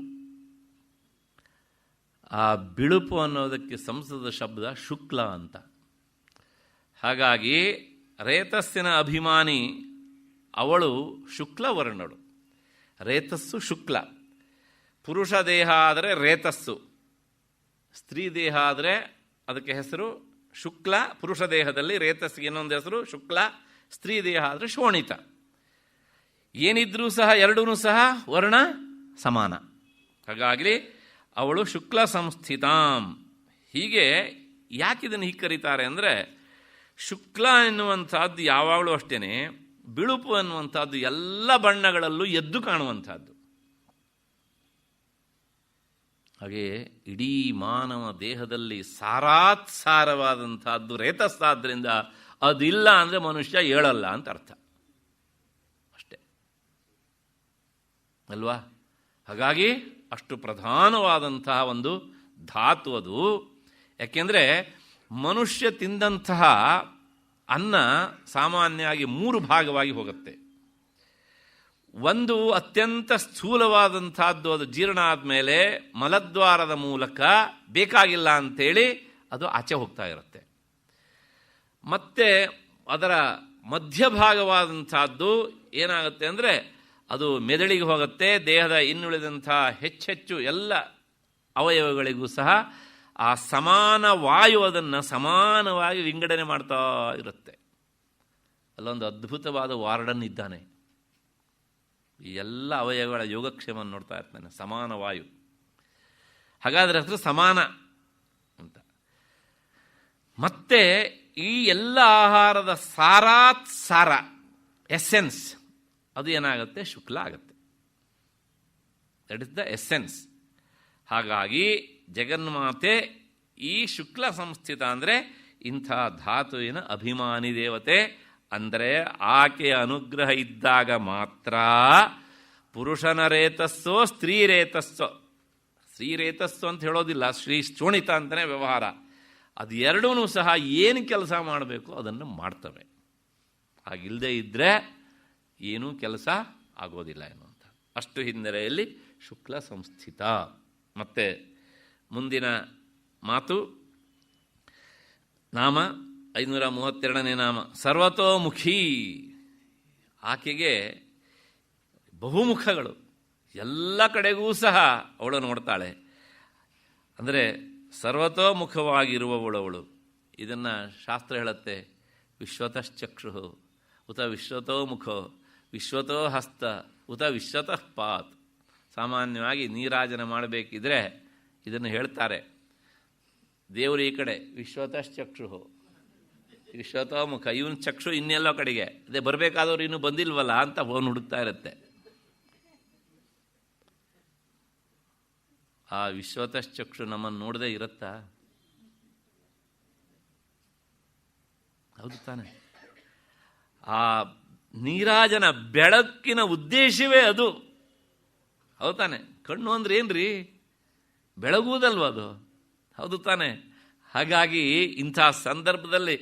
ಆ ಬಿಳುಪು ಅನ್ನೋದಕ್ಕೆ ಸಂಸ್ಕೃತ ಶಬ್ದ ಶುಕ್ಲ ಅಂತ. ಹಾಗಾಗಿ ರೇತಸ್ಸಿನ ಅಭಿಮಾನಿ ಅವಳು ಶುಕ್ಲವರ್ಣಳು. ರೇತಸ್ಸು ಶುಕ್ಲ. ಪುರುಷ ದೇಹ ಆದರೆ ರೇತಸ್ಸು, ಸ್ತ್ರೀ ದೇಹ ಆದರೆ ಅದಕ್ಕೆ ಹೆಸರು ಶುಕ್ಲ, ಪುರುಷ ದೇಹದಲ್ಲಿ ರೇತಸ್ಸಿಗೆ ಇನ್ನೊಂದು ಹೆಸರು ಶುಕ್ಲ, ಸ್ತ್ರೀ ದೇಹ ಆದರೆ ಶೋಣಿತ. ಏನಿದ್ರೂ ಸಹ ಎರಡೂ ಸಹ ವರ್ಣ ಸಮಾನ. ಹಾಗಾಗಿ ಅವಳು ಶುಕ್ಲ ಸಂಸ್ಥಿತಾಂ. ಹೀಗೆ ಯಾಕಿದನ್ನು ಹೀಗೆ ಕರೀತಾರೆ ಅಂದರೆ, ಶುಕ್ಲ ಎನ್ನುವಂಥದ್ದು ಯಾವಾಗಲೂ ಅಷ್ಟೇ ಬಿಳುಪು ಅನ್ನುವಂಥದ್ದು ಎಲ್ಲ ಬಣ್ಣಗಳಲ್ಲೂ ಎದ್ದು ಕಾಣುವಂಥದ್ದು. ಹಾಗೆಯೇ ಇಡೀ ಮಾನವ ದೇಹದಲ್ಲಿ ಸಾರಾತ್ಸಾರವಾದಂಥದ್ದು ರೇತಸ್ಸಾದ್ದರಿಂದ ಅದಿಲ್ಲ ಅಂದರೆ ಮನುಷ್ಯ ಏಳಲ್ಲ ಅಂತ ಅರ್ಥ ಅಷ್ಟೇ ಅಲ್ವಾ. ಹಾಗಾಗಿ ಅಷ್ಟು ಪ್ರಧಾನವಾದಂತಹ ಒಂದು ಧಾತು ಅದು. ಯಾಕೆಂದರೆ ಮನುಷ್ಯ ತಿಂದಂತಹ ಅನ್ನ ಸಾಮಾನ್ಯವಾಗಿ 3 ಭಾಗವಾಗಿ ಹೋಗುತ್ತೆ. ಒಂದು ಅತ್ಯಂತ ಸ್ಥೂಲವಾದಂಥದ್ದು, ಅದು ಜೀರ್ಣ ಆದಮೇಲೆ ಮಲದ್ವಾರದ ಮೂಲಕ ಬೇಕಾಗಿಲ್ಲ ಅಂಥೇಳಿ ಅದು ಆಚೆ ಹೋಗ್ತಾ ಇರುತ್ತೆ. ಮತ್ತು ಅದರ ಮಧ್ಯಭಾಗವಾದಂಥದ್ದು ಏನಾಗುತ್ತೆ ಅಂದರೆ ಅದು ಮೆದುಳಿಗೆ ಹೋಗುತ್ತೆ. ದೇಹದ ಇನ್ನುಳಿದಂಥ ಹೆಚ್ಚೆಚ್ಚು ಎಲ್ಲ ಅವಯವಗಳಿಗೂ ಸಹ ಆ ಸಮಾನ ವಾಯು ಅದನ್ನು ಸಮಾನವಾಗಿ ವಿಂಗಡಣೆ ಮಾಡ್ತಾ ಇರುತ್ತೆ. ಅಲ್ಲೊಂದು ಅದ್ಭುತವಾದ ವಾರ್ಡನ್ ಇದ್ದಾನೆ, ಈ ಎಲ್ಲ ಅವಯವಗಳ ಯೋಗಕ್ಷೇಮವನ್ನು ನೋಡ್ತಾ ಇರ್ತಾನೆ. ಸಮಾನ ವಾಯು, ಹಾಗಾದರೆ ಹೆಸರು ಸಮಾನ ಅಂತ. ಮತ್ತೆ ಈ ಎಲ್ಲ ಆಹಾರದ ಸಾರ ಎಸೆನ್ಸ್ ಅದು ಏನಾಗುತ್ತೆ, ಶುಕ್ಲ ಆಗುತ್ತೆ. That is the essence. ಹಾಗಾಗಿ ಜಗನ್ಮಾತೆ ಈ ಶುಕ್ಲ ಸಂಸ್ಥಿತ ಅಂದರೆ ಇಂಥ ಧಾತುವಿನ ಅಭಿಮಾನಿ ದೇವತೆ. ಅಂದರೆ ಆಕೆಯ ಅನುಗ್ರಹ ಇದ್ದಾಗ ಮಾತ್ರ ಪುರುಷನ ರೇತಸ್ಸೋ ಸ್ತ್ರೀ ರೇತಸ್ಸೋ, ಸ್ತ್ರೀ ರೇತಸ್ಸು ಅಂತ ಹೇಳೋದಿಲ್ಲ, ಶ್ರೀ ಶೋಣಿತ ಅಂತಲೇ ವ್ಯವಹಾರ. ಅದು ಎರಡೂ ಸಹ ಏನು ಕೆಲಸ ಮಾಡಬೇಕು ಅದನ್ನು ಮಾಡ್ತವೆ. ಹಾಗಿಲ್ಲದೆ ಇದ್ದರೆ ಏನೂ ಕೆಲಸ ಆಗೋದಿಲ್ಲ ಎನ್ನುವಂಥ ಅಷ್ಟು ಹಿನ್ನೆಲೆಯಲ್ಲಿ ಶುಕ್ಲ ಸಂಸ್ಥಿತ. ಮತ್ತು ಮುಂದಿನ ಮಾತು ನಾಮ 532ನೇ ನಾಮ ಸರ್ವತೋಮುಖಿ. ಆಕೆಗೆ ಬಹುಮುಖಗಳು, ಎಲ್ಲ ಕಡೆಗೂ ಸಹ ಅವಳು ನೋಡ್ತಾಳೆ. ಅಂದರೆ ಸರ್ವತೋಮುಖವಾಗಿರುವವಳು ಅವಳು. ಇದನ್ನು ಶಾಸ್ತ್ರ ಹೇಳುತ್ತೆ, ವಿಶ್ವತಶ್ಚಕ್ಷು ಉತ ವಿಶ್ವತೋ ಮುಖೋ ವಿಶ್ವತೋ ಹಸ್ತ ಉತ ವಿಶ್ವತಃ ಪಾತ್. ಸಾಮಾನ್ಯವಾಗಿ ನೀರಾಜನೆ ಮಾಡಬೇಕಿದ್ರೆ ಇದನ್ನು ಹೇಳ್ತಾರೆ. ದೇವರು ಈ ಕಡೆ ವಿಶ್ವತಶ್ಚಕ್ಷು ವಿಶ್ವತೋ ಮುಖ, ಇವನ ಚಕ್ಷು ಇನ್ನೆಲ್ಲೋ ಕಡೆಗೆ, ಅದೇ ಬರಬೇಕಾದವ್ರು ಇನ್ನೂ ಬಂದಿಲ್ವಲ್ಲ ಅಂತ ಫೋನ್ ಹುಡುಕ್ತಾ ಇರುತ್ತೆ. ಆ ವಿಶ್ವತಶ್ಚಕ್ಷು ನಮ್ಮನ್ನು ನೋಡದೆ ಇರುತ್ತಾ? ಹೌದು ತಾನೆ. ಆ ನೀರಾಜನ ಬೆಳಕಿನ ಉದ್ದೇಶವೇ ಅದು. ಹೌದು ತಾನೆ. ಕಣ್ಣು ಅಂದ್ರೆ ಏನ್ರಿ? ಬೆಳಗುವುದಲ್ವ ಅದು. ಹೌದು ತಾನೆ. ಹಾಗಾಗಿ ಇಂಥ ಸಂದರ್ಭದಲ್ಲಿ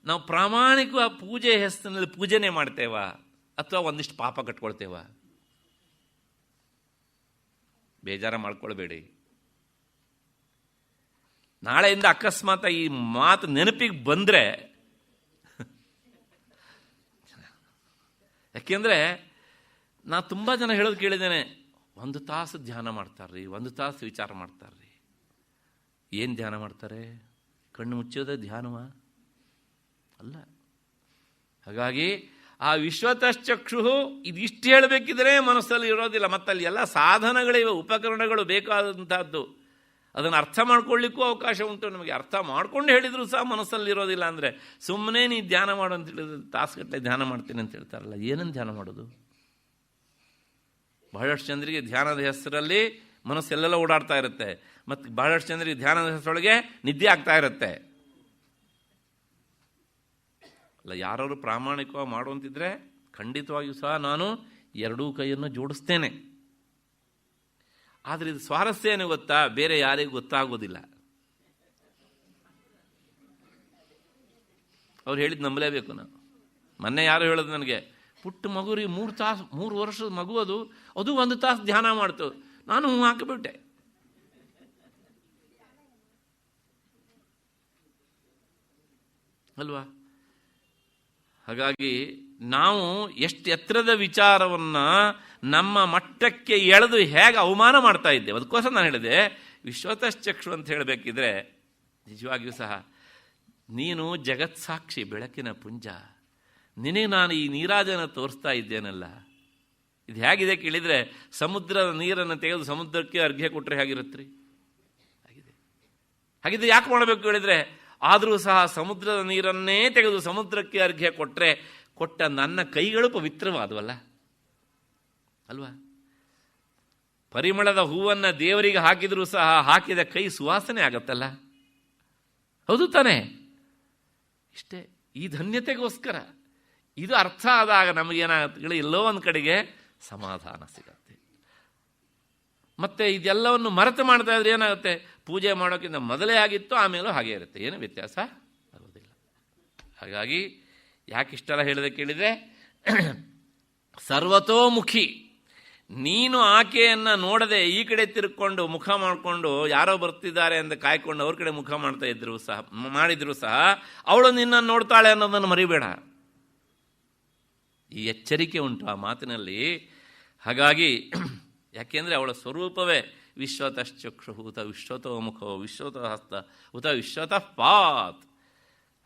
ನಾವು ಪ್ರಾಮಾಣಿಕ ಪೂಜೆ ಹೆಸರಿನಲ್ಲಿ ಪೂಜೆನೇ ಮಾಡ್ತೇವಾ ಅಥವಾ ಒಂದಿಷ್ಟು ಪಾಪ ಕಟ್ಕೊಳ್ತೇವಾ? ಬೇಜಾರ ಮಾಡ್ಕೊಳ್ಬೇಡಿ. ನಾಳೆಯಿಂದ ಅಕಸ್ಮಾತ್ ಈ ಮಾತು ನೆನಪಿಗೆ ಬಂದರೆ, ಯಾಕೆಂದರೆ ನಾ ತುಂಬ ಜನ ಹೇಳೋದು ಕೇಳಿದ್ದೇನೆ, 1 ತಾಸು ಧ್ಯಾನ ಮಾಡ್ತಾರ್ರಿ, 1 ತಾಸು ವಿಚಾರ ಮಾಡ್ತಾರ್ರಿ. ಏನು ಧ್ಯಾನ ಮಾಡ್ತಾರೆ? ಕಣ್ಣು ಮುಚ್ಚೋದೇ ಧ್ಯಾನವ ಅಲ್ಲ. ಹಾಗಾಗಿ ಆ ವಿಶ್ವತಶ್ಚಕ್ಷು ಇದಿಷ್ಟು ಹೇಳಬೇಕಿದ್ರೆ ಮನಸ್ಸಲ್ಲಿ ಇರೋದಿಲ್ಲ. ಮತ್ತಲ್ಲಿ ಎಲ್ಲ ಸಾಧನಗಳಿವೆ, ಉಪಕರಣಗಳು ಬೇಕಾದಂಥದ್ದು. ಅದನ್ನು ಅರ್ಥ ಮಾಡ್ಕೊಳ್ಳಿಕ್ಕೂ ಅವಕಾಶ ಉಂಟು ನಮಗೆ. ಅರ್ಥ ಮಾಡ್ಕೊಂಡು ಹೇಳಿದರೂ ಸಹ ಮನಸ್ಸಲ್ಲಿ ಇರೋದಿಲ್ಲ. ಅಂದರೆ ಸುಮ್ಮನೆ ನೀ ಧ್ಯಾನ ಮಾಡು ಅಂತ ಹೇಳಿದ್ರೆ ತಾಸುಗಟ್ಟಲೆ ಧ್ಯಾನ ಮಾಡ್ತೀನಿ ಅಂತ ಹೇಳ್ತಾರಲ್ಲ, ಏನನ್ನು ಧ್ಯಾನ ಮಾಡೋದು? ಬಹಳಷ್ಟು ಜನರಿಗೆ ಧ್ಯಾನದ ಹೆಸರಲ್ಲಿ ಮನಸ್ಸೆಲ್ಲೆಲ್ಲ ಓಡಾಡ್ತಾ ಇರುತ್ತೆ. ಮತ್ತು ಬಹಳಷ್ಟು ಜನರಿಗೆ ಧ್ಯಾನದ ಹೆಸರೊಳಗೆ ನಿದ್ದೆ ಆಗ್ತಾ ಇರುತ್ತೆ. ಅಲ್ಲ, ಯಾರು ಪ್ರಾಮಾಣಿಕವಾಗಿ ಮಾಡುವಂತಿದ್ರೆ ಖಂಡಿತವಾಗಿಯೂ ಸಹ ನಾನು 2 ಕೈಯನ್ನು ಜೋಡಿಸ್ತೇನೆ. ಆದರೆ ಇದು ಸ್ವಾರಸ್ಯ ಏನು ಗೊತ್ತಾ? ಬೇರೆ ಯಾರಿಗೂ ಗೊತ್ತಾಗೋದಿಲ್ಲ. ಅವ್ರು ಹೇಳಿದ್ದು ನಂಬಲೇಬೇಕು ನಾವು. ಮೊನ್ನೆ ಯಾರು ಹೇಳೋದು ನನಗೆ, ಪುಟ್ಟ ಮಗು ರೀ, 3 ವರ್ಷದ ಮಗು, ಅದು 1 ತಾಸು ಧ್ಯಾನ ಮಾಡ್ತು. ನಾನು ಹಾಕಿಬಿಟ್ಟೆ. ಅಲ್ವಾ? ಹಾಗಾಗಿ ನಾವು ಎಷ್ಟು ಎತ್ತರದ ವಿಚಾರವನ್ನು ನಮ್ಮ ಮಟ್ಟಕ್ಕೆ ಎಳೆದು ಹೇಗೆ ಅವಮಾನ ಮಾಡ್ತಾ ಇದ್ದೇವೆ. ಅದಕ್ಕೋಸ್ಕರ ನಾನು ಹೇಳಿದೆ, ವಿಶ್ವತಶ್ಚಕ್ಷು ಅಂತ ಹೇಳಬೇಕಿದ್ರೆ ನಿಜವಾಗಿಯೂ ಸಹ ನೀನು ಜಗತ್ಸಾಕ್ಷಿ, ಬೆಳಕಿನ ಪುಂಜ, ನಿನಗೆ ನಾನು ಈ ನೀರಾಜನ ತೋರಿಸ್ತಾ ಇದ್ದೇನಲ್ಲ, ಇದು ಹೇಗಿದೆ ಕೇಳಿದರೆ ಸಮುದ್ರದ ನೀರನ್ನು ತೆಗೆದು ಸಮುದ್ರಕ್ಕೆ ಅರ್ಘ್ಯ ಕೊಟ್ಟರೆ ಹೇಗಿರುತ್ತೆ ರೀ? ಹಾಗಿದ್ರೆ ಯಾಕೆ ಮಾಡಬೇಕು ಹೇಳಿದರೆ, ಆದರೂ ಸಹ ಸಮುದ್ರದ ನೀರನ್ನೇ ತೆಗೆದು ಸಮುದ್ರಕ್ಕೆ ಅರ್ಘ್ಯ ಕೊಟ್ಟ ನನ್ನ ಕೈಗಳು ಪವಿತ್ರವಾದವಲ್ಲ ಅಲ್ವಾ? ಪರಿಮಳದ ಹೂವನ್ನು ದೇವರಿಗೆ ಹಾಕಿದರೂ ಸಹ ಹಾಕಿದ ಕೈ ಸುವಾಸನೆ ಆಗತ್ತಲ್ಲ, ಹೌದು ತಾನೇ? ಇಷ್ಟೇ, ಈ ಧನ್ಯತೆಗೋಸ್ಕರ ಇದು ಅರ್ಥ ಆದಾಗ ನಮಗೇನಾಗುತ್ತೆ, ಎಲ್ಲೋ ಒಂದು ಕಡೆಗೆ ಸಮಾಧಾನ ಸಿಗತ್ತೆ. ಮತ್ತೆ ಇದೆಲ್ಲವನ್ನು ಮರೆತು ಮಾಡ್ತಾ ಇದ್ರೆ ಏನಾಗುತ್ತೆ, ಪೂಜೆ ಮಾಡೋಕ್ಕಿಂತ ಮೊದಲೇ ಆಗಿತ್ತು ಆಮೇಲೂ ಹಾಗೆ ಇರುತ್ತೆ, ಏನು ವ್ಯತ್ಯಾಸ ಆಗೋದಿಲ್ಲ. ಹಾಗಾಗಿ ಯಾಕಿಷ್ಟೆಲ್ಲ ಹೇಳಿದೆ ಕೇಳಿದರೆ, ಸರ್ವತೋಮುಖಿ, ನೀನು ಆಕೆಯನ್ನು ನೋಡದೆ ಈ ಕಡೆ ತಿರ್ಕೊಂಡು ಮುಖ ಮಾಡಿಕೊಂಡು ಯಾರೋ ಬರ್ತಿದ್ದಾರೆ ಅಂತ ಕಾಯ್ಕೊಂಡು ಅವ್ರ ಕಡೆ ಮುಖ ಮಾಡಿದ್ರು ಸಹ ಅವಳು ನಿನ್ನನ್ನು ನೋಡ್ತಾಳೆ ಅನ್ನೋದನ್ನು ಮರಿಬೇಡ. ಈ ಎಚ್ಚರಿಕೆ ಉಂಟು ಆ ಮಾತಿನಲ್ಲಿ. ಹಾಗಾಗಿ ಯಾಕೆಂದರೆ ಅವಳ ಸ್ವರೂಪವೇ ವಿಶ್ವತಶ್ಚಕ್ಷು ಉತ ವಿಶ್ವತೋ ಮುಖೋ ವಿಶ್ವತೋ ಹಸ್ತ ಉತ ವಿಶ್ವತಃ ಪಾತ್.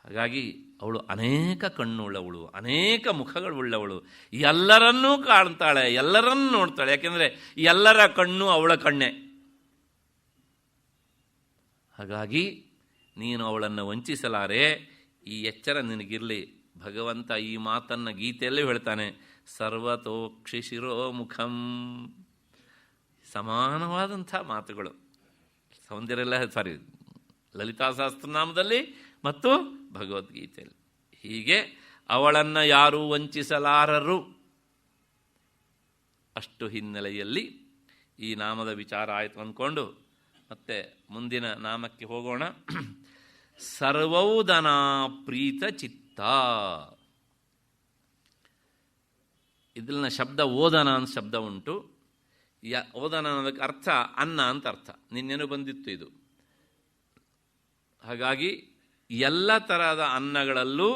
ಹಾಗಾಗಿ ಅವಳು ಅನೇಕ ಕಣ್ಣುಳ್ಳವಳು, ಅನೇಕ ಮುಖಗಳುಳ್ಳವಳು, ಎಲ್ಲರನ್ನೂ ಕಾಣ್ತಾಳೆ, ಎಲ್ಲರನ್ನೂ ನೋಡ್ತಾಳೆ. ಯಾಕೆಂದರೆ ಎಲ್ಲರ ಕಣ್ಣು ಅವಳ ಕಣ್ಣೆ. ಹಾಗಾಗಿ ನೀನು ಅವಳನ್ನು ವಂಚಿಸಲಾರೆ, ಈ ಎಚ್ಚರ ನಿನಗಿರಲಿ. ಭಗವಂತ ಈ ಮಾತನ್ನು ಗೀತೆಯಲ್ಲೂ ಹೇಳ್ತಾನೆ, ಸರ್ವತೋಕ್ಷಿ ಶಿರೋಮುಖಂ. ಸಮಾನವಾದಂಥ ಮಾತುಗಳು ಲಲಿತಾ ಸಹಸ್ರನಾಮದಲ್ಲಿ ಮತ್ತು ಭಗವದ್ಗೀತೆಯಲ್ಲಿ. ಹೀಗೆ ಅವಳನ್ನು ಯಾರೂ ವಂಚಿಸಲಾರರು. ಅಷ್ಟು ಹಿನ್ನೆಲೆಯಲ್ಲಿ ಈ ನಾಮದ ವಿಚಾರ ಆಯಿತು ಅಂದ್ಕೊಂಡು ಮತ್ತೆ ಮುಂದಿನ ನಾಮಕ್ಕೆ ಹೋಗೋಣ. ಸರ್ವೌದನಾ ಪ್ರೀತ ಚಿತ್ತ. ಇದನ್ನ ಶಬ್ದ ಓದನ ಅಂತ ಶಬ್ದ ಉಂಟು. ಓದನ ಅನ್ನೋದಕ್ಕೆ ಅರ್ಥ ಅನ್ನ ಅಂತ ಅರ್ಥ, ನಿನ್ನೇನು ಬಂದಿತ್ತು ಇದು. ಹಾಗಾಗಿ ಎಲ್ಲ ತರಹದ ಅನ್ನಗಳಲ್ಲೂ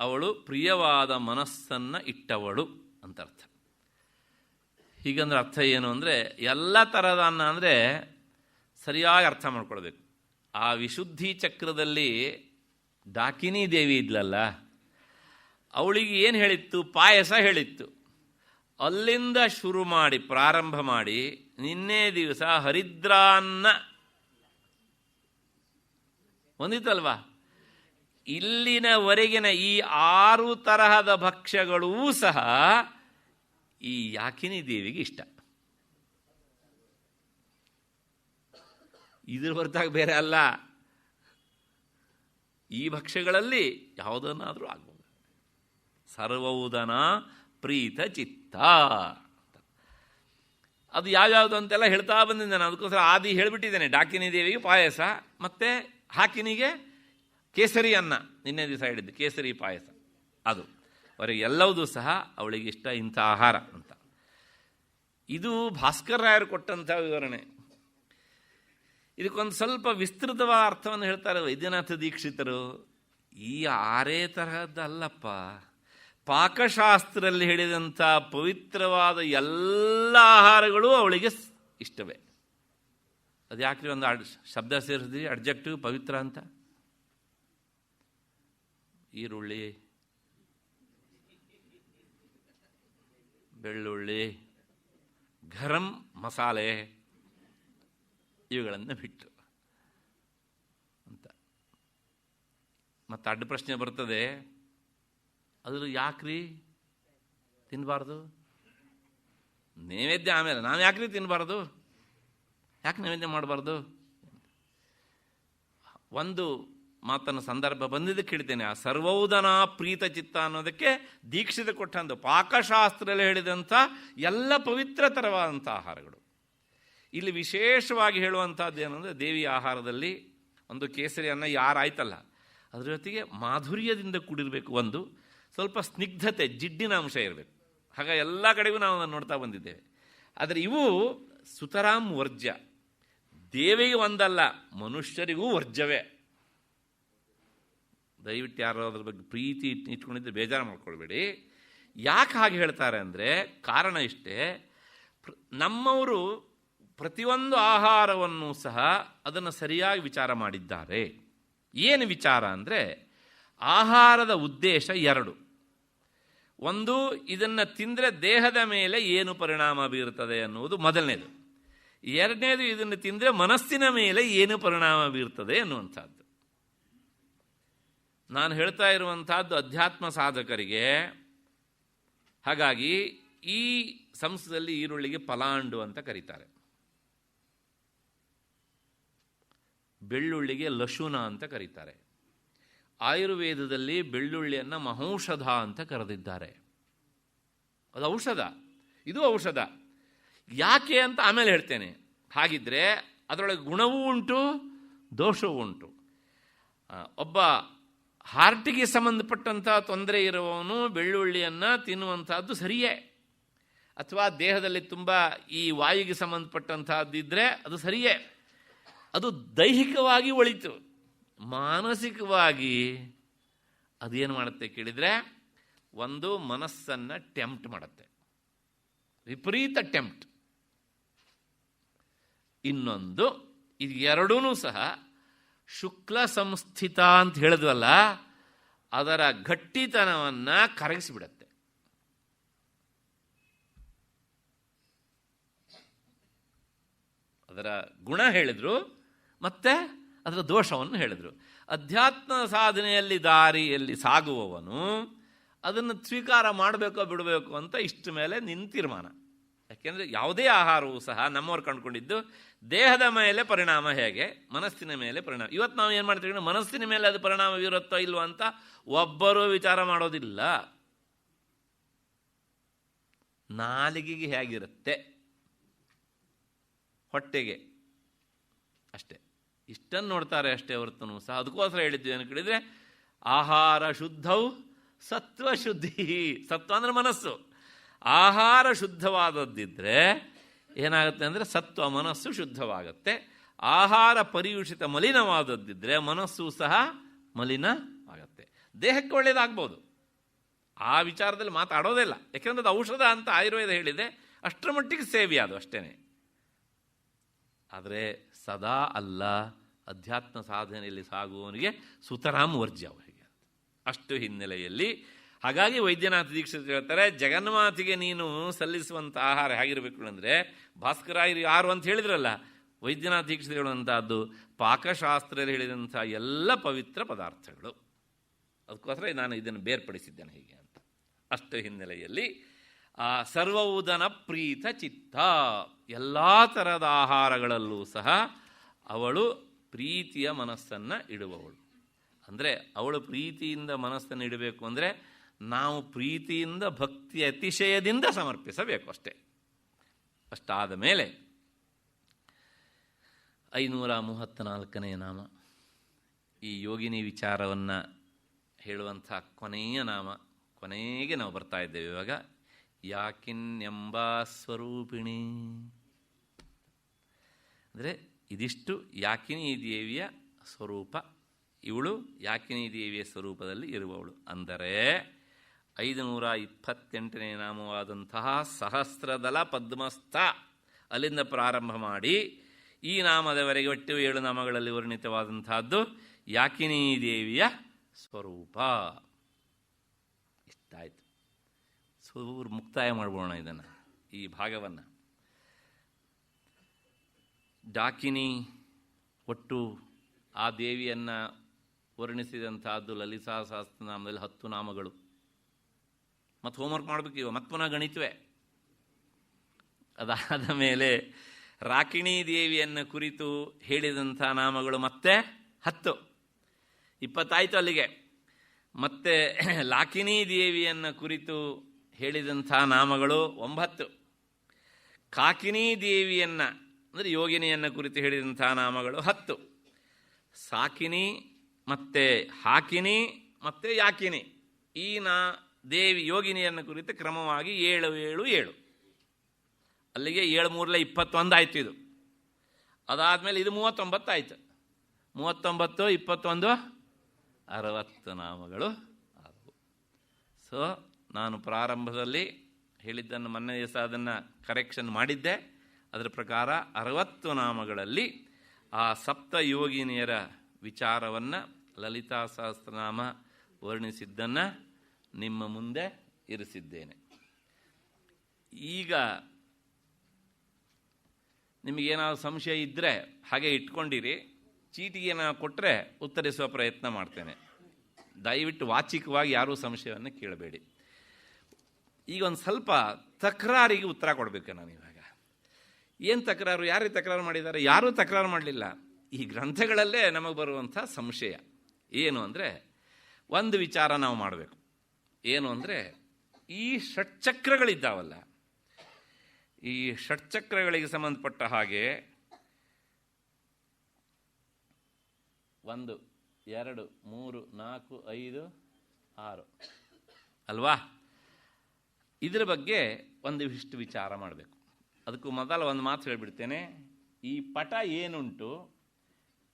ಅವಳು ಪ್ರಿಯವಾದ ಮನಸ್ಸನ್ನು ಇಟ್ಟವಳು ಅಂತ ಅರ್ಥ. ಹೀಗಂದ್ರೆ ಅರ್ಥ ಏನು ಅಂದರೆ, ಎಲ್ಲ ಥರದ ಅನ್ನ ಅಂದರೆ ಸರಿಯಾಗಿ ಅರ್ಥ ಮಾಡ್ಕೊಳ್ಬೇಕು. ಆ ವಿಶುದ್ಧಿ ಚಕ್ರದಲ್ಲಿ ಡಾಕಿನಿ ದೇವಿ ಇದ್ಲಲ್ಲ, ಅವಳಿಗೆ ಏನು ಹೇಳಿತ್ತು? ಪಾಯಸ ಹೇಳಿತ್ತು. ಅಲ್ಲಿಂದ ಶುರು ಮಾಡಿ ಪ್ರಾರಂಭ ಮಾಡಿ ನಿನ್ನೆ ದಿವಸ ಹರಿದ್ರಾನ್ನ ಹೊಂದಿತ್ತಲ್ವಾ, ಇಲ್ಲಿನವರೆಗಿನ ಈ 6 ತರಹದ ಭಕ್ಷ್ಯಗಳೂ ಸಹ ಈ ಯಾಕಿನಿ ದೇವಿಗೆ ಇಷ್ಟ. ಇದ್ರ ಹೊರತಾಗಿ ಬೇರೆ ಅಲ್ಲ. ಈ ಭಕ್ಷ್ಯಗಳಲ್ಲಿ ಯಾವುದನ್ನಾದರೂ ಆಗ್ಬೋದು. ಸರ್ವೌದನ ಪ್ರೀತ ಚಿತ್ತ. ಅದು ಯಾವ್ಯಾವುದು ಅಂತೆಲ್ಲ ಹೇಳ್ತಾ ಬಂದಿದ್ದೇನೆ. ಅದಕ್ಕೋಸ್ಕರ ಆದಿ ಹೇಳಿಬಿಟ್ಟಿದ್ದೇನೆ. ಡಾಕಿನಿ ದೇವಿಗೆ ಪಾಯಸ, ಮತ್ತು ಹಾಕಿನಿಗೆ ಕೇಸರಿ ಅನ್ನ, ನಿನ್ನೆ ದಿವಸ ಹೇಳಿದ್ದು ಕೇಸರಿ ಪಾಯಸ. ಅದು ಅವರಿಗೆ ಎಲ್ಲವೂ ಸಹ ಅವಳಿಗೆ ಇಷ್ಟ, ಇಂಥ ಆಹಾರ ಅಂತ. ಇದು ಭಾಸ್ಕರ ರಾಯರು ಕೊಟ್ಟಂಥ ವಿವರಣೆ. ಇದಕ್ಕೊಂದು ಸ್ವಲ್ಪ ವಿಸ್ತೃತವಾದ ಅರ್ಥವನ್ನು ಹೇಳ್ತಾರೆ ವೈದ್ಯನಾಥ ದೀಕ್ಷಿತರು. ಈ 6 ತರಹದ್ದಲ್ಲಪ್ಪ, ಪಾಕಶಾಸ್ತ್ರದಲ್ಲಿ ಹೇಳಿದಂಥ ಪವಿತ್ರವಾದ ಎಲ್ಲ ಆಹಾರಗಳು ಅವಳಿಗೆ ಇಷ್ಟವೇ. ಅದು ಯಾಕ್ರಿ ಒಂದು ಶಬ್ದ ಸೇರಿಸಿದ್ರಿ, ಅಡ್ಜೆಕ್ಟಿವ್ ಪವಿತ್ರ ಅಂತ. ಈರುಳ್ಳಿ, ಬೆಳ್ಳುಳ್ಳಿ, ಗರಂ ಮಸಾಲೆ ಇವುಗಳನ್ನು ಬಿಟ್ಟು ಅಂತ. ಮತ್ತು ಅಡ್ಡ ಪ್ರಶ್ನೆ ಬರ್ತದೆ, ಅದ್ರ ಯಾಕ್ರಿ ತಿನ್ನಬಾರ್ದು? ನೈವೇದ್ಯ ಆಮೇಲೆ ನಾವು ಯಾಕ್ರಿ ತಿನ್ನಬಾರ್ದು? ಯಾಕೆ ನೈವೇದ್ಯ ಮಾಡಬಾರ್ದು? ಒಂದು ಮಾತನ್ನು ಸಂದರ್ಭ ಬಂದಿದ್ದಕ್ಕೆ ಹೇಳ್ತೇನೆ. ಆ ಸರ್ವೌದನ ಪ್ರೀತ ಚಿತ್ತ ಅನ್ನೋದಕ್ಕೆ ದೀಕ್ಷಿತ ಕೊಟ್ಟಂದು ಪಾಕಶಾಸ್ತ್ರದಲ್ಲಿ ಹೇಳಿದಂಥ ಎಲ್ಲ ಪವಿತ್ರತರವಾದಂಥ ಆಹಾರಗಳು. ಇಲ್ಲಿ ವಿಶೇಷವಾಗಿ ಹೇಳುವಂಥದ್ದು ಏನಂದರೆ, ದೇವಿಯ ಆಹಾರದಲ್ಲಿ ಒಂದು ಕೇಸರಿ ಅನ್ನ ಯಾರಾಯ್ತಲ್ಲ, ಅದರ ಜೊತೆಗೆ ಮಾಧುರ್ಯದಿಂದ ಕೂಡಿರಬೇಕು. ಒಂದು ಸ್ವಲ್ಪ ಸ್ನಿಗ್ಧತೆ, ಜಿಡ್ಡಿನ ಅಂಶ ಇರಬೇಕು. ಹಾಗೆ ಎಲ್ಲ ಕಡೆಗೂ ನಾವು ಅದನ್ನು ನೋಡ್ತಾ ಬಂದಿದ್ದೇವೆ. ಆದರೆ ಇವು ಸುತರಾಂ ವರ್ಜ್ಯ. ದೇವಿಗೆ ಒಂದಲ್ಲ, ಮನುಷ್ಯರಿಗೂ ವರ್ಜ್ಯವೇ. ದಯವಿಟ್ಟು ಯಾರು ಅದ್ರ ಬಗ್ಗೆ ಪ್ರೀತಿ ಇಟ್ಕೊಂಡಿದ್ದರೆ ಬೇಜಾರು ಮಾಡ್ಕೊಳ್ಬೇಡಿ. ಯಾಕೆ ಹಾಗೆ ಹೇಳ್ತಾರೆ ಅಂದರೆ, ಕಾರಣ ಇಷ್ಟೇ. ನಮ್ಮವರು ಪ್ರತಿಯೊಂದು ಆಹಾರವನ್ನು ಸಹ ಅದನ್ನು ಸರಿಯಾಗಿ ವಿಚಾರ ಮಾಡಿದ್ದಾರೆ. ಏನು ವಿಚಾರ ಅಂದರೆ, ಆಹಾರದ ಉದ್ದೇಶ ಎರಡು. ಒಂದು, ಇದನ್ನು ತಿಂದರೆ ದೇಹದ ಮೇಲೆ ಏನು ಪರಿಣಾಮ ಬೀರುತ್ತದೆ ಅನ್ನುವುದು ಮೊದಲನೇದು. ಎರಡನೇದು, ಇದನ್ನು ತಿಂದರೆ ಮನಸ್ಸಿನ ಮೇಲೆ ಏನು ಪರಿಣಾಮ ಬೀರ್ತದೆ ಅನ್ನುವಂಥದ್ದು. ನಾನು ಹೇಳ್ತಾ ಇರುವಂಥದ್ದು ಅಧ್ಯಾತ್ಮ ಸಾಧಕರಿಗೆ. ಹಾಗಾಗಿ ಈ ಸಂಸ್ಥೆಯಲ್ಲಿ ಈರುಳ್ಳಿಗೆ ಪಲಾಂಡು ಅಂತ ಕರೀತಾರೆ, ಬೆಳ್ಳುಳ್ಳಿಗೆ ಲಶುನ ಅಂತ ಕರೀತಾರೆ. ಆಯುರ್ವೇದದಲ್ಲಿ ಬೆಳ್ಳುಳ್ಳಿಯನ್ನು ಮಹೌಷಧ ಅಂತ ಕರೆದಿದ್ದಾರೆ. ಅದು ಔಷಧ, ಇದು ಔಷಧ. ಯಾಕೆ ಅಂತ ಆಮೇಲೆ ಹೇಳ್ತೇನೆ. ಹಾಗಿದ್ರೆ ಅದರೊಳಗೆ ಗುಣವೂ ಉಂಟು, ದೋಷವೂ ಉಂಟು. ಒಬ್ಬ ಹಾರ್ಟಿಗೆ ಸಂಬಂಧಪಟ್ಟಂಥ ತೊಂದರೆ ಇರುವವನು ಬೆಳ್ಳುಳ್ಳಿಯನ್ನು ತಿನ್ನುವಂಥದ್ದು ಸರಿಯೇ, ಅಥವಾ ದೇಹದಲ್ಲಿ ತುಂಬ ಈ ವಾಯುಗೆ ಸಂಬಂಧಪಟ್ಟಂಥದ್ದಿದ್ದರೆ ಅದು ಸರಿಯೇ. ಅದು ದೈಹಿಕವಾಗಿ ಒಳಿತು. ಮಾನಸಿಕವಾಗಿ ಅದೇನು ಮಾಡುತ್ತೆ ಕೇಳಿದರೆ, ಒಂದು ಮನಸ್ಸನ್ನು ಟೆಂಪ್ಟ್ ಮಾಡುತ್ತೆ, ವಿಪರೀತ ಟೆಂಪ್ಟ್. ಇನ್ನೊಂದು, ಇದು ಎರಡೂ ಸಹ ಶುಕ್ಲ ಸಂಸ್ಥಿತ ಅಂತ ಹೇಳಿದ್ವಲ್ಲ, ಅದರ ಗಟ್ಟಿತನವನ್ನು ಕರಗಿಸಿಬಿಡತ್ತೆ. ಅದರ ಗುಣ ಹೇಳಿದ್ರು, ಮತ್ತೆ ಅದರ ದೋಷವನ್ನು ಹೇಳಿದರು. ಅಧ್ಯಾತ್ಮ ಸಾಧನೆಯಲ್ಲಿ ದಾರಿಯಲ್ಲಿ ಸಾಗುವವನು ಅದನ್ನು ಸ್ವೀಕಾರ ಮಾಡಬೇಕೋ ಬಿಡಬೇಕು ಅಂತ ಇಷ್ಟ ಮೇಲೆ ನಿನ್ನ ತೀರ್ಮಾನ. ಯಾಕೆಂದರೆ ಯಾವುದೇ ಆಹಾರವೂ ಸಹ ನಮ್ಮವ್ರು ಕಂಡುಕೊಂಡಿದ್ದು ದೇಹದ ಮೇಲೆ ಪರಿಣಾಮ ಹೇಗೆ, ಮನಸ್ಸಿನ ಮೇಲೆ ಪರಿಣಾಮ. ಇವತ್ತು ನಾವು ಏನು ಮಾಡ್ತೀವಿ, ಮನಸ್ಸಿನ ಮೇಲೆ ಅದು ಪರಿಣಾಮ ಬೀರುತ್ತೋ ಇಲ್ವೋ ಅಂತ ಒಬ್ಬರೂ ವಿಚಾರ ಮಾಡೋದಿಲ್ಲ. ನಾಲಿಗೆಗೆ ಹೇಗಿರುತ್ತೆ, ಹೊಟ್ಟೆಗೆ ಅಷ್ಟೇ, ಇಷ್ಟನ್ನು ನೋಡ್ತಾರೆ ಅಷ್ಟೇ ಹೊರತನು ಸಹ. ಅದಕ್ಕೋಸ್ಕರ ಹೇಳಿದ್ವಿ ಏನು ಕೇಳಿದರೆ, ಆಹಾರ ಶುದ್ಧವು ಸತ್ವ ಶುದ್ಧಿ. ಸತ್ವ ಅಂದರೆ ಮನಸ್ಸು. ಆಹಾರ ಶುದ್ಧವಾದದ್ದಿದ್ದರೆ ಏನಾಗುತ್ತೆ ಅಂದರೆ ಸತ್ವ ಮನಸ್ಸು ಶುದ್ಧವಾಗುತ್ತೆ. ಆಹಾರ ಪರಿಯುಷಿತ ಮಲಿನವಾದದ್ದಿದ್ದರೆ ಮನಸ್ಸು ಸಹ ಮಲಿನ ಆಗುತ್ತೆ. ದೇಹಕ್ಕೆ ಒಳ್ಳೆಯದಾಗ್ಬೋದು, ಆ ವಿಚಾರದಲ್ಲಿ ಮಾತಾಡೋದೇ ಇಲ್ಲ. ಯಾಕೆಂದರೆ ಅದು ಔಷಧ ಅಂತ ಆಯುರ್ವೇದ ಹೇಳಿದೆ, ಅಷ್ಟರ ಮಟ್ಟಿಗೆ ಸೇವೆ ಅದು ಅಷ್ಟೇ. ಆದರೆ ಸದಾ ಅಲ್ಲ, ಅಧ್ಯಾತ್ಮ ಸಾಧನೆಯಲ್ಲಿ ಸಾಗುವವನಿಗೆ ಸುತರಾಮ್ ವರ್ಜ್ಯ ಅವರಿಗೆ. ಅಷ್ಟು ಹಿನ್ನೆಲೆಯಲ್ಲಿ ಹಾಗಾಗಿ ವೈದ್ಯನಾಥ ದೀಕ್ಷಿತರು ಹೇಳ್ತಾರೆ, ಜಗನ್ಮಾತೆಗೆ ನೀನು ಸಲ್ಲಿಸುವಂಥ ಆಹಾರ ಹೇಗಿರಬೇಕು ಅಂದರೆ, ಭಾಸ್ಕರಾಯರು ಯಾರು ಅಂತ ಹೇಳಿದ್ರಲ್ಲ, ವೈದ್ಯನಾಥ ದೀಕ್ಷಿತರು ಹೇಳುವಂಥದ್ದು ಪಾಕಶಾಸ್ತ್ರದಲ್ಲಿ ಹೇಳಿದಂಥ ಎಲ್ಲ ಪವಿತ್ರ ಪದಾರ್ಥಗಳು. ಅದಕ್ಕೋಸ್ಕರ ನಾನು ಇದನ್ನು ಬೇರ್ಪಡಿಸಿದ್ದೇನೆ ಹೀಗೆ ಅಂತ. ಅಷ್ಟು ಹಿನ್ನೆಲೆಯಲ್ಲಿ ಸರ್ವೌದನ ಪ್ರೀತ ಚಿತ್ತ, ಎಲ್ಲ ಥರದ ಆಹಾರಗಳಲ್ಲೂ ಸಹ ಅವಳು ಪ್ರೀತಿಯ ಮನಸ್ಸನ್ನು ಇಡುವವಳು. ಅಂದರೆ ಅವಳು ಪ್ರೀತಿಯಿಂದ ಮನಸ್ಸನ್ನು ಇಡಬೇಕು ಅಂದರೆ ನಾವು ಪ್ರೀತಿಯಿಂದ ಭಕ್ತಿ ಅತಿಶಯದಿಂದ ಸಮರ್ಪಿಸಬೇಕು ಅಷ್ಟೇ. ಅಷ್ಟಾದ ಮೇಲೆ 534ನೇ ನಾಮ, ಈ ಯೋಗಿನಿ ವಿಚಾರವನ್ನು ಹೇಳುವಂಥ ಕೊನೆಯ ನಾಮ. ಕೊನೆಗೆ ನಾವು ಬರ್ತಾ ಇದ್ದೇವೆ ಇವಾಗ. ಯಾಕಿನ್ಯಂಬ ಸ್ವರೂಪಿಣಿ ಅಂದರೆ ಇದಿಷ್ಟು ಯಾಕಿನಿ ದೇವಿಯ ಸ್ವರೂಪ. ಇವಳು ಯಾಕಿನಿ ದೇವಿಯ ಸ್ವರೂಪದಲ್ಲಿ ಇರುವವಳು. ಅಂದರೆ 528ನೇ ನಾಮವಾದಂತಹ ಸಹಸ್ರದಲ ಪದ್ಮಸ್ಥ, ಅಲ್ಲಿಂದ ಪ್ರಾರಂಭ ಮಾಡಿ ಈ ನಾಮದವರೆಗೆ ಒಟ್ಟು 7 ನಾಮಗಳಲ್ಲಿ ವರ್ಣಿತವಾದಂತಹದ್ದು ಯಾಕಿನಿ ದೇವಿಯ ಸ್ವರೂಪ. ಇಷ್ಟಾಯಿತು. ಮುಕ್ತಾಯ ಮಾಡ್ಬೋಣ ಇದನ್ನು, ಈ ಭಾಗವನ್ನು. ಡಾಕಿನಿ ಒಟ್ಟು ಆ ದೇವಿಯನ್ನು ವರ್ಣಿಸಿದಂತಹದ್ದು ಲಲಿತಾ ಸಹಸ್ರನಾಮದಲ್ಲಿ 10 ನಾಮಗಳು. ಮತ್ತು ಹೋಮ್ವರ್ಕ್ ಮಾಡಬೇಕು ಇವ, ಮತ್ತೆ ಪುನಃ ಗಣಿತವೇ. ಅದಾದ ಮೇಲೆ ರಾಕಿಣಿ ದೇವಿಯನ್ನು ಕುರಿತು ಹೇಳಿದಂಥ ನಾಮಗಳು ಮತ್ತೆ 10, 20 ಆಯಿತು ಅಲ್ಲಿಗೆ. ಮತ್ತು ಲಾಕಿನಿ ದೇವಿಯನ್ನು ಕುರಿತು ಹೇಳಿದಂಥ ನಾಮಗಳು 9. ಕಾಕಿನಿ ದೇವಿಯನ್ನು ಅಂದರೆ ಯೋಗಿನಿಯನ್ನು ಕುರಿತು ಹೇಳಿದಂಥ ನಾಮಗಳು 10. ಸಾಕಿನಿ ಮತ್ತು ಹಾಕಿನಿ ಮತ್ತು ಯಾಕಿನಿ, ಈ ದೇವಿ ಯೋಗಿನಿಯನ್ನು ಕುರಿತು ಕ್ರಮವಾಗಿ 7, 7, 7. ಅಲ್ಲಿಗೆ 7 3 21 ಆಯಿತು ಇದು. ಅದಾದಮೇಲೆ ಇದು 39 ಆಯಿತು. 39, 21, 60 ನಾಮಗಳು ಆದವು. ಸೊ ನಾನು ಪ್ರಾರಂಭದಲ್ಲಿ ಹೇಳಿದ್ದನ್ನು ಮೊನ್ನೆ ದಿವಸ ಅದನ್ನು ಕರೆಕ್ಷನ್ ಮಾಡಿದ್ದೆ. ಅದರ ಪ್ರಕಾರ 60 ನಾಮಗಳಲ್ಲಿ ಆ ಸಪ್ತ ಯೋಗಿನಿಯರ ವಿಚಾರವನ್ನು ಲಲಿತಾ ಸಹಸ್ರನಾಮ ವರ್ಣಿಸಿದ್ದನ್ನು ನಿಮ್ಮ ಮುಂದೆ ಇರಿಸಿದ್ದೇನೆ. ಈಗ ನಿಮಗೇನಾದ್ರು ಸಂಶಯ ಇದ್ದರೆ ಹಾಗೆ ಇಟ್ಕೊಂಡಿರಿ. ಚೀಟಿಗೆ ಏನಾದ್ರು ಕೊಟ್ಟರೆ ಉತ್ತರಿಸುವ ಪ್ರಯತ್ನ ಮಾಡ್ತೇನೆ. ದಯವಿಟ್ಟು ವಾಚಿಕವಾಗಿ ಯಾರೂ ಸಂಶಯವನ್ನು ಕೇಳಬೇಡಿ. ಈಗ ಒಂದು ಸ್ವಲ್ಪ ತಕರಾರಿಗೆ ಉತ್ತರ ಕೊಡಬೇಕು ನಾನು ಇವಾಗ. ಏನು ತಕರಾರು? ಯಾರಿಗೆ ತಕರಾರು ಮಾಡಿದ್ದಾರೆ? ಯಾರೂ ತಕರಾರು ಮಾಡಲಿಲ್ಲ. ಈ ಗ್ರಂಥಗಳಲ್ಲೇ ನಮಗೆ ಬರುವಂಥ ಸಂಶಯ ಏನು ಅಂದರೆ, ಒಂದು ವಿಚಾರ ನಾವು ಮಾಡಬೇಕು. ಏನು ಅಂದರೆ, ಈ ಷಟ್ಚಕ್ರಗಳಿದ್ದಾವಲ್ಲ, ಈ ಷಟ್ಚಕ್ರಗಳಿಗೆ ಸಂಬಂಧಪಟ್ಟ ಹಾಗೆ 1 2 3 4 5 6 ಅಲ್ವಾ? ಇದರ ಬಗ್ಗೆ ಒಂದಿಷ್ಟು ವಿಚಾರ ಮಾಡಬೇಕು. ಅದಕ್ಕೂ ಮೊದಲು ಒಂದು ಮಾತು ಹೇಳಿಬಿಡ್ತೇನೆ. ಈ ಪಟ ಏನುಂಟು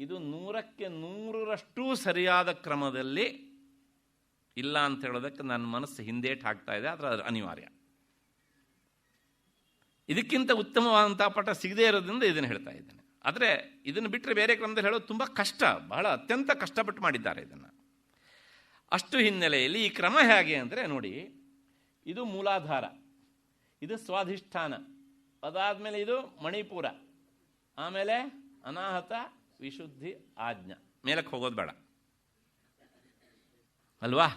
ಇದು 100ಕ್ಕೆ 100ರಷ್ಟು ಸರಿಯಾದ ಕ್ರಮದಲ್ಲಿ ಇಲ್ಲ ಅಂತ ಹೇಳೋದಕ್ಕೆ ನನ್ನ ಮನಸ್ಸು ಹಿಂದೇಟು ಹಾಕ್ತಾ ಇದೆ. ಆದರೆ ಅನಿವಾರ್ಯ. ಇದಕ್ಕಿಂತ ಉತ್ತಮವಾದಂಥ ಪಟ ಸಿಗದೇ ಇರೋದ್ರಿಂದ ಇದನ್ನು ಹೇಳ್ತಾ ಇದ್ದೇನೆ. ಆದರೆ ಇದನ್ನು ಬಿಟ್ಟರೆ ಬೇರೆ ಕ್ರಮದಲ್ಲಿ ಹೇಳೋದು ತುಂಬ ಕಷ್ಟ, ಬಹಳ ಅತ್ಯಂತ ಕಷ್ಟಪಟ್ಟು ಮಾಡಿದ್ದಾರೆ ಇದನ್ನು. ಅಷ್ಟು ಹಿನ್ನೆಲೆಯಲ್ಲಿ ಈ ಕ್ರಮ ಹೇಗೆ ಅಂದರೆ ನೋಡಿ, ಇದು ಮೂಲಾಧಾರ, ಇದು ಸ್ವಾಧಿಷ್ಠಾನ, ಅದಾದಮೇಲೆ ಇದು ಮಣಿಪುರ, ಆಮೇಲೆ ಅನಾಹತ, ವಿಶುದ್ಧಿ, ಆಜ್ಞಾ. ಮೇಲಕ್ಕೆ ಹೋಗೋದು ಬೇಡ ಅಲ್ವಾ?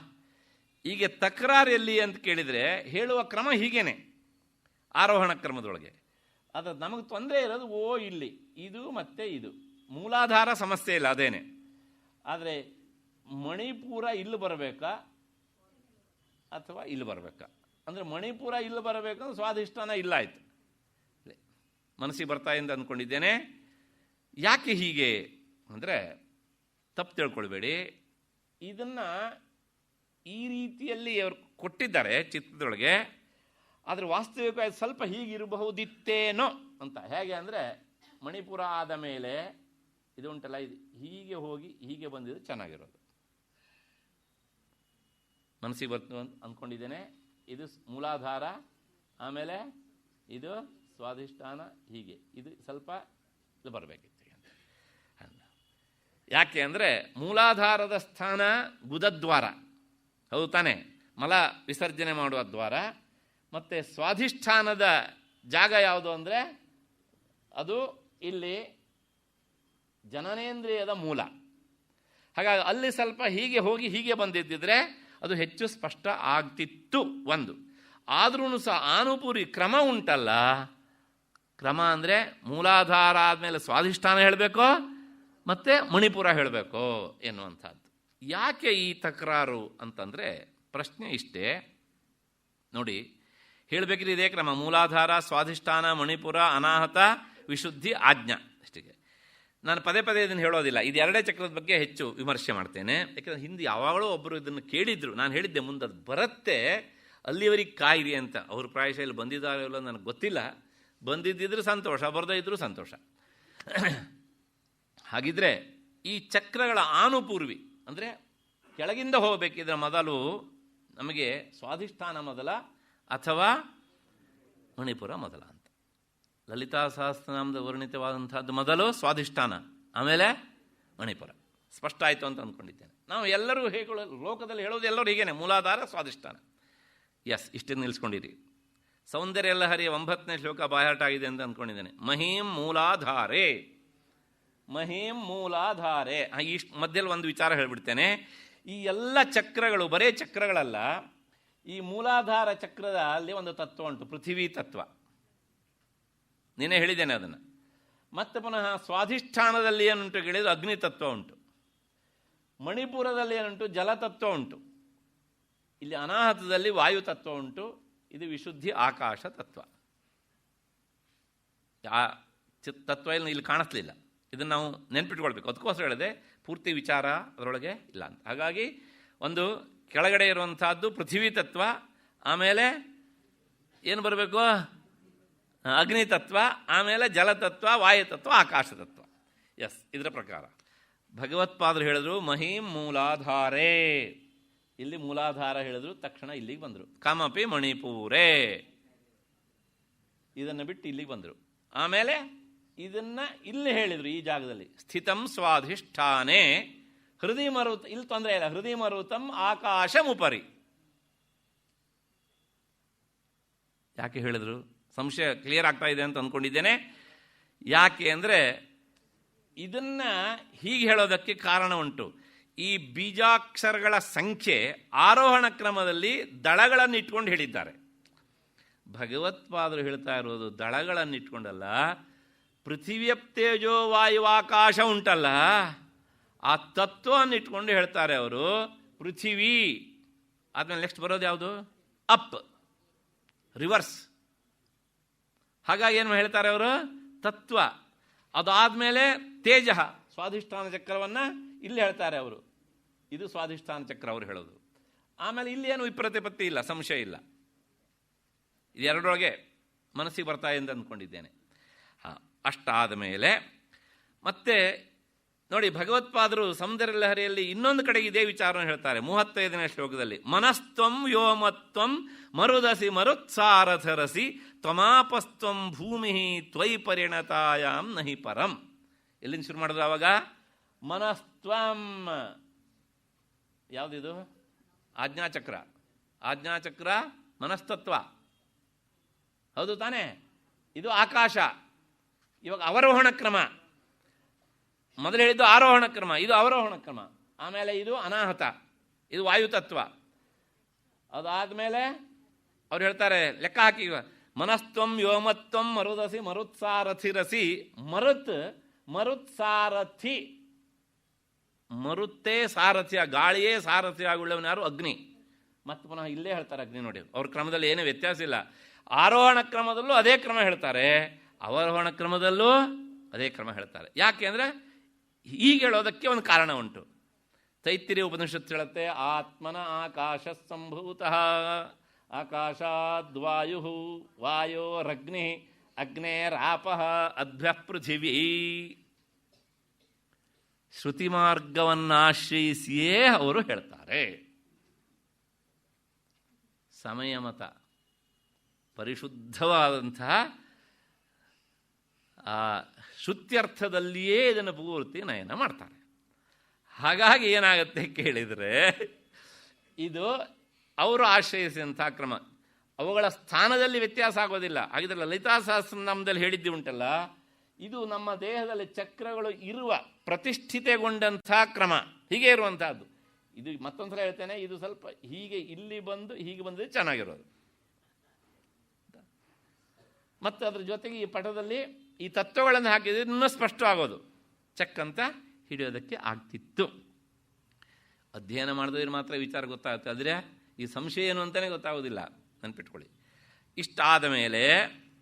ಈಗ ತಕರಾರು ಎಲ್ಲಿ ಅಂತ ಕೇಳಿದರೆ ಹೇಳುವ ಕ್ರಮ ಹೀಗೇನೆ, ಆರೋಹಣ ಕ್ರಮದೊಳಗೆ. ಅದು ನಮಗೆ ತೊಂದರೆ ಇರೋದು ಇಲ್ಲಿ ಇದು ಮತ್ತು ಇದು. ಮೂಲಾಧಾರ ಸಮಸ್ಯೆ ಇಲ್ಲ, ಅದೇನೆ. ಆದರೆ ಮಣಿಪುರ ಇಲ್ಲಿ ಬರಬೇಕಾ ಅಥವಾ ಇಲ್ಲಿ ಬರಬೇಕಾ? ಅಂದರೆ ಮಣಿಪುರ ಇಲ್ಲಿ ಬರಬೇಕಂದ್ರೆ ಸ್ವಾಧಿಷ್ಠಾನ ಇಲ್ಲ ಆಯಿತು. ಮನಸ್ಸಿಗೆ ಬರ್ತಾ ಎಂದು ಅಂದ್ಕೊಂಡಿದ್ದೇನೆ. ಯಾಕೆ ಹೀಗೆ ಅಂದರೆ ತಪ್ಪು ತಿಳ್ಕೊಳ್ಬೇಡಿ. ಇದನ್ನು ಈ ರೀತಿಯಲ್ಲಿ ಅವರು ಕೊಟ್ಟಿದ್ದಾರೆ ಚಿತ್ರದೊಳಗೆ. ಆದರೆ ವಾಸ್ತವಿಕವಾಗಿ ಸ್ವಲ್ಪ ಹೀಗಿರಬಹುದಿತ್ತೇನೋ ಅಂತ. ಹೇಗೆ ಅಂದರೆ, ಮಣಿಪುರ ಆದ ಮೇಲೆ ಇದು ಉಂಟಲ್ಲ, ಇದು ಹೀಗೆ ಹೋಗಿ ಹೀಗೆ ಬಂದಿದ್ದು ಚೆನ್ನಾಗಿರೋದು. ಮನಸ್ಸಿಗೆ ಬರ್ತು ಅಂತ ಅಂದ್ಕೊಂಡಿದ್ದೇನೆ. ಇದು ಮೂಲಾಧಾರ, ಆಮೇಲೆ ಇದು ಸ್ವಾಧಿಷ್ಠಾನ, ಹೀಗೆ ಇದು ಸ್ವಲ್ಪ ಇದು ಬರಬೇಕಿತ್ತು. ಯಾಕೆ ಅಂದರೆ ಮೂಲಾಧಾರದ ಸ್ಥಾನ ಗುದದ್ವಾರ, ಹೌದು ತಾನೆ, ಮಲ ವಿಸರ್ಜನೆ ಮಾಡುವ ದ್ವಾರ. ಮತ್ತು ಸ್ವಾಧಿಷ್ಠಾನದ ಜಾಗ ಯಾವುದು ಅಂದರೆ ಅದು ಇಲ್ಲಿ ಜನನೇಂದ್ರಿಯದ ಮೂಲ. ಹಾಗಾಗಿ ಅಲ್ಲಿ ಸ್ವಲ್ಪ ಹೀಗೆ ಹೋಗಿ ಹೀಗೆ ಬಂದಿದ್ದಿದ್ರೆ ಅದು ಹೆಚ್ಚು ಸ್ಪಷ್ಟ ಆಗ್ತಿತ್ತು ಒಂದು. ಆದ್ರೂ ಸಹ ಆನುಪೂರಿ ಕ್ರಮ ಉಂಟಲ್ಲ, ಕ್ರಮ ಅಂದರೆ ಮೂಲಾಧಾರ ಆದಮೇಲೆ ಸ್ವಾಧಿಷ್ಠಾನ ಹೇಳಬೇಕು ಮತ್ತು ಮಣಿಪುರ ಹೇಳಬೇಕು ಎನ್ನುವಂಥದ್ದು. ಯಾಕೆ ಈ ತಕರಾರು ಅಂತಂದರೆ ಪ್ರಶ್ನೆ ಇಷ್ಟೇ ನೋಡಿ. ಹೇಳಬೇಕಿದ್ರೆ ಇದೇ ಕ್ರಮ: ಮೂಲಾಧಾರ, ಸ್ವಾಧಿಷ್ಠಾನ, ಮಣಿಪುರ, ಅನಾಹತ, ವಿಶುದ್ಧಿ, ಆಜ್ಞಾ. ಅಷ್ಟಿಗೆ. ನಾನು ಪದೇ ಪದೇ ಇದನ್ನು ಹೇಳೋದಿಲ್ಲ. ಇದು ಎರಡೇ ಚಕ್ರದ ಬಗ್ಗೆ ಹೆಚ್ಚು ವಿಮರ್ಶೆ ಮಾಡ್ತೇನೆ. ಯಾಕೆಂದರೆ ಹಿಂದೆ ಯಾವಾಗಲೂ ಒಬ್ಬರು ಇದನ್ನು ಕೇಳಿದ್ರು. ನಾನು ಹೇಳಿದ್ದೆ ಮುಂದೆ ಅದು ಬರುತ್ತೆ, ಅಲ್ಲಿವರೆಗೆ ಕಾಯಿರಿ ಅಂತ. ಅವರು ಪ್ರಾಯಶಃ ಇಲ್ಲಿ ಬಂದಿದ್ದಾರೋ ಇಲ್ಲ ನನಗೆ ಗೊತ್ತಿಲ್ಲ. ಬಂದಿದ್ದಿದ್ರು ಸಂತೋಷ, ಬರದೇ ಇದ್ದರೂ ಸಂತೋಷ. ಹಾಗಿದ್ರೆ ಈ ಚಕ್ರಗಳ ಆನುಪೂರ್ವಿ ಅಂದರೆ ಕೆಳಗಿಂದ ಹೋಗಬೇಕಿದ್ರೆ ಮೊದಲು ನಮಗೆ ಸ್ವಾಧಿಷ್ಠಾನ ಮೊದಲ ಅಥವಾ ಮಣಿಪುರ ಮೊದಲ ಅಂತ. ಲಲಿತಾ ಸಹಸ್ರನಾಮದ ವರ್ಣಿತವಾದಂಥದ್ದು ಮೊದಲು ಸ್ವಾಧಿಷ್ಠಾನ, ಆಮೇಲೆ ಮಣಿಪುರ. ಸ್ಪಷ್ಟ ಆಯಿತು ಅಂತ ಅಂದ್ಕೊಂಡಿದ್ದೇನೆ. ನಾವು ಎಲ್ಲರೂ ಲೋಕದಲ್ಲಿ ಹೇಳೋದು ಎಲ್ಲರೂ ಹೀಗೇನೆ, ಮೂಲಾಧಾರ, ಸ್ವಾಧಿಷ್ಠಾನ. ಎಸ್, ಇಷ್ಟನ್ನು ನಿಲ್ಲಿಸ್ಕೊಂಡಿರಿ. ಸೌಂದರ್ಯ ಲಹರಿಯ 9ನೇ ಶ್ಲೋಕ ಬಾಯಾಟ ಆಗಿದೆ ಅಂತ ಅಂದ್ಕೊಂಡಿದ್ದೇನೆ. ಮಹೀಂ ಮೂಲಾಧಾರೆ, ಮಹೀಂ ಮೂಲಾಧಾರೆ. ಇಷ್ಟು ಮಧ್ಯದಲ್ಲಿ ಒಂದು ವಿಚಾರ ಹೇಳಿಬಿಡ್ತೇನೆ. ಈ ಎಲ್ಲ ಚಕ್ರಗಳು ಬರೇ ಚಕ್ರಗಳಲ್ಲ. ಈ ಮೂಲಾಧಾರ ಚಕ್ರದ ಅಲ್ಲಿ ಒಂದು ತತ್ವ ಉಂಟು, ಪೃಥ್ವಿ ತತ್ವ. ನೀನೇ ಹೇಳಿದ್ದೇನೆ ಅದನ್ನು. ಮತ್ತೆ ಪುನಃ ಸ್ವಾಧಿಷ್ಠಾನದಲ್ಲಿ ಏನುಂಟು ಹೇಳಿದ್ರು ಅಗ್ನಿ ತತ್ವ ಉಂಟು. ಮಣಿಪುರದಲ್ಲಿ ಏನುಂಟು ಜಲತತ್ವ ಉಂಟು. ಇಲ್ಲಿ ಅನಾಹತದಲ್ಲಿ ವಾಯು ತತ್ವ ಉಂಟು. ಇದು ವಿಶುದ್ಧಿ ಆಕಾಶ ತತ್ವ. ಆ ತತ್ವ ಇಲ್ಲಿ ಕಾಣಿಸ್ಲಿಲ್ಲ. ಇದನ್ನು ನಾವು ನೆನ್ಪಿಟ್ಕೊಳ್ಬೇಕು. ಅದಕ್ಕೋಸ್ಕರ ಹೇಳಿದೆ ಪೂರ್ತಿ ವಿಚಾರ ಅದರೊಳಗೆ ಇಲ್ಲ ಅಂತ. ಹಾಗಾಗಿ ಒಂದು ಕೆಳಗಡೆ ಇರುವಂಥದ್ದು ಪೃಥ್ವಿ ತತ್ವ, ಆಮೇಲೆ ಏನು ಬರಬೇಕು ಅಗ್ನಿ ತತ್ವ, ಆಮೇಲೆ ಜಲತತ್ವ, ವಾಯುತತ್ವ, ಆಕಾಶ ತತ್ವ. ಎಸ್, ಇದರ ಪ್ರಕಾರ ಭಗವತ್ಪಾದರು ಹೇಳಿದ್ರು ಮಹೀಂ ಮೂಲಾಧಾರೇ. ಇಲ್ಲಿ ಮೂಲಾಧಾರ ಹೇಳಿದ್ರು, ತಕ್ಷಣ ಇಲ್ಲಿಗೆ ಬಂದರು. ಕಮಪಿ ಮಣಿಪೂರೇ, ಇದನ್ನು ಬಿಟ್ಟು ಇಲ್ಲಿಗೆ ಬಂದರು. ಆಮೇಲೆ ಇದನ್ನು ಇಲ್ಲಿ ಹೇಳಿದರು, ಈ ಜಾಗದಲ್ಲಿ ಸ್ಥಿತಂ ಸ್ವಾಧಿಷ್ಠಾನೇ ಹೃದಯ ಮರುತ, ಇಲ್ಲಿ ತೊಂದರೆ ಇಲ್ಲ, ಹೃದಯ ಮರುತಂ ಆಕಾಶಮುಪರಿ. ಯಾಕೆ ಹೇಳಿದ್ರು? ಸಂಶಯ ಕ್ಲಿಯರ್ ಆಗ್ತಾ ಇದೆ ಅಂತ ಅಂದ್ಕೊಂಡಿದ್ದೇನೆ. ಯಾಕೆ ಅಂದರೆ ಇದನ್ನ ಹೀಗೆ ಹೇಳೋದಕ್ಕೆ ಕಾರಣ ಉಂಟು. ಈ ಬೀಜಾಕ್ಷರಗಳ ಸಂಖ್ಯೆ ಆರೋಹಣ ಕ್ರಮದಲ್ಲಿ ದಳಗಳನ್ನು ಇಟ್ಕೊಂಡು ಹೇಳಿದ್ದಾರೆ. ಭಗವತ್ಪಾದರು ಹೇಳ್ತಾ ಇರೋದು ದಳಗಳನ್ನು ಇಟ್ಕೊಂಡಲ್ಲ, ಪೃಥಿವ್ಯಪ್ತೇಜೋ ವಾಯುವಾಕಾಶ ಉಂಟಲ್ಲ, ಆ ತತ್ವವನ್ನು ಇಟ್ಕೊಂಡು ಹೇಳ್ತಾರೆ ಅವರು. ಪೃಥಿವಿ ಆದ್ಮೇಲೆ ನೆಕ್ಸ್ಟ್ ಬರೋದು ಯಾವುದು? Up, reverse. ಹಾಗಾಗಿ ಏನು ಹೇಳ್ತಾರೆ ಅವರು? ತತ್ವ. ಅದಾದಮೇಲೆ ತೇಜ, ಸ್ವಾಧಿಷ್ಠಾನ ಚಕ್ರವನ್ನು ಇಲ್ಲಿ ಹೇಳ್ತಾರೆ ಅವರು. ಇದು ಸ್ವಾಧಿಷ್ಠಾನ ಚಕ್ರ ಅವರು ಹೇಳೋದು. ಆಮೇಲೆ ಇಲ್ಲಿ ಏನು ವಿಪ್ರತಿಪತ್ತಿ ಇಲ್ಲ, ಸಂಶಯ ಇಲ್ಲ. ಇದೆರಡರೊಳಗೆ ಮನಸ್ಸಿಗೆ ಬರ್ತಾ ಎಂದು ಅಂದ್ಕೊಂಡಿದ್ದೇನೆ. ಅಷ್ಟಾದ ಮೇಲೆ ಮತ್ತೆ ನೋಡಿ, ಭಗವತ್ಪಾದರು ಸೌಂದರ್ಯ ಲಹರಿಯಲ್ಲಿ ಇನ್ನೊಂದು ಕಡೆಗೆ ಇದೇ ವಿಚಾರವನ್ನು ಹೇಳ್ತಾರೆ. 35ನೇ ಶ್ಲೋಕದಲ್ಲಿ ಮನಸ್ತ್ವಂ ವ್ಯೋಮತ್ವಂ ಮರುದಸಿ ಮರುತ್ಸಾರಥರಸಿ ತ್ವಮಾಪಸ್ತ್ವಂ ಭೂಮಿ ತ್ವಯಿ ಪರಿಣತಾಯಾಮ್ ನಹಿ ಪರಂ. ಎಲ್ಲಿಂದ ಶುರು ಮಾಡಿದ್ರು ಆವಾಗ? ಮನಸ್ತ್ವಂ ಯಾವುದಿದು? ಆಜ್ಞಾಚಕ್ರ. ಆಜ್ಞಾಚಕ್ರ ಮನಸ್ತತ್ವ, ಹೌದು ತಾನೇ? ಇದು ಆಕಾಶ. ಇವಾಗ ಅವರೋಹಣ ಕ್ರಮ. ಮೊದಲು ಹೇಳಿದ್ದು ಆರೋಹಣ ಕ್ರಮ, ಇದು ಅವರೋಹಣ ಕ್ರಮ. ಆಮೇಲೆ ಇದು ಅನಾಹತ, ಇದು ವಾಯುತತ್ವ. ಅದಾದಮೇಲೆ ಅವ್ರು ಹೇಳ್ತಾರೆ, ಲೆಕ್ಕ ಹಾಕಿ, ಮನಸ್ತ್ವಂ ವ್ಯೋಮತ್ವಂ ಮರುದಸಿ ಮರುತ್ಸಾರಥಿರಸಿ. ಮರುತ್ಸಾರಥಿ, ಮರುತ್ತೇ ಸಾರಥ್ಯ, ಗಾಳಿಯೇ ಸಾರಥ್ಯ ಆಗುಳ್ಳವನು ಯಾರು? ಅಗ್ನಿ. ಮತ್ತೆ ಪುನಃ ಇಲ್ಲೇ ಹೇಳ್ತಾರೆ ಅಗ್ನಿ. ನೋಡಿ, ಅವ್ರ ಕ್ರಮದಲ್ಲಿ ಏನೂ ವ್ಯತ್ಯಾಸ ಇಲ್ಲ. ಆರೋಹಣ ಕ್ರಮದಲ್ಲೂ ಅದೇ ಕ್ರಮ ಹೇಳ್ತಾರೆ, ಅವರೋಹಣ ಕ್ರಮದಲ್ಲೂ ಅದೇ ಕ್ರಮ ಹೇಳ್ತಾರೆ. ಯಾಕೆ ಅಂದರೆ ಹೀಗೆ ಹೇಳೋದಕ್ಕೆ ಒಂದು ಕಾರಣ ಉಂಟು. ತೈತ್ತಿರೀಯ ಉಪನಿಷತ್ತು ಹೇಳುತ್ತೆ, ಆತ್ಮನ ಆಕಾಶ ಸಂಭೂತಃ, ಆಕಾಶಾದ್ವಾಯು, ವಾಯೋರಗ್ನಿ, ಅಗ್ನೇರಾಪಃ, ಅದ್ಭ್ಯಃ ಪೃಥಿವೀ. ಶ್ರುತಿ ಮಾರ್ಗವನ್ನಾಶ್ರಯಿಸಿಯೇ ಅವರು ಹೇಳ್ತಾರೆ. ಸಮಯ ಮತ ಪರಿಶುದ್ಧವಾದಂತಹ ಆ ಶ್ರುತ್ಯರ್ಥದಲ್ಲಿಯೇ ಇದನ್ನು ಪೂರ್ತಿ ನಯನ ಮಾಡ್ತಾರೆ. ಹಾಗಾಗಿ ಏನಾಗುತ್ತೆ ಕೇಳಿದರೆ, ಇದು ಅವರು ಆಶ್ರಯಿಸಿದಂಥ ಕ್ರಮ. ಅವುಗಳ ಸ್ಥಾನದಲ್ಲಿ ವ್ಯತ್ಯಾಸ ಆಗೋದಿಲ್ಲ. ಹಾಗಿದ್ರೆ ಲಲಿತಾ ಸಹಸ್ರನಾಮದಲ್ಲಿ ಹೇಳಿದ್ದು ಉಂಟಲ್ಲ, ಇದು ನಮ್ಮ ದೇಹದಲ್ಲಿ ಚಕ್ರಗಳು ಇರುವ ಪ್ರತಿಷ್ಠಿತೆಗೊಂಡಂಥ ಕ್ರಮ, ಹೀಗೆ ಇರುವಂತಹದ್ದು. ಇದು ಮತ್ತೊಂದು ಸಲ ಹೇಳ್ತೇನೆ, ಇದು ಸ್ವಲ್ಪ ಹೀಗೆ ಇಲ್ಲಿ ಬಂದು ಹೀಗೆ ಬಂದರೆ ಚೆನ್ನಾಗಿರೋದು. ಮತ್ತು ಅದ್ರ ಜೊತೆಗೆ ಈ ಪಟದಲ್ಲಿ ಈ ತತ್ವಗಳನ್ನು ಹಾಕಿದ್ರೆ ಇನ್ನೂ ಸ್ಪಷ್ಟವಾಗೋದು, ಚೆಕ್ ಅಂತ ಹಿಡಿಯೋದಕ್ಕೆ ಆಗ್ತಿತ್ತು. ಅಧ್ಯಯನ ಮಾಡಿದ್ರೆ ಮಾತ್ರ ವಿಚಾರ ಗೊತ್ತಾಗುತ್ತೆ, ಆದರೆ ಈ ಸಂಶಯ ಏನು ಅಂತಲೇ ಗೊತ್ತಾಗೋದಿಲ್ಲ, ನೆನ್ಪಿಟ್ಕೊಳ್ಳಿ. ಇಷ್ಟಾದ ಮೇಲೆ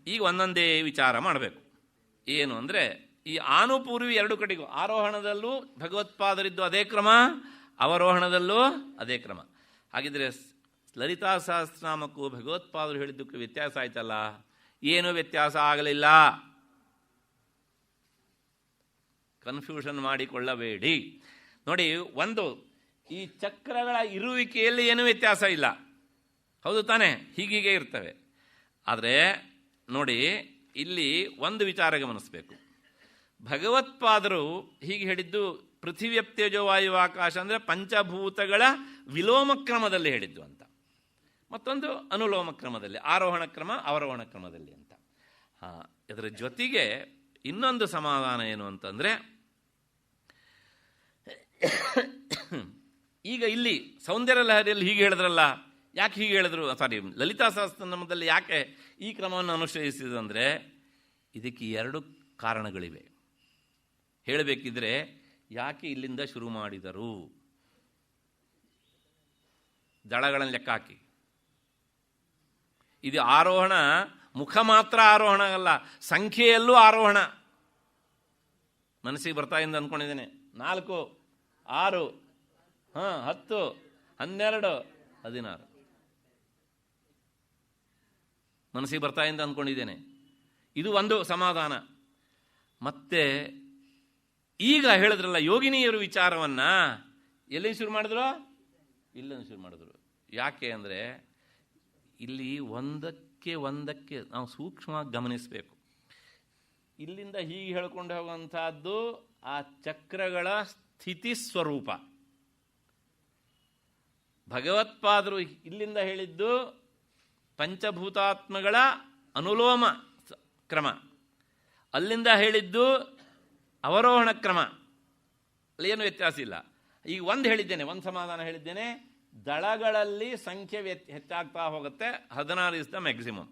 ಈಗ ಒಂದೊಂದೇ ವಿಚಾರ ಮಾಡಬೇಕು. ಏನು ಅಂದರೆ, ಈ ಆನುಪೂರ್ವಿ ಎರಡು ಕಡೆಗೂ, ಆರೋಹಣದಲ್ಲೂ ಭಗವತ್ಪಾದರಿದ್ದು ಅದೇ ಕ್ರಮ, ಅವರೋಹಣದಲ್ಲೂ ಅದೇ ಕ್ರಮ. ಹಾಗಿದ್ರೆ ಲಲಿತಾ ಸಹಸ್ರನಾಮಕ್ಕೂ ಭಗವತ್ಪಾದರು ಹೇಳಿದ್ದಕ್ಕೂ ವ್ಯತ್ಯಾಸ ಆಯ್ತಲ್ಲ? ಏನೂ ವ್ಯತ್ಯಾಸ ಆಗಲಿಲ್ಲ. ಕನ್ಫ್ಯೂಷನ್ ಮಾಡಿಕೊಳ್ಳಬೇಡಿ. ನೋಡಿ, ಒಂದು, ಈ ಚಕ್ರಗಳ ಇರುವಿಕೆಯಲ್ಲಿ ಏನೂ ವ್ಯತ್ಯಾಸ ಇಲ್ಲ, ಹೌದು ತಾನೇ? ಹೀಗೀಗೆ ಇರ್ತವೆ. ಆದರೆ ನೋಡಿ, ಇಲ್ಲಿ ಒಂದು ವಿಚಾರ ಗಮನಿಸಬೇಕು. ಭಗವತ್ಪಾದರು ಹೀಗೆ ಹೇಳಿದ್ದು ಪೃಥಿವ್ಯಪ್ತೇಜೋ ವಾಯು ಆಕಾಶ ಅಂದರೆ ಪಂಚಭೂತಗಳ ವಿಲೋಮ ಕ್ರಮದಲ್ಲಿ ಹೇಳಿದ್ದು ಅಂತ, ಮತ್ತೊಂದು ಅನುಲೋಮ ಕ್ರಮದಲ್ಲಿ, ಆರೋಹಣ ಕ್ರಮ ಅವರೋಹಣ ಕ್ರಮದಲ್ಲಿ ಅಂತ. ಇದರ ಜೊತೆಗೆ ಇನ್ನೊಂದು ಸಮಾಧಾನ ಏನು ಅಂತಂದರೆ, ಈಗ ಇಲ್ಲಿ ಸೌಂದರ್ಯ ಲಹರಿಯಲ್ಲಿ ಹೀಗೆ ಹೇಳಿದ್ರಲ್ಲ, ಯಾಕೆ ಹೀಗೆ ಹೇಳಿದ್ರು? ಸಾರಿ, ಲಲಿತಾ ಸಹಸ್ರನಾಮದಲ್ಲಿ ಯಾಕೆ ಈ ಕ್ರಮವನ್ನು ಅನುಸರಿಸಿದ್ರು ಅಂದರೆ, ಇದಕ್ಕೆ ಎರಡು ಕಾರಣಗಳಿವೆ. ಹೇಳಬೇಕಿದ್ರೆ ಯಾಕೆ ಇಲ್ಲಿಂದ ಶುರು ಮಾಡಿದರು? ದಳಗಳನ್ನು ಲೆಕ್ಕ ಹಾಕಿ. ಇದು ಆರೋಹಣ, ಮುಖ ಮಾತ್ರ ಆರೋಹಣ ಅಲ್ಲ, ಸಂಖ್ಯೆಯಲ್ಲೂ ಆರೋಹಣ. ಮನಸ್ಸಿಗೆ ಬರ್ತಾ ಇಂದ ಅಂದ್ಕೊಂಡಿದ್ದೇನೆ. 4, 6, 10, 12, 16 ಮನಸ್ಸಿಗೆ ಬರ್ತಾ ಇಂದ ಅಂದ್ಕೊಂಡಿದ್ದೇನೆ. ಇದು ಒಂದು ಸಮಾಧಾನ. ಮತ್ತೆ ಈಗ ಹೇಳಿದ್ರಲ್ಲ ಯೋಗಿನಿಯರು ವಿಚಾರವನ್ನು ಎಲ್ಲಿಂದ ಶುರು ಮಾಡಿದ್ರು? ಇಲ್ಲಿಂದ ಶುರು ಮಾಡಿದ್ರು. ಯಾಕೆ ಅಂದರೆ, ಇಲ್ಲಿ ಒಂದಕ್ಕೆ ನಾವು ಸೂಕ್ಷ್ಮವಾಗಿ ಗಮನಿಸಬೇಕು. ಇಲ್ಲಿಂದ ಹೀಗೆ ಹೇಳ್ಕೊಂಡು ಹೋಗುವಂಥದ್ದು ಆ ಚಕ್ರಗಳ ಸ್ಥಿತಿ ಸ್ವರೂಪ. ಭಗವತ್ಪಾದರು ಇಲ್ಲಿಂದ ಹೇಳಿದ್ದು ಪಂಚಭೂತಾತ್ಮಗಳ ಅನುಲೋಮ ಕ್ರಮ, ಅಲ್ಲಿಂದ ಹೇಳಿದ್ದು ಅವರೋಹಣ ಕ್ರಮ. ಅಲ್ಲೇನು ವ್ಯತ್ಯಾಸ ಇಲ್ಲ. ಈಗ ಒಂದು ಹೇಳಿದ್ದೇನೆ, ಒಂದು ಸಮಾಧಾನ ಹೇಳಿದ್ದೇನೆ, ದಳಗಳಲ್ಲಿ ಸಂಖ್ಯೆ ಹೆಚ್ಚಾಗ್ತಾ ಹೋಗುತ್ತೆ, 16 ಇಸ್ ದ ಮ್ಯಾಕ್ಸಿಮಮ್.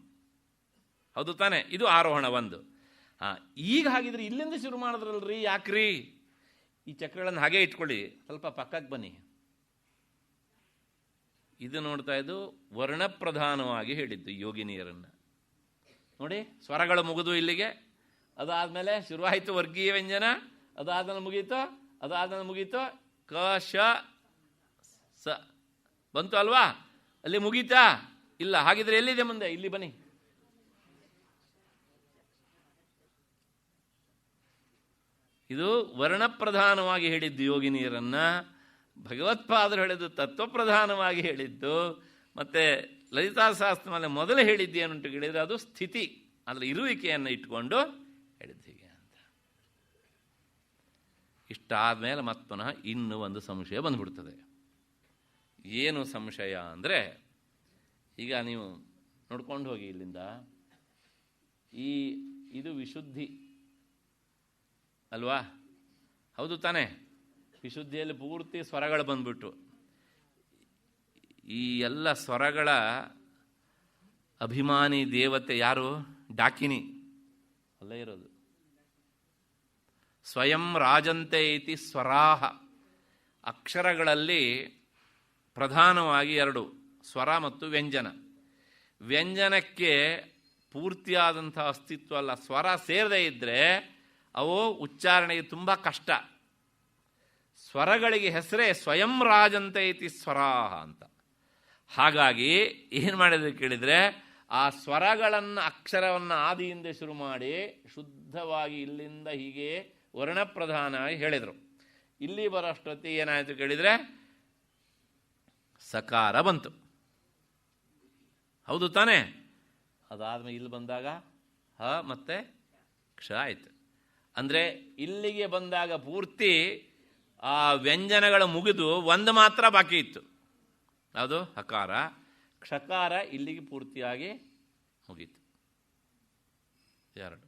ಹೌದು ತಾನೆ? ಇದು ಆರೋಹಣ ಒಂದು. ಈಗ ಹಾಗಿದ್ರೆ ಇಲ್ಲಿಂದ ಶುರು ಮಾಡಿದ್ರಲ್ರಿ, ಯಾಕ್ರಿ? ಈ ಚಕ್ರಗಳನ್ನು ಹಾಗೆ ಇಟ್ಕೊಳ್ಳಿ, ಸ್ವಲ್ಪ ಪಕ್ಕಕ್ಕೆ ಬನ್ನಿ. ಇದು ನೋಡ್ತಾ ಇದ್ದು ವರ್ಣಪ್ರಧಾನವಾಗಿ ಹೇಳಿದ್ದು ಯೋಗಿನಿಯರನ್ನು ನೋಡಿ. ಸ್ವರಗಳು ಮುಗಿದು ಇಲ್ಲಿಗೆ, ಅದಾದಮೇಲೆ ಶುರುವಾಯಿತು ವರ್ಗೀಯ ವ್ಯಂಜನ, ಅದಾದ್ಮೇಲೆ ಮುಗೀತು ಕ ಶ ಸ ಬಂತು ಅಲ್ವಾ? ಅಲ್ಲಿ ಮುಗೀತಾ? ಇಲ್ಲ. ಹಾಗಿದ್ರೆ ಎಲ್ಲಿದೆ ಮುಂದೆ? ಇಲ್ಲಿ ಬನ್ನಿ. ಇದು ವರ್ಣಪ್ರಧಾನವಾಗಿ ಹೇಳಿದ್ದು ಯೋಗಿನಿಯರನ್ನ, ಭಗವತ್ಪಾದರು ಹೇಳಿದ್ದು ತತ್ವಪ್ರಧಾನವಾಗಿ ಹೇಳಿದ್ದು. ಮತ್ತು ಲಲಿತಾಶಾಸ್ತ್ರದಲ್ಲಿ ಮೊದಲು ಹೇಳಿದ್ದು ಏನುಂಟು ಹೇಳಿದರೆ ಅದು ಸ್ಥಿತಿ, ಅದರ ಇರುವಿಕೆಯನ್ನು ಇಟ್ಕೊಂಡು ಹೇಳಿದ್ದೀವಿ ಅಂತ. ಇಷ್ಟಾದ ಮೇಲೆ ಮತ್ತೆ ಪುನಃ ಇನ್ನೂ ಒಂದು ಸಂಶಯ ಬಂದ್ಬಿಡ್ತದೆ. ಏನು ಸಂಶಯ ಅಂದರೆ, ಈಗ ನೀವು ನೋಡ್ಕೊಂಡು ಹೋಗಿ ಇಲ್ಲಿಂದ, ಇದು ವಿಶುದ್ಧಿ ಅಲ್ವಾ? ಹೌದು ತಾನೇ? ವಿಶುದ್ಧಿಯಲ್ಲಿ ಪೂರ್ತಿ ಸ್ವರಗಳು ಬಂದ್ಬಿಟ್ಟು, ಈ ಎಲ್ಲ ಸ್ವರಗಳ ಅಭಿಮಾನಿ ದೇವತೆ ಯಾರು? ಡಾಕಿನಿ ಅಲ್ಲೇ ಇರೋದು. ಸ್ವಯಂ ರಾಜಂತೆ ಇತಿ ಸ್ವರಾಹ. ಅಕ್ಷರಗಳಲ್ಲಿ ಪ್ರಧಾನವಾಗಿ 2, ಸ್ವರ ಮತ್ತು ವ್ಯಂಜನ. ವ್ಯಂಜನಕ್ಕೆ ಪೂರ್ತಿಯಾದಂಥ ಅಸ್ತಿತ್ವ ಅಲ್ಲ. ಸ್ವರ ಸೇರದೇ ಇದ್ದರೆ ಅವು ಉಚ್ಚಾರಣೆಗೆ ತುಂಬ ಕಷ್ಟ. ಸ್ವರಗಳಿಗೆ ಹೆಸರೇ ಸ್ವಯಂ ರಾಜಂತೆ ಇತಿ ಸ್ವರಾಹ ಅಂತ. ಹಾಗಾಗಿ ಏನು ಮಾಡಿದ್ರು ಕೇಳಿದರೆ, ಆ ಸ್ವರಗಳನ್ನು, ಅಕ್ಷರವನ್ನು ಆದಿಯಿಂದ ಶುರು ಮಾಡಿ ಶುದ್ಧವಾಗಿ ಇಲ್ಲಿಂದ ಹೀಗೆ ವರ್ಣಪ್ರಧಾನವಾಗಿ ಹೇಳಿದರು. ಇಲ್ಲಿ ಬರೋಷ್ಟೊತ್ತಿಗೆ ಏನಾಯಿತು ಕೇಳಿದರೆ ಸಕಾರ ಬಂತು. ಹೌದು ತಾನೇ? ಅದಾದ್ಮೇಲೆ ಇಲ್ಲಿ ಬಂದಾಗ ಹ ಮತ್ತೆ ಕ್ಷ ಆಯಿತು. ಅಂದರೆ ಇಲ್ಲಿಗೆ ಬಂದಾಗ ಪೂರ್ತಿ ಆ ವ್ಯಂಜನಗಳ ಮುಗಿದು ಒಂದು ಮಾತ್ರ ಬಾಕಿ ಇತ್ತು, ಅದು ಹಕಾರ. ಕ್ಷಕಾರ ಇಲ್ಲಿಗೆ ಪೂರ್ತಿಯಾಗಿ ಮುಗೀತು, 2.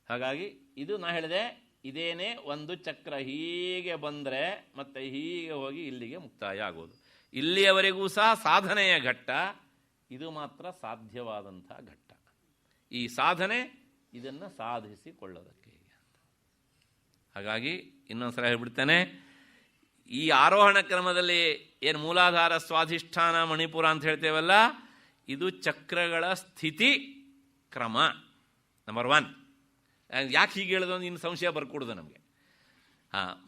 ಹಾಗಾಗಿ ಇದು ನಾ ಹೇಳಿದೆ, ಇದೇನೇ ಒಂದು ಚಕ್ರ ಹೀಗೆ ಬಂದರೆ ಮತ್ತೆ ಹೀಗೆ ಹೋಗಿ ಇಲ್ಲಿಗೆ ಮುಕ್ತಾಯ ಆಗೋದು. ಇಲ್ಲಿಯವರೆಗೂ ಸಹ ಸಾಧನೆಯ ಘಟ್ಟ, ಇದು ಮಾತ್ರ ಸಾಧ್ಯವಾದಂಥ ಘಟ್ಟ. ಈ ಸಾಧನೆ ಇದನ್ನು ಸಾಧಿಸಿಕೊಳ್ಳೋದಕ್ಕೆ ಅಂತ. ಹಾಗಾಗಿ ಇನ್ನೊಂದ್ಸಲ ಹೇಳ್ಬಿಡ್ತೇನೆ, ಈ ಆರೋಹಣ ಕ್ರಮದಲ್ಲಿ ಏನು ಮೂಲಾಧಾರ, ಸ್ವಾಧಿಷ್ಠಾನ, ಮಣಿಪುರ ಅಂತ ಹೇಳ್ತೇವಲ್ಲ, ಇದು ಚಕ್ರಗಳ ಸ್ಥಿತಿ ಕ್ರಮ ನಂಬರ್ 1. ಯಾಕೆ ಹೀಗೆ ಹೇಳೋದು ಇನ್ನು ಸಂಶಯ ಬರ್ಕೊಡುದು ನಮಗೆ.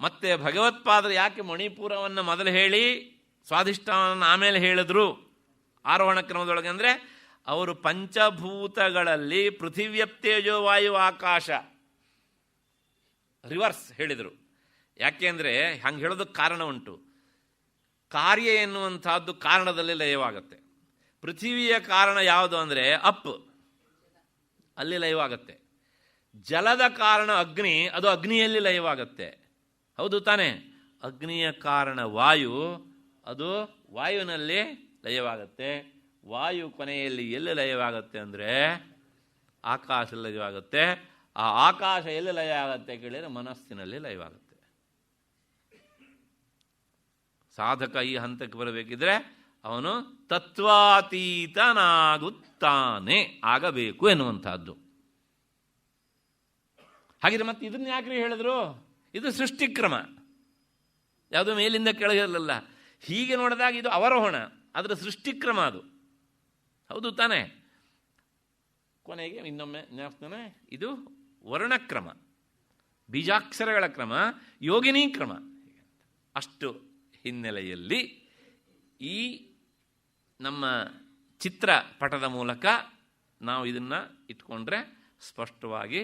ಮತ್ತೆ ಭಗವತ್ಪಾದರು ಯಾಕೆ ಮಣಿಪುರವನ್ನು ಮೊದಲು ಹೇಳಿ ಸ್ವಾಧಿಷ್ಠಾನವನ್ನು ಆಮೇಲೆ ಹೇಳಿದ್ರು ಆರೋಹಣ ಕ್ರಮದೊಳಗೆ ಅಂದರೆ, ಅವರು ಪಂಚಭೂತಗಳಲ್ಲಿ ಪೃಥಿವ್ಯಪ್ತೇಜೋ ವಾಯು ಆಕಾಶ ರಿವರ್ಸ್ ಹೇಳಿದರು. ಯಾಕೆಂದರೆ ಹಂಗೆ ಹೇಳೋದಕ್ಕೆ ಕಾರಣ ಉಂಟು. ಕಾರ್ಯ ಎನ್ನುವಂಥದ್ದು ಕಾರಣದಲ್ಲಿ ಲಯವಾಗುತ್ತೆ. ಪೃಥಿವಿಯ ಕಾರಣ ಯಾವುದು ಅಂದರೆ ಅಪ್, ಅಲ್ಲಿ ಲಯವಾಗುತ್ತೆ. ಜಲದ ಕಾರಣ ಅಗ್ನಿ, ಅದು ಅಗ್ನಿಯಲ್ಲಿ ಲಯವಾಗುತ್ತೆ. ಹೌದು ತಾನೇ? ಅಗ್ನಿಯ ಕಾರಣ ವಾಯು, ಅದು ವಾಯುವಿನಲ್ಲಿ ಲಯವಾಗುತ್ತೆ. ವಾಯು ಕೊನೆಯಲ್ಲಿ ಎಲ್ಲಿ ಲಯವಾಗುತ್ತೆ ಅಂದರೆ ಆಕಾಶ ಲಯವಾಗುತ್ತೆ. ಆ ಆಕಾಶ ಎಲ್ಲಿ ಲಯ ಆಗುತ್ತೆ ಕೇಳಿದರೆ ಮನಸ್ಸಿನಲ್ಲಿ ಲಯವಾಗುತ್ತೆ. ಸಾಧಕ ಈ ಹಂತಕ್ಕೆ ಬರಬೇಕಿದ್ರೆ ಅವನು ತತ್ವಾತೀತನಾಗುತ್ತಾನೆ, ಆಗಬೇಕು ಎನ್ನುವಂಥದ್ದು. ಹಾಗಿದ್ರೆ ಮತ್ತೆ ಇದನ್ನ ಯಾಕ್ರಿ ಹೇಳಿದ್ರು? ಇದು ಸೃಷ್ಟಿಕ್ರಮ, ಯಾವುದೋ ಮೇಲಿಂದ ಕೆಳಗಿರಲಿಲ್ಲ. ಹೀಗೆ ನೋಡಿದಾಗ ಇದು ಅವರೋಹಣ, ಅದರ ಸೃಷ್ಟಿಕ್ರಮ ಅದು. ಹೌದು ತಾನೇ? ಕೊನೆಗೆ ಇನ್ನೊಮ್ಮೆ ಜ್ಞಾಪಿಸ್ತಾನೆ, ಇದು ವರ್ಣಕ್ರಮ, ಬೀಜಾಕ್ಷರಗಳ ಕ್ರಮ, ಯೋಗಿನಿ ಕ್ರಮ. ಅಷ್ಟು ಹಿನ್ನೆಲೆಯಲ್ಲಿ ಈ ನಮ್ಮ ಚಿತ್ರಪಟದ ಮೂಲಕ ನಾವು ಇದನ್ನು ಇಟ್ಕೊಂಡ್ರೆ ಸ್ಪಷ್ಟವಾಗಿ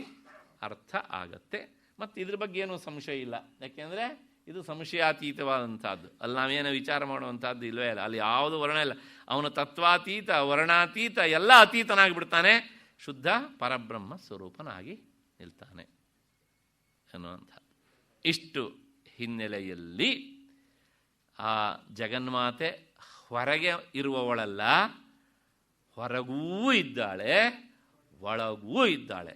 ಅರ್ಥ ಆಗತ್ತೆ. ಮತ್ತು ಇದ್ರ ಬಗ್ಗೆ ಏನೂ ಸಂಶಯ ಇಲ್ಲ. ಯಾಕೆಂದರೆ ಇದು ಸಂಶಯಾತೀತವಾದಂಥದ್ದು. ಅಲ್ಲಿ ನಾವೇನೋ ವಿಚಾರ ಮಾಡುವಂಥದ್ದು ಇಲ್ಲವೇ ಇಲ್ಲ. ಅಲ್ಲಿ ಯಾವುದು ವರ್ಣ ಇಲ್ಲ. ಅವನು ತತ್ವಾತೀತ, ವರ್ಣಾತೀತ, ಎಲ್ಲ ಅತೀತನಾಗಿಬಿಡ್ತಾನೆ, ಶುದ್ಧ ಪರಬ್ರಹ್ಮ ಸ್ವರೂಪನಾಗಿ ನಿಲ್ತಾನೆ ಅನ್ನುವಂಥದ್ದು. ಇಷ್ಟು ಹಿನ್ನೆಲೆಯಲ್ಲಿ ಆ ಜಗನ್ಮಾತೆ ಹೊರಗೆ ಇರುವವಳಲ್ಲ, ಹೊರಗೂ ಇದ್ದಾಳೆ, ಒಳಗೂ ಇದ್ದಾಳೆ.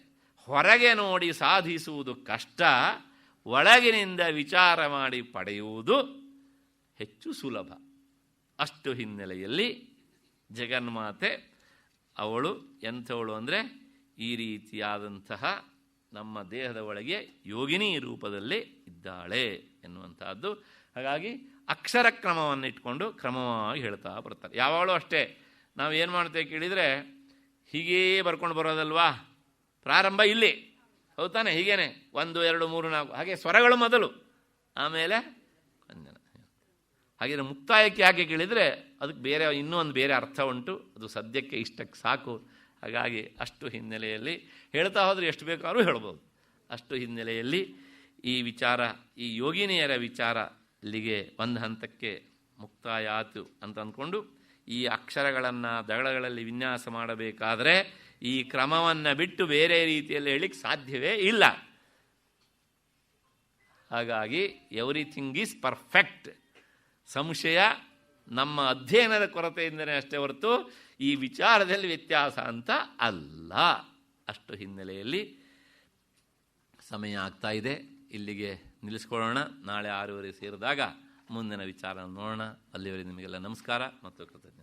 ಹೊರಗೆ ನೋಡಿ ಸಾಧಿಸುವುದು ಕಷ್ಟ, ಒಳಗಿನಿಂದ ವಿಚಾರ ಮಾಡಿ ಪಡೆಯುವುದು ಹೆಚ್ಚು ಸುಲಭ. ಅಷ್ಟು ಹಿನ್ನೆಲೆಯಲ್ಲಿ ಜಗನ್ಮಾತೆ ಅವಳು ಎಂಥವಳು ಅಂದರೆ ಈ ರೀತಿಯಾದಂತಹ ನಮ್ಮ ದೇಹದ ಒಳಗೆ ಯೋಗಿನಿ ರೂಪದಲ್ಲಿ ಇದ್ದಾಳೆ ಎನ್ನುವಂತಹದ್ದು. ಹಾಗಾಗಿ ಅಕ್ಷರ ಕ್ರಮವನ್ನು ಇಟ್ಕೊಂಡು ಕ್ರಮವಾಗಿ ಹೇಳ್ತಾ ಬರ್ತಾರೆ. ಯಾವಾಗಲೂ ಅಷ್ಟೇ ನಾವು ಏನು ಮಾಡ್ತೇವೆ ಕೇಳಿದರೆ ಹೀಗೇ ಬರ್ಕೊಂಡು ಬರೋದಲ್ವಾ, ಪ್ರಾರಂಭ ಇಲ್ಲಿ ಹೌದಾನೆ, ಹೀಗೇನೆ 1 2 3 4 ಹಾಗೆ ಸ್ವರಗಳು ಮೊದಲು, ಆಮೇಲೆ ವಂದನ. ಹಾಗೆ ಮುಕ್ತಾಯಕ್ಕೆ ಯಾಕೆ ಕೇಳಿದರೆ ಅದಕ್ಕೆ ಬೇರೆ ಇನ್ನೂ ಒಂದು ಬೇರೆ ಅರ್ಥ ಉಂಟು, ಅದು ಸದ್ಯಕ್ಕೆ ಇಷ್ಟಕ್ಕೆ ಸಾಕು. ಹಾಗಾಗಿ ಅಷ್ಟು ಹಿನ್ನೆಲೆಯಲ್ಲಿ ಹೇಳ್ತಾ ಹೋದರೆ ಎಷ್ಟು ಬೇಕಾದ್ರೂ ಹೇಳ್ಬೋದು. ಅಷ್ಟು ಹಿನ್ನೆಲೆಯಲ್ಲಿ ಈ ವಿಚಾರ, ಈ ಯೋಗಿನಿಯರ ವಿಚಾರ ಇಲ್ಲಿಗೆ ಒಂದು ಹಂತಕ್ಕೆ ಮುಕ್ತಾಯ ಆಯಿತು ಅಂತ ಅಂದ್ಕೊಂಡು, ಈ ಅಕ್ಷರಗಳನ್ನು ದಳಗಳಲ್ಲಿ ವಿನ್ಯಾಸ ಮಾಡಬೇಕಾದರೆ ಈ ಕ್ರಮವನ್ನು ಬಿಟ್ಟು ಬೇರೆ ರೀತಿಯಲ್ಲಿ ಹೇಳಲಿಕ್ಕೆ ಸಾಧ್ಯವೇ ಇಲ್ಲ. ಹಾಗಾಗಿ ಎವ್ರಿಥಿಂಗ್ ಈಸ್ ಪರ್ಫೆಕ್ಟ್. ಸಂಶಯ ನಮ್ಮ ಅಧ್ಯಯನದ ಕೊರತೆಯಿಂದಲೇ ಅಷ್ಟೇ ಹೊರತು ಈ ವಿಚಾರದಲ್ಲಿ ವ್ಯತ್ಯಾಸ ಅಂತ ಅಲ್ಲ. ಅಷ್ಟು ಹಿನ್ನೆಲೆಯಲ್ಲಿ ಸಮಯ ಆಗ್ತಾ ಇದೆ, ಇಲ್ಲಿಗೆ ನಿಲ್ಲಿಸ್ಕೊಳ್ಳೋಣ. ನಾಳೆ 6:30 ಸೇರಿದಾಗ ಮುಂದಿನ ವಿಚಾರ ನೋಡೋಣ. ಅಲ್ಲಿವರೆಗೆ ನಿಮಗೆಲ್ಲ ನಮಸ್ಕಾರ ಮತ್ತು ಕೃತಜ್ಞತೆ.